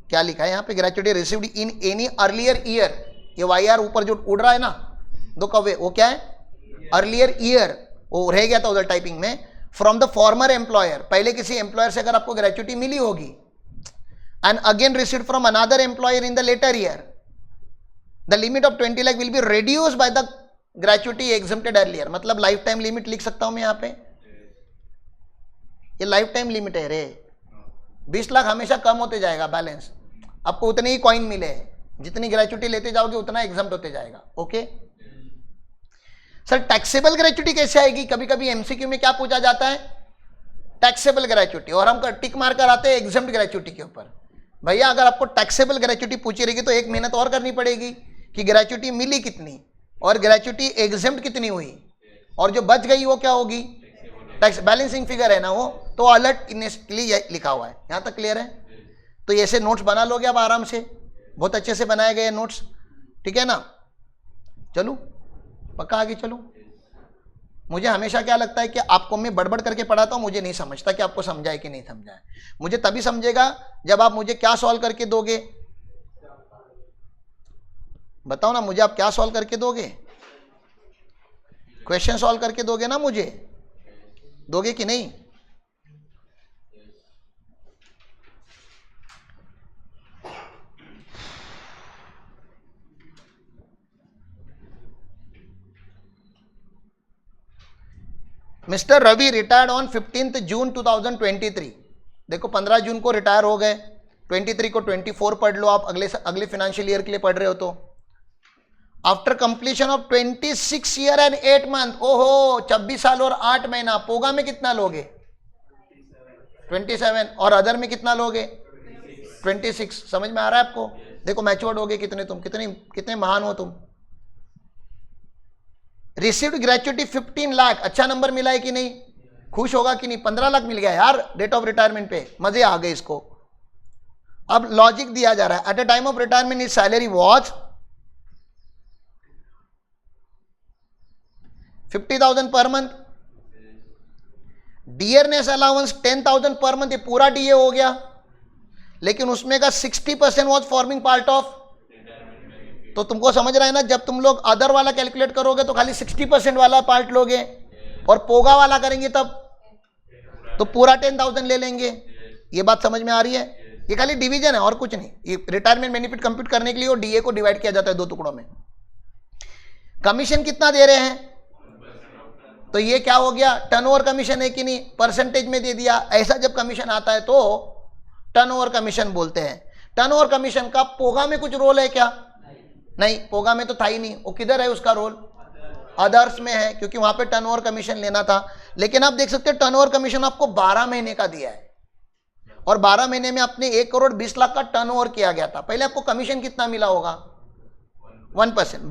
क्या लिखा है यहाँ पे? Gratuity received in any earlier year. ये वाईआर ऊपर जो उड़ रहा है ना 2 कौवे, वो क्या है? अर्लियर ईयर, वो रह गया था उधर टाइपिंग में। फ्रॉम द फॉर्मर एम्प्लॉयर, पहले किसी एम्प्लॉयर से अगर आपको ग्रेचुटी मिली होगी, and again received from another employer in the later year, the limit of 20 lakh will be reduced by the gratuity exempted earlier. मतलब लाइफ टाइम लिमिट लिख सकता हूं मैं यहाँ पे, ये लाइफ टाइम लिमिट है रे। 20 लाख हमेशा कम होते जाएगा बैलेंस, आपको उतने ही कॉइन मिले हैं, जितनी ग्रेचुटी लेते जाओगे उतना एग्जम्प्ट होते जाएगा, ओके। सर टैक्सेबल ग्रेचुटी कैसे आएगी? कभी कभी एमसीक्यू में क्या पूछा जाता है? टैक्सेबल ग्रेचुटी, और हम टिक मार कर आते हैं एग्जम्प्ट ग्रेचुटी के ऊपर। भैया अगर आपको टैक्सेबल ग्रेचुटी पूछी रहेगी तो एक मेहनत और करनी पड़ेगी कि ग्रेचुटी मिली कितनी और ग्रेचुटी एग्जम्प्ट कितनी हुई, और जो बच गई वो क्या होगी? टैक्स बैलेंसिंग फिगर है ना वो, तो अलर्ट इनिशियली लिखा हुआ है। यहां तक क्लियर है? तो ऐसे नोट्स बना लोगे आप आराम से, बहुत अच्छे से बनाए गए नोट्स, ठीक है ना। चलो पक्का आगे चलो। मुझे हमेशा क्या लगता है कि आपको मैं बड़बड़ करके पढ़ाता हूं, मुझे नहीं समझता कि आपको समझा है कि नहीं समझा है। मुझे तभी समझेगा जब आप मुझे क्या सॉल्व करके दोगे, बताओ ना मुझे, आप क्या सॉल्व करके दोगे? क्वेश्चन सॉल्व करके दोगे ना मुझे, दोगे कि नहीं? मिस्टर रवि रिटायर्ड ऑन 15 जून 2023। देखो 15 जून को रिटायर हो गए, 23 को 24 पढ़ लो आप, अगले फाइनेंशियल ईयर के लिए पढ़ रहे हो तो। After completion of 26 year and 8 month, ओहो 26 साल और 8 महीना, पोगा में कितना लोगे 27, और अदर में कितना लोगे 26। समझ में आ रहा है आपको? देखो मैच्योर्ड हो गए कितने तुम, कितने महान हो तुम। रिसीव्ड ग्रेचुइटी 15 लाख, अच्छा नंबर मिला है कि नहीं, खुश होगा कि नहीं? 15 लाख मिल गया यार डेट ऑफ रिटायरमेंट पे, मजे आ गए इसको। अब लॉजिक दिया जा रहा है, at the time of retirement his salary was 50,000 per month, dearness allowance 10,000 per month, ये पूरा डीए हो गया, लेकिन उसमें का 60% वाज फॉर्मिंग पार्ट ऑफ। तो तुमको समझ रहा है ना, जब तुम लोग अदर वाला कैलकुलेट करोगे तो खाली 60% वाला पार्ट लोगे, और पोगा वाला करेंगे तब तो पूरा 10,000 ले लेंगे। ये बात समझ में आ रही है? ये खाली डिवीजन है और कुछ नहीं। ये रिटायरमेंट बेनिफिट कंप्यूट करने के लिए और डीए को डिवाइड किया जाता है 2 टुकड़ों में। कमीशन कितना दे रहे हैं, तो ये क्या हो गया, टर्नओवर कमीशन है कि नहीं, परसेंटेज में दे दिया। ऐसा जब कमीशन आता है तो टर्नओवर कमीशन बोलते हैं। टर्नओवर कमीशन का पोगा में कुछ रोल है क्या? नहीं, पोगा में तो था ही नहीं। वो किधर है उसका रोल? अदर्स में है, क्योंकि वहां पे टर्नओवर कमीशन लेना था। लेकिन आप देख सकते हैं टर्नओवर कमीशन आपको 12 महीने का दिया है, और 12 महीने में आपने 1 करोड़ 20 लाख का टर्नओवर किया गया था। पहले आपको कमीशन कितना मिला होगा? 1%।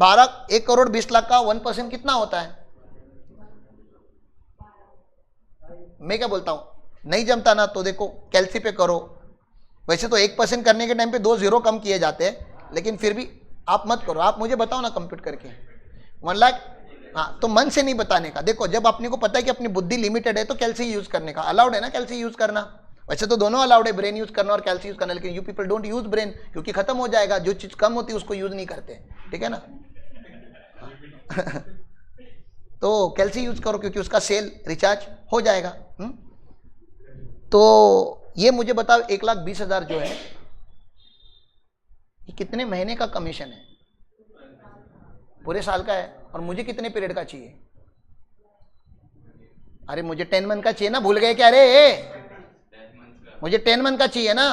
1 करोड़ 20 लाख का 1% कितना होता है? मैं क्या बोलता हूं, नहीं जमता ना तो देखो कैलसी पे करो। वैसे तो 1% करने के टाइम पे 2 जीरो कम किए जाते हैं, लेकिन फिर भी आप मत करो, आप मुझे बताओ ना कंप्यूट करके 1 लाख। हाँ, तो मन से नहीं बताने का। देखो जब अपने को पता है कि अपनी बुद्धि लिमिटेड है तो कैलसी यूज करने का अलाउड है ना, कैलसी यूज करना। वैसे तो दोनों अलाउड है, ब्रेन यूज करना और कैलसी यूज करना, लेकिन you people don't use brain, क्योंकि खत्म हो जाएगा। जो चीज कम होती है उसको यूज नहीं करते, ठीक है ना। तो कैलसी यूज करो क्योंकि उसका सेल रिचार्ज हो जाएगा। तो ये मुझे बताओ 1,20,000 जो है ये कितने महीने का कमीशन है? पूरे साल का है। और मुझे कितने पीरियड का चाहिए? अरे मुझे 10 मंथ का चाहिए ना, भूल गए क्या? अरे मुझे 10 मंथ का चाहिए ना।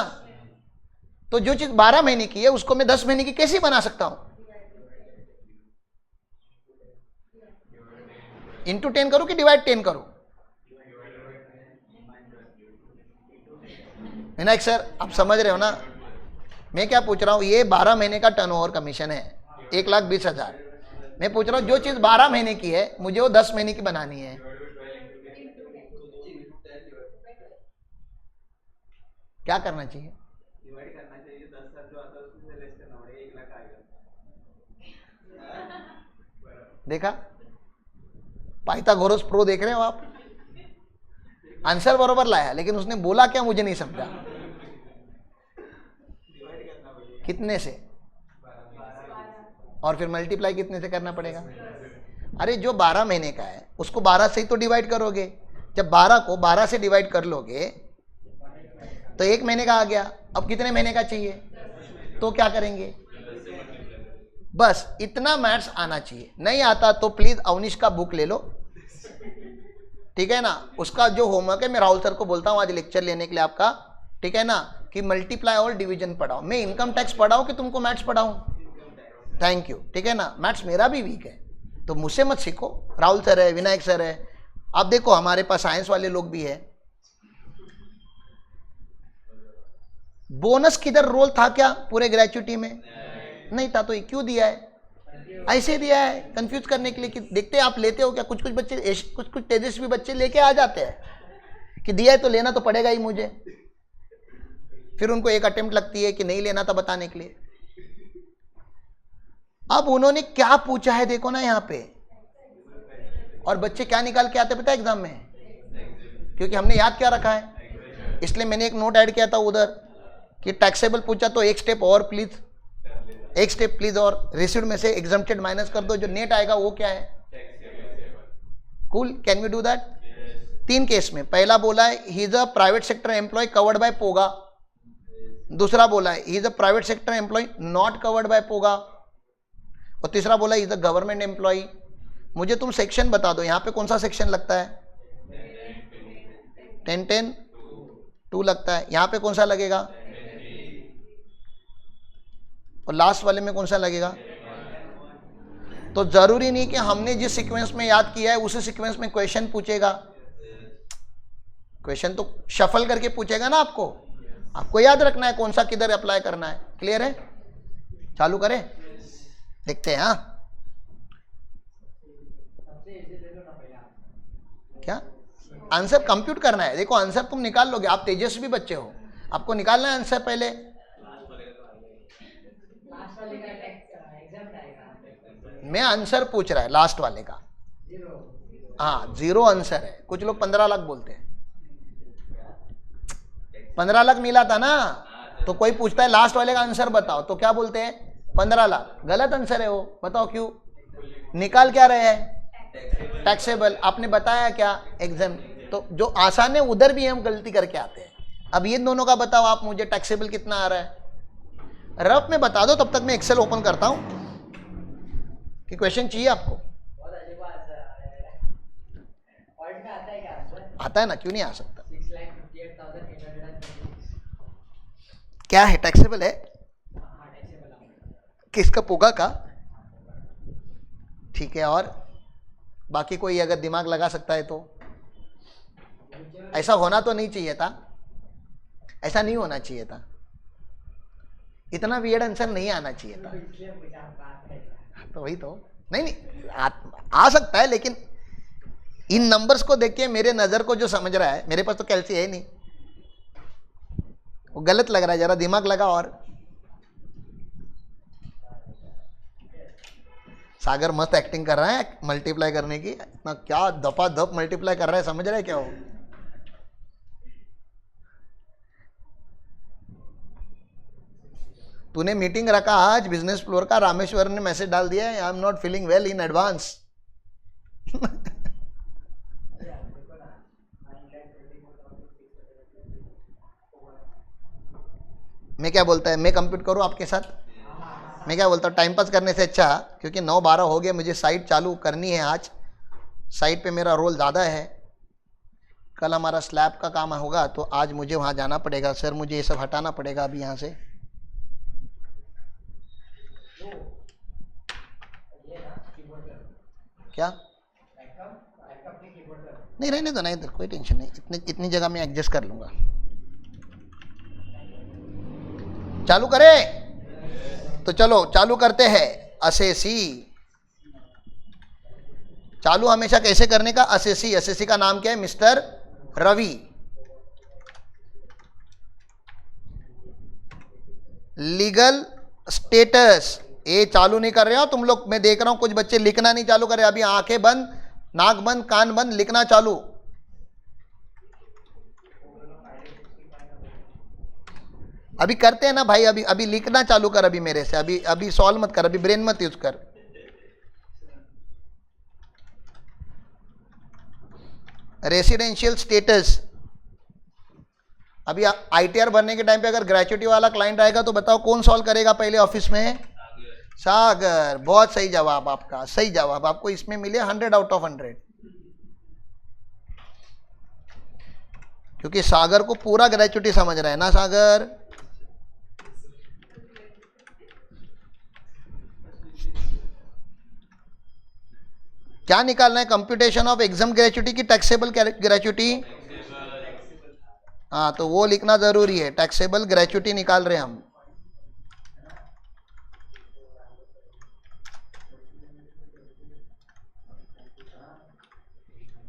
तो जो चीज 12 महीने की है उसको मैं 10 महीने की कैसे बना सकता हूं? इंटू 10 करूं कि डिवाइड 10 करूं? विनायक सर आप समझ रहे हो ना मैं क्या पूछ रहा हूं? ये 12 महीने का टर्नओवर कमीशन है 1,20,000। मैं पूछ रहा हूं जो चीज 12 महीने की है मुझे वो 10 महीने की बनानी है। क्या करना चाहिए? डिवाइड करना चाहिए। 10 साल जो आता है उसमें लेस करना पड़ेगा, 1 लाख आएगा। देखा, पाइथागोरस प्रो देख रहे हो आप? आंसर बरोबर लाया, लेकिन उसने बोला क्या मुझे नहीं समझा। कितने से? और फिर मल्टीप्लाई कितने से करना पड़ेगा? अरे जो 12 महीने का है उसको 12 से ही तो डिवाइड करोगे। जब 12 को 12 से डिवाइड कर लोगे तो 1 महीने का आ गया। अब कितने महीने का चाहिए? तो क्या करेंगे? बस इतना मैथ्स आना चाहिए। नहीं आता तो प्लीज अवनीश का बुक ले लो, ठीक है ना। उसका जो होमवर्क है मैं राहुल सर को बोलता हूँ आज लेक्चर लेने के लिए आपका, ठीक है ना, कि मल्टीप्लाई और डिवीजन पढ़ाओ। मैं इनकम टैक्स पढ़ाऊँ कि तुमको मैथ्स पढ़ाऊँ? थैंक यू, ठीक है ना। मैथ्स मेरा भी वीक है तो मुझसे मत सीखो। राहुल सर है, विनायक सर है, आप देखो हमारे पास साइंस वाले लोग भी है। बोनस किधर रोल था क्या पूरे ग्रेचुइटी में? नहीं था, तो ये क्यों दिया है? ऐसे दिया है कंफ्यूज करने के लिए कि देखते आप लेते हो क्या। कुछ कुछ बच्चे, कुछ तेजस्वी बच्चे लेके आ जाते हैं कि दिया है तो लेना तो पड़ेगा ही मुझे। फिर उनको एक अटेम्प्ट लगती है कि नहीं लेना था बताने के लिए। अब उन्होंने क्या पूछा है देखो ना यहाँ पे, और बच्चे क्या निकाल के आते पता है एग्जाम में? क्योंकि हमने याद क्या रखा है, इसलिए मैंने एक नोट ऐड किया था उधर कि टैक्सेबल पूछा तो एक स्टेप और प्लीज, एक स्टेप प्लीज, और रिसीव्ड में से एग्जम्प्टेड माइनस कर दो, जो नेट आएगा वो क्या है? Cool, can we do that? 3 case में। पहला बोला है he is a private sector employee covered by POGA. दूसरा बोला है he is a private sector employee not covered by POGA. और तीसरा बोला इज अ गवर्नमेंट एम्प्लॉय। मुझे तुम सेक्शन बता दो, यहाँ पे कौन सा सेक्शन लगता है? 10 10 2 लगता है। यहाँ पे कौन सा लगेगा? और लास्ट वाले में कौन सा लगेगा? तो जरूरी नहीं कि हमने जिस सीक्वेंस में याद किया है उसी सीक्वेंस में क्वेश्चन पूछेगा। क्वेश्चन तो शफल करके पूछेगा ना आपको। आपको याद रखना है कौन सा किधर अप्लाई करना है। क्लियर है? चालू करें, देखते हैं। हाँ, क्या आंसर कंप्यूट करना है? देखो आंसर तुम निकाल लोगे, आप तेजस्वी बच्चे हो, आपको निकालना है आंसर पहले। मैं आंसर पूछ रहा है लास्ट वाले का। हाँ, 0 आंसर है। कुछ लोग 15 लाख बोलते हैं। 15 लाख मिला था ना, तो कोई पूछता है लास्ट वाले का आंसर बताओ, तो क्या बोलते हैं? 15 लाख। गलत आंसर है वो। बताओ क्यों? निकाल क्या रहे हैं? टैक्सेबल। आपने बताया क्या? एग्जाम। तो जो आसान है उधर भी हम गलती करके आते हैं। अब ये दोनों का बताओ आप मुझे, टैक्सेबल कितना आ रहा है? रफ में बता दो, तब तक मैं एक्सेल ओपन करता हूं कि क्वेश्चन चाहिए आपको। आता है ना, क्यों नहीं आ सकता? क्या है? टैक्सेबल है? किसका? पोगा का? ठीक है। और बाकी कोई अगर दिमाग लगा सकता है तो? ऐसा होना तो नहीं चाहिए था, ऐसा नहीं होना चाहिए था, इतना वियर्ड आंसर नहीं आना चाहिए था। तो वही तो नहीं नहीं आ सकता है, लेकिन इन नंबर्स को देख के मेरे नजर को जो समझ रहा है, मेरे पास तो कैलसी है नहीं, वो गलत लग रहा है। जरा दिमाग लगा। और सागर मस्त एक्टिंग कर रहा है मल्टीप्लाई करने की, इतना क्या दफा दफ मल्टीप्लाई कर रहा है, समझ रहा है क्या वो? तूने मीटिंग रखा आज बिजनेस फ्लोर का, रामेश्वर ने मैसेज डाल दिया है, I am not feeling well in advance. मैं क्या बोलता है, मैं कंप्यूट करूं आपके साथ? मैं क्या बोलता हूँ, टाइम पास करने से अच्छा, क्योंकि 9-12 हो गए, मुझे साइट चालू करनी है आज। साइट पे मेरा रोल ज़्यादा है। कल हमारा स्लैब का काम होगा, तो आज मुझे वहाँ जाना पड़ेगा। सर मुझे ये सब हटाना पड़ेगा अभी यहाँ से। क्या? नहीं, रहने दो, नहीं, कोई टेंशन नहीं, इतनी जगह मैं एडजस्ट कर लूँगा। चालू करें? तो चलो चालू करते हैं। असेसी चालू हमेशा कैसे करने का? असेसी। असेसी का नाम क्या है? मिस्टर रवि। लीगल स्टेटस ये चालू नहीं कर रहे हो तुम लोग। मैं देख रहा हूं कुछ बच्चे लिखना नहीं चालू कर रहे। अभी आंखें बंद, नाक बंद, कान बंद, लिखना चालू। अभी करते हैं ना भाई, अभी अभी लिखना चालू कर अभी मेरे से। अभी अभी सॉल्व मत कर, अभी ब्रेन मत यूज कर। Residential status. अभी आईटीआर भरने के टाइम पे अगर ग्रेचुइटी वाला क्लाइंट आएगा तो बताओ कौन सॉल्व करेगा पहले ऑफिस में? सागर। बहुत सही जवाब आपका, सही जवाब। आपको इसमें मिले 100 आउट ऑफ 100, क्योंकि सागर को पूरा ग्रेचुइटी समझ रहा है ना सागर। क्या निकालना है? कंप्यूटेशन ऑफ एग्जाम ग्रेचुइटी की टैक्सेबल ग्रेचुइटी? हाँ, तो वो लिखना जरूरी है। टैक्सेबल ग्रेचुइटी निकाल रहे हैं हम।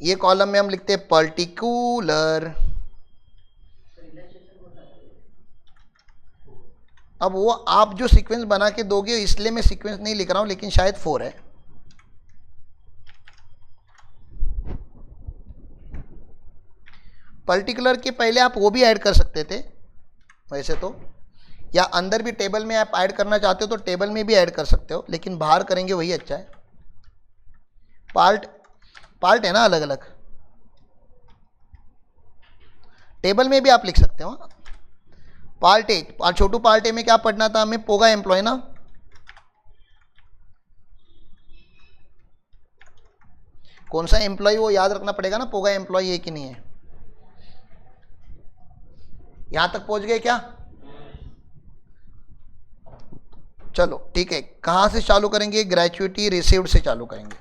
ये कॉलम में हम लिखते हैं पर्टिकुलर। अब वो आप जो सीक्वेंस बना के दोगे, इसलिए मैं सीक्वेंस नहीं लिख रहा हूं, लेकिन शायद 4 है। पर्टिकुलर के पहले आप वो भी ऐड कर सकते थे वैसे तो, या अंदर भी टेबल में आप ऐड करना चाहते हो तो टेबल में भी ऐड कर सकते हो, लेकिन बाहर करेंगे वही अच्छा है। पार्ट है ना अलग अलग, टेबल में भी आप लिख सकते हो। Part A, Chhotu part A में क्या पढ़ना था हमें? पोगा एम्प्लॉय ना। कौन सा एम्प्लॉय वो याद रखना पड़ेगा ना, पोगा एम्प्लॉय है कि नहीं है। यहां तक पहुंच गए क्या? चलो ठीक है, कहां से चालू करेंगे? ग्रेच्युटी रिसीव्ड से चालू करेंगे।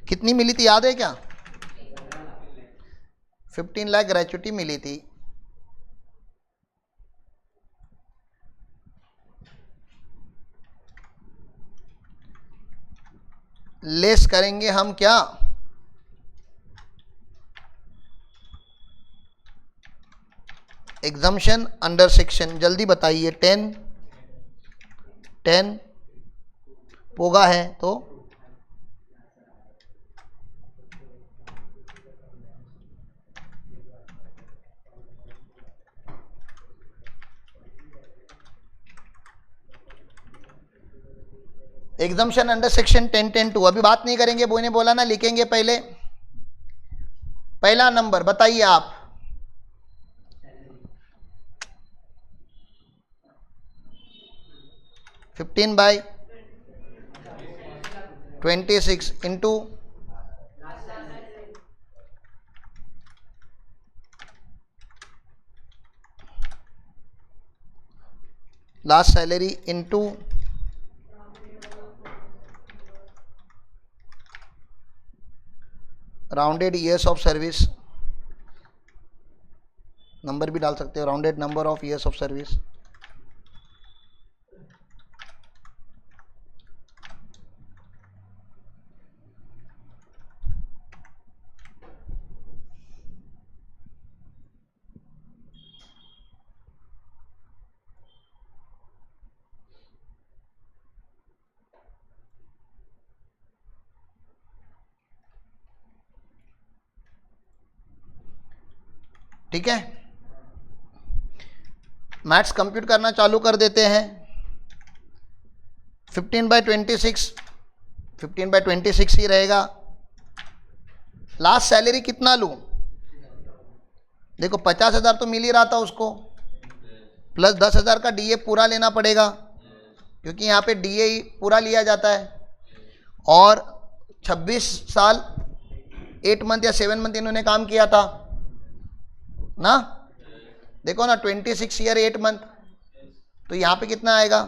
कितनी मिली थी याद है क्या? 15 लाख ग्रेच्युटी मिली थी। लेस करेंगे हम क्या? एग्जम्पशन अंडर सेक्शन, जल्दी बताइए। 10 पोगा है तो एग्जम्पशन अंडर सेक्शन 10(10)(2). अभी बात नहीं करेंगे, बोई ने बोला ना लिखेंगे पहले। पहला नंबर बताइए आप। Fifteen by 26 into last salary into rounded years of service. Number भी डाल सकते हो, rounded number of years of service. ठीक है, मैथ्स कंप्यूट करना चालू कर देते हैं। 15/26 ही रहेगा। लास्ट सैलरी कितना लूं? देखो 50,000 तो मिल ही रहा था उसको, प्लस 10,000 का डीए पूरा लेना पड़ेगा, क्योंकि यहाँ पे डीए पूरा लिया जाता है। और 26 साल 8 मंथ या 7 मंथ इन्होंने काम किया था ना। देखो ना, 26 ईयर 8 मंथ, तो यहाँ पे कितना आएगा?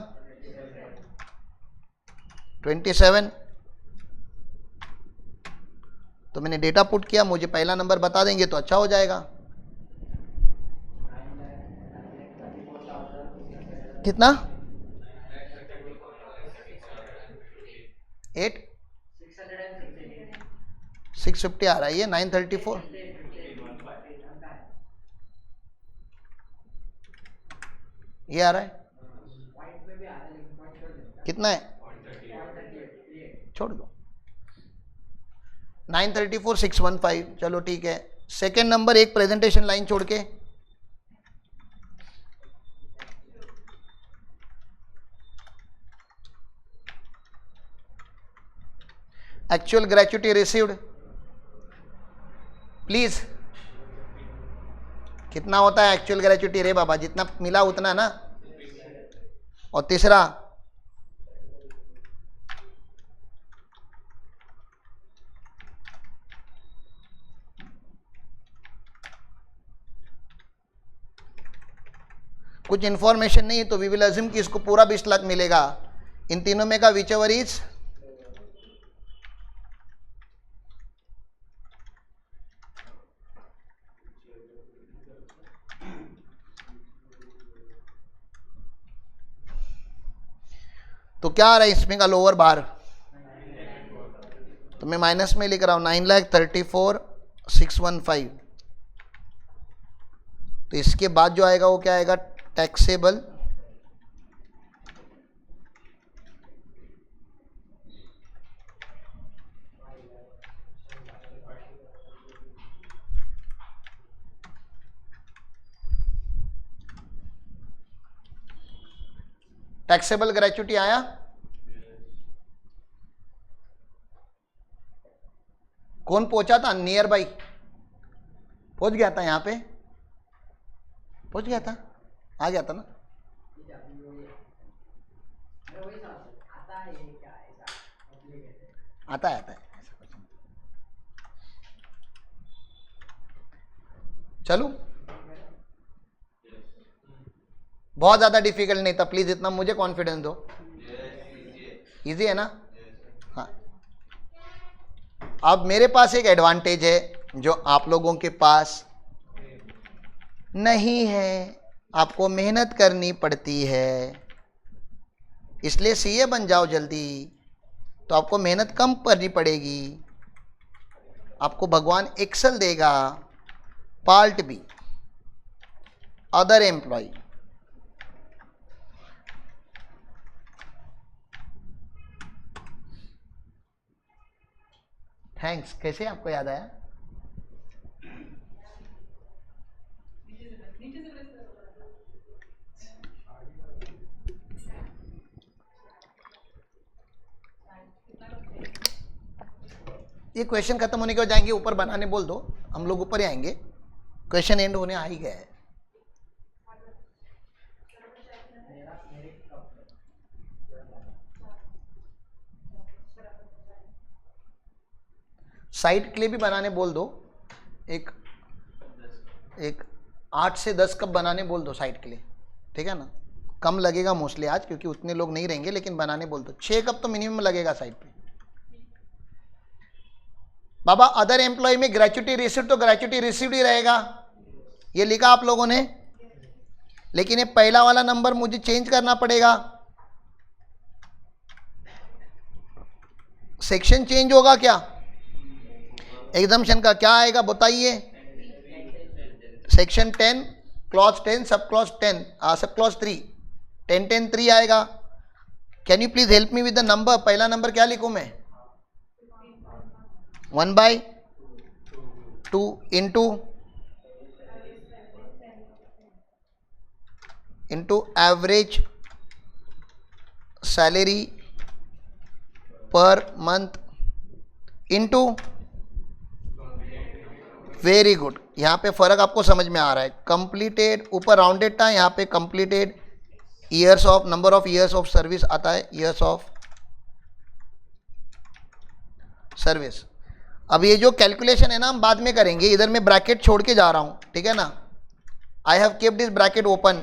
27। तो मैंने डेटा पुट किया, मुझे पहला नंबर बता देंगे तो अच्छा हो जाएगा। कितना? 650 आ रहा है, ये 934 ये आ रहा है। कितना है? छोड़ दो, 934 615। चलो ठीक है। सेकेंड नंबर, एक प्रेजेंटेशन लाइन छोड़ के। Actual gratuity received please. कितना होता है एक्चुअल ग्रेच्युटी? रे बाबा, जितना मिला उतना ना। और तीसरा कुछ इंफॉर्मेशन नहीं तो वी विल अज्यूम कि इसको पूरा 20 लाख मिलेगा। इन तीनों में का विच एवर इज तो क्या आ रहा है इसमें का लोअर बार? तो मैं माइनस में लिख रहा हूं 9,34,615। तो इसके बाद जो आएगा वो क्या आएगा? टैक्सेबल टैक्सेबल ग्रेच्युटी आया। कौन पहुंचा था? नियर बाई पहुंच गया था, यहां पे पहुंच गया था, आ गया था ना। आता है ऐसा कुछ नहीं। चलूं? बहुत ज्यादा डिफिकल्ट नहीं था, प्लीज इतना मुझे कॉन्फिडेंस दो। इजी है ना? हाँ। अब मेरे पास एक एडवांटेज है जो आप लोगों के पास नहीं है। आपको मेहनत करनी पड़ती है, इसलिए सीए बन जाओ जल्दी, तो आपको मेहनत कम करनी पड़ेगी। आपको भगवान एक्सेल देगा, part B other employee. Thanks. कैसे आपको याद आया? ये क्वेश्चन खत्म होने के बाद जाएंगे ऊपर बनाने बोल दो, हम लोग ऊपर ही आएंगे। क्वेश्चन एंड होने आ ही गया है। साइट के लिए भी बनाने बोल दो। एक 8 से 10 कप बनाने बोल दो साइट के लिए, ठीक है ना? कम लगेगा मोस्टली आज, क्योंकि उतने लोग नहीं रहेंगे, लेकिन बनाने बोल दो। 6 कप तो मिनिमम लगेगा साइट पे। बाबा अदर एम्प्लॉय में ग्रेच्युटी रिसिप्ट तो ग्रेच्युटी रिसिप्ट ही रहेगा, ये लिखा आप लोगों ने। लेकिन ये पहला वाला नंबर मुझे चेंज करना पड़ेगा। सेक्शन चेंज होगा क्या? एग्जम्पशन का क्या आएगा बताइए? Section 10 clause 10 sub clause 10 sub clause 3 10 10 3 आएगा। Can you please help me with the number? पहला नंबर क्या लिखूं मैं? 1/2 into average salary per month into. Very good, यहाँ पे फर्क आपको समझ में आ रहा है। कंप्लीटेड ऊपर राउंडेड था, यहाँ पे completed years of number of years of service आता है, ईयर्स ऑफ सर्विस। अब ये जो कैलकुलेशन है ना हम बाद में करेंगे, इधर मैं ब्रैकेट छोड़ के जा रहा हूँ, ठीक है ना? I have kept this bracket open.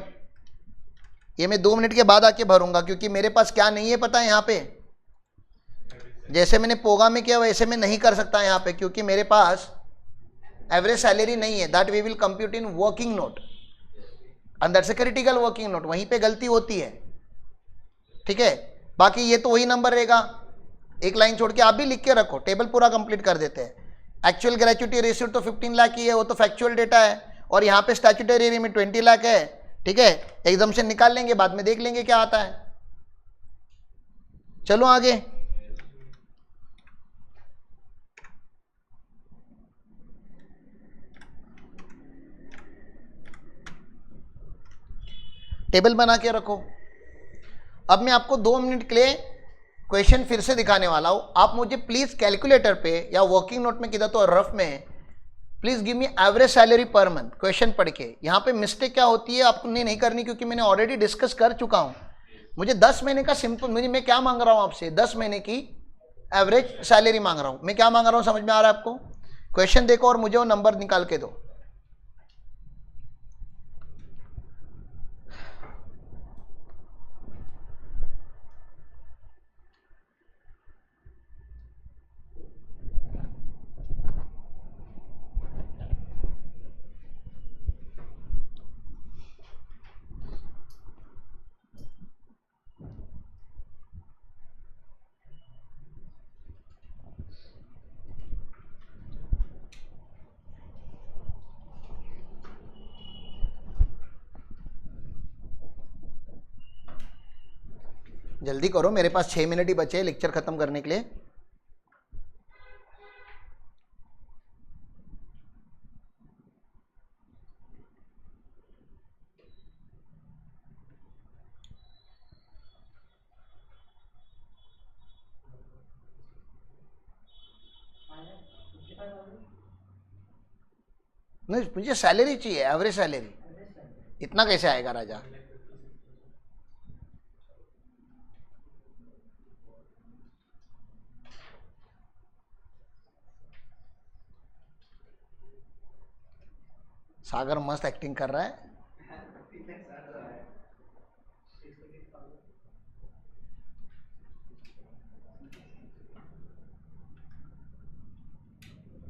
ये मैं 2 मिनट के बाद आके भरूंगा, क्योंकि मेरे पास क्या नहीं है पता है यहाँ पे। जैसे मैंने पोगा में किया वैसे मैं नहीं कर सकता यहाँ पे, क्योंकि मेरे पास एवरेज सैलरी नहीं है। That we will compute in working note, अंदर से क्रिटिकल वर्किंग नोट, वहीं पे गलती होती है, ठीक है? बाकी ये तो वही नंबर रहेगा। एक लाइन छोड़ के आप भी लिख के रखो, टेबल पूरा कंप्लीट कर देते हैं। एक्चुअल ग्रेच्युटी रिसीव्ड तो 15 लाख ही है, वो तो फैक्चुअल डेटा है, और यहाँ पे स्टैट्यूटरी में 20 लाख है, ठीक है? एग्जम्पशन निकाल लेंगे, बाद में देख लेंगे क्या आता है। चलो आगे। टेबल बना के रखो। अब मैं आपको 2 मिनट के लिए क्वेश्चन फिर से दिखाने वाला हूं। आप मुझे प्लीज कैलकुलेटर पे या वर्किंग नोट में किधर तो रफ में please give me average salary per month, question पढ़ के। यहाँ पे मिस्टेक क्या होती है आपको नहीं करनी, क्योंकि मैंने ऑलरेडी डिस्कस कर चुका हूं। मुझे 10 महीने का सिंपल, मैं क्या मांग रहा हूं आपसे? 10 महीने की एवरेज सैलरी मांग रहा हूं। मैं क्या मांग रहा हूं समझ में आ रहा है आपको? क्वेश्चन देखो और मुझे वो नंबर निकाल के दो। जल्दी करो, मेरे पास 6 मिनट ही बचे लेक्चर खत्म करने के लिए। नहीं, मुझे सैलरी चाहिए, एवरेज सैलरी। इतना कैसे आएगा राजा? सागर मस्त एक्टिंग कर रहा है।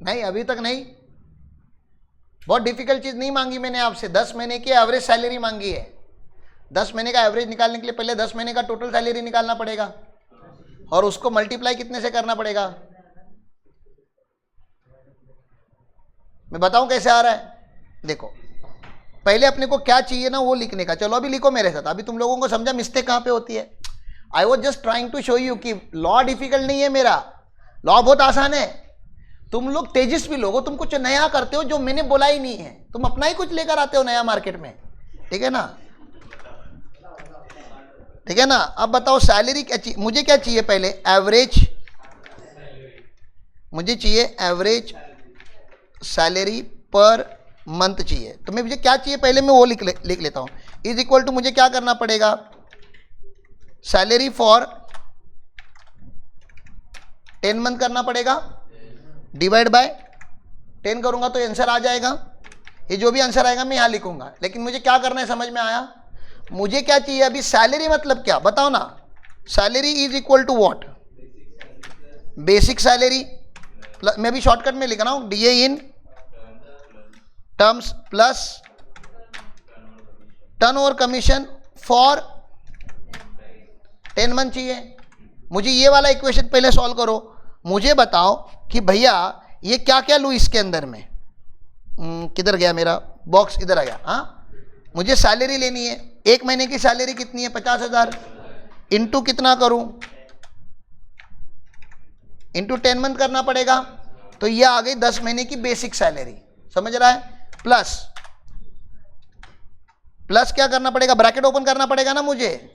नहीं अभी तक नहीं, बहुत डिफिकल्ट चीज नहीं मांगी मैंने आपसे। 10 महीने की एवरेज सैलरी मांगी है। 10 महीने का एवरेज निकालने के लिए पहले 10 महीने का टोटल सैलरी निकालना पड़ेगा और उसको मल्टीप्लाई कितने से करना पड़ेगा। मैं बताऊं कैसे आ रहा है। देखो पहले अपने को क्या चाहिए ना वो लिखने का। चलो अभी लिखो मेरे साथ। अभी तुम लोगों को समझा मिस्टेक कहां पे होती है। I was just trying to show you कि लॉ डिफिकल्ट नहीं है मेरा, लॉ बहुत आसान है। तुम लोग तेजस्वी लोग हो, तुम कुछ नया करते हो जो मैंने बोला ही नहीं है। तुम अपना ही कुछ लेकर आते हो नया मार्केट में, ठीक है ना। ठीक है ना। अब बताओ सैलरी क्या चाहिए मुझे। क्या चाहिए पहले एवरेज, मुझे चाहिए एवरेज सैलरी पर मंथ चाहिए। तो मैं मुझे क्या चाहिए पहले मैं वो लिख लेता हूं। इज इक्वल टू मुझे क्या करना पड़ेगा, सैलरी फॉर 10 मंथ करना पड़ेगा, डिवाइड बाय 10 करूंगा तो आंसर आ जाएगा। ये जो भी आंसर आएगा मैं यहां लिखूंगा। लेकिन मुझे क्या करना है समझ में आया। मुझे क्या चाहिए अभी, सैलरी मतलब क्या बताओ ना। Salary is equal to what, basic salary. मैं भी शॉर्टकट में लिख रहा हूं, DA in terms plus turnover commission for 10 month चाहिए। मुझे ये वाला इक्वेशन पहले सॉल्व करो। मुझे बताओ कि भैया ये क्या क्या लूँ इसके अंदर में। किधर गया मेरा बॉक्स, इधर आ गया। हाँ मुझे सैलरी लेनी है। एक महीने की सैलरी कितनी है 50,000। इंटू कितना करूं, इंटू 10 मंथ करना पड़ेगा। तो ये आ गई 10 महीने की बेसिक सैलरी, समझ रहा है। प्लस प्लस क्या करना पड़ेगा, ब्रैकेट ओपन करना पड़ेगा ना मुझे।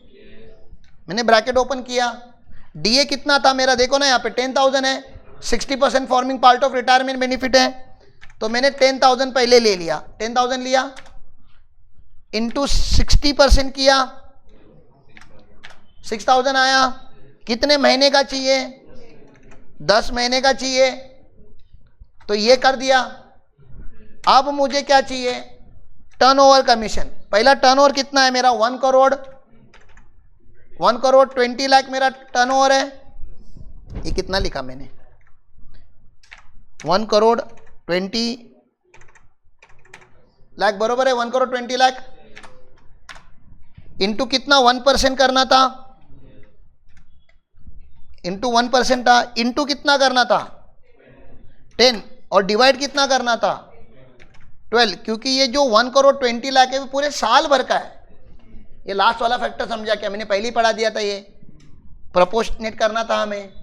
मैंने ब्रैकेट ओपन किया। डीए कितना था मेरा देखो ना यहाँ पे 10,000 है। 60% forming part of retirement benefit है। तो मैंने 10,000 पहले ले लिया, 10,000 लिया इंटू 60% किया, 6,000 आया। कितने महीने का चाहिए, 10 महीने का चाहिए। तो ये कर दिया। अब मुझे क्या चाहिए, टर्नओवर कमीशन। पहला टर्नओवर कितना है मेरा 1 करोड़, 1 करोड़ 20 लाख मेरा टर्नओवर है। ये कितना लिखा मैंने, 1 करोड़ 20 लाख बरोबर है। 1 करोड़ 20 लाख इंटू कितना 1% करना था, इंटू 1% था। इंटू कितना करना था 10 और डिवाइड कितना करना था 12। क्योंकि ये जो 1 करोड़ 20 लाख है वो पूरे साल भर का है। ये लास्ट वाला फैक्टर समझा क्या, मैंने पहले ही पढ़ा दिया था। ये प्रोपोर्शनेट करना था हमें।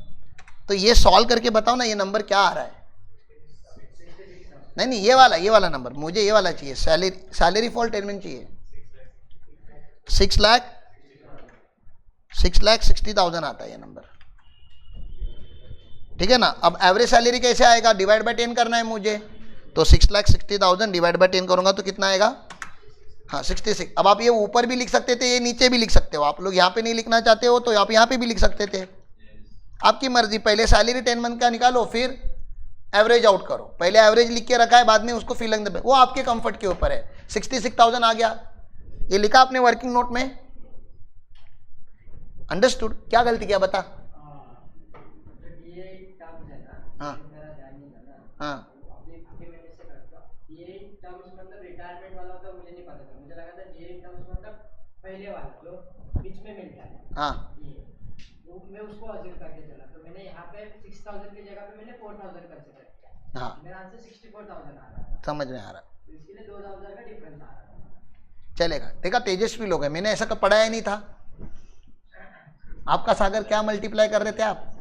तो ये सॉल्व करके बताओ ना ये नंबर क्या आ रहा है। नहीं ये वाला नंबर मुझे ये वाला चाहिए। सैलरी फॉर 10 मंथ चाहिए 6,60,000 आता है ये नंबर, ठीक है ना। अब एवरेज सैलरी कैसे आएगा, डिवाइड बाय 10 करना है मुझे। तो 6,60,000 डिवाइड बाय 10 करूंगा तो कितना आएगा, हाँ 66। अब आप ये ऊपर भी लिख सकते थे, ये नीचे भी लिख सकते हो। आप लोग यहाँ पे नहीं लिखना चाहते हो तो आप यहाँ पे भी लिख सकते थे, आपकी मर्जी। पहले सैलरी 10 मंथ का निकालो फिर एवरेज आउट करो। पहले एवरेज लिख के रखा है, बाद में उसको फिल इन द, वो आपके कंफर्ट के ऊपर है। 66,000 आ गया, ये लिखा आपने वर्किंग नोट में। अंडरस्टूड, क्या गलती किया बता। हाँ हाँ पहले वाला जो बीच में मिल गया है, हाँ वो मैं उसको अज्यूम करके चला। तो मैंने यहाँ पे 6,000 की जगह पे मैंने 4,000 कंसीडर किया। हाँ मेरा आंसर 64,000 आ रहा था। समझ में आ रहा, तो इसके लिए 2,000 का डिफरेंस आ रहा था। चलेगा। देखा तेजस्वी लोग हैं, मैंने ऐसा कब पढ़ाया नहीं था। आपका सागर क्या मल्टीप्लाई कर रहे थे आप।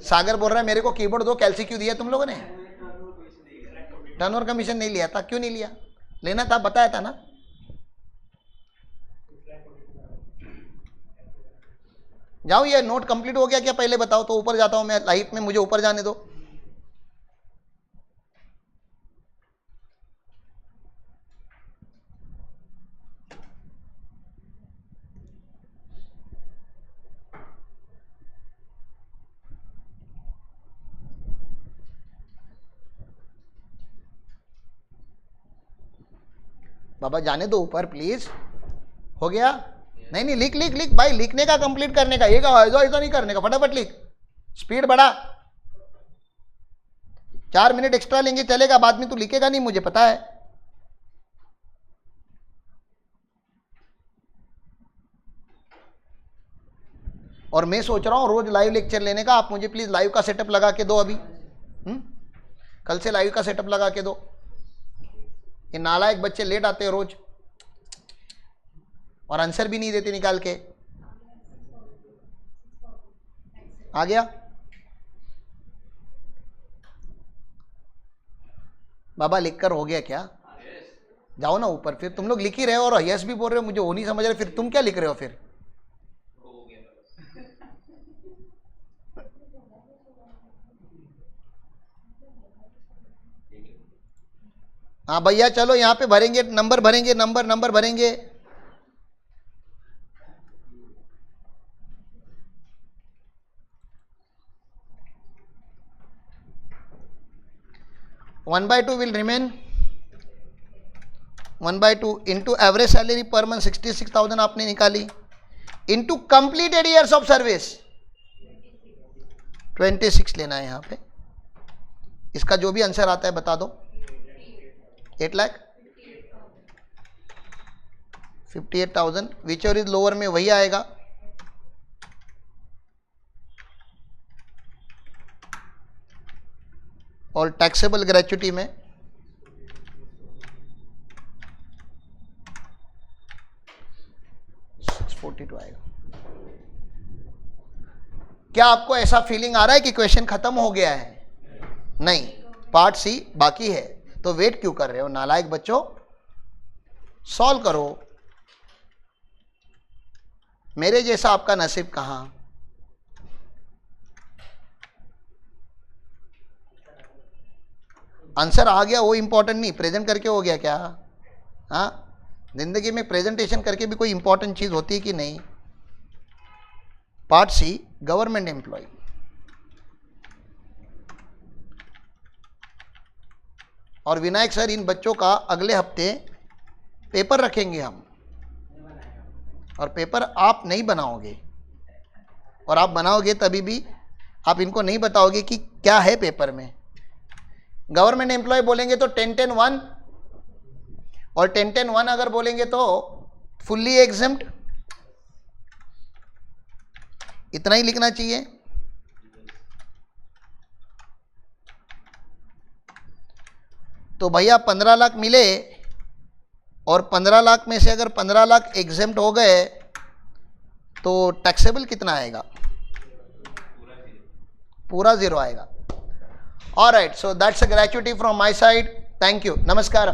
सागर बोल रहा है मेरे को कीबोर्ड दो, कैल्सी क्यों दिया तुम लोगों ने। टर्नओवर कमीशन नहीं लिया था, क्यों नहीं लिया, लेना था, बताया था ना। जाओ ये नोट कंप्लीट हो गया क्या पहले बताओ, तो ऊपर जाता हूं मैं लाइफ में, मुझे ऊपर जाने दो। बाबा जाने दो ऊपर प्लीज। हो गया? नहीं नहीं, लिख लिख लिख भाई, लिखने का कंप्लीट करने का, ये का ऐसा नहीं करने का, फटाफट लिख, स्पीड बढ़ा। 4 मिनट एक्स्ट्रा लेंगे चलेगा, बाद में तू लिखेगा नहीं मुझे पता है। और मैं सोच रहा हूँ रोज लाइव लेक्चर लेने का, आप मुझे प्लीज लाइव का सेटअप लगा के दो अभी। कल से लाइव का सेटअप लगा के दो। ये नालायक बच्चे लेट आते हैं रोज और आंसर भी नहीं देते निकाल के। आ गया? बाबा लिखकर हो गया क्या? जाओ ना ऊपर, फिर तुम लोग लिख ही रहे हो और यस भी बोल रहे हो, मुझे वो नहीं समझ रहे, फिर तुम क्या लिख रहे हो फिर? हाँ भैया चलो यहाँ पे भरेंगे, नंबर भरेंगे, नंबर भरेंगे। One by two will remain 1/2 into average salary per month 66,000 आपने निकाली, into completed years of service 26 लेना है यहाँ पे। इसका जो भी आंसर आता है बता दो। 8 लाख 58,000, विच और इज लोअर में वही आएगा। और टैक्सेबल ग्रेच्युटी में 642 आएगा। क्या आपको ऐसा फीलिंग आ रहा है कि क्वेश्चन खत्म हो गया है? नहीं, पार्ट सी बाकी है, तो वेट क्यों कर रहे हो नालायक बच्चों? सॉल्व करो। मेरे जैसा आपका नसीब कहां। आंसर आ गया वो इंपॉर्टेंट नहीं, प्रेजेंट करके हो गया क्या? हाँ, जिंदगी में प्रेजेंटेशन करके भी कोई इंपॉर्टेंट चीज होती है कि नहीं? Part C government employee. और विनायक सर इन बच्चों का अगले हफ्ते पेपर रखेंगे हम, और पेपर आप नहीं बनाओगे, और आप बनाओगे तभी भी आप इनको नहीं बताओगे कि क्या है पेपर में। गवर्नमेंट एम्प्लॉय बोलेंगे तो 10-10-1, और 10-10-1 अगर बोलेंगे तो फुल्ली एग्जम्प्ट, इतना ही लिखना चाहिए। तो भैया 15 लाख मिले, और 15 लाख में से अगर 15 लाख एग्जेम्प्ट हो गए तो टैक्सेबल कितना आएगा? पूरा जीरो आएगा। Alright, so that's a gratuity from my side. Thank you, नमस्कार।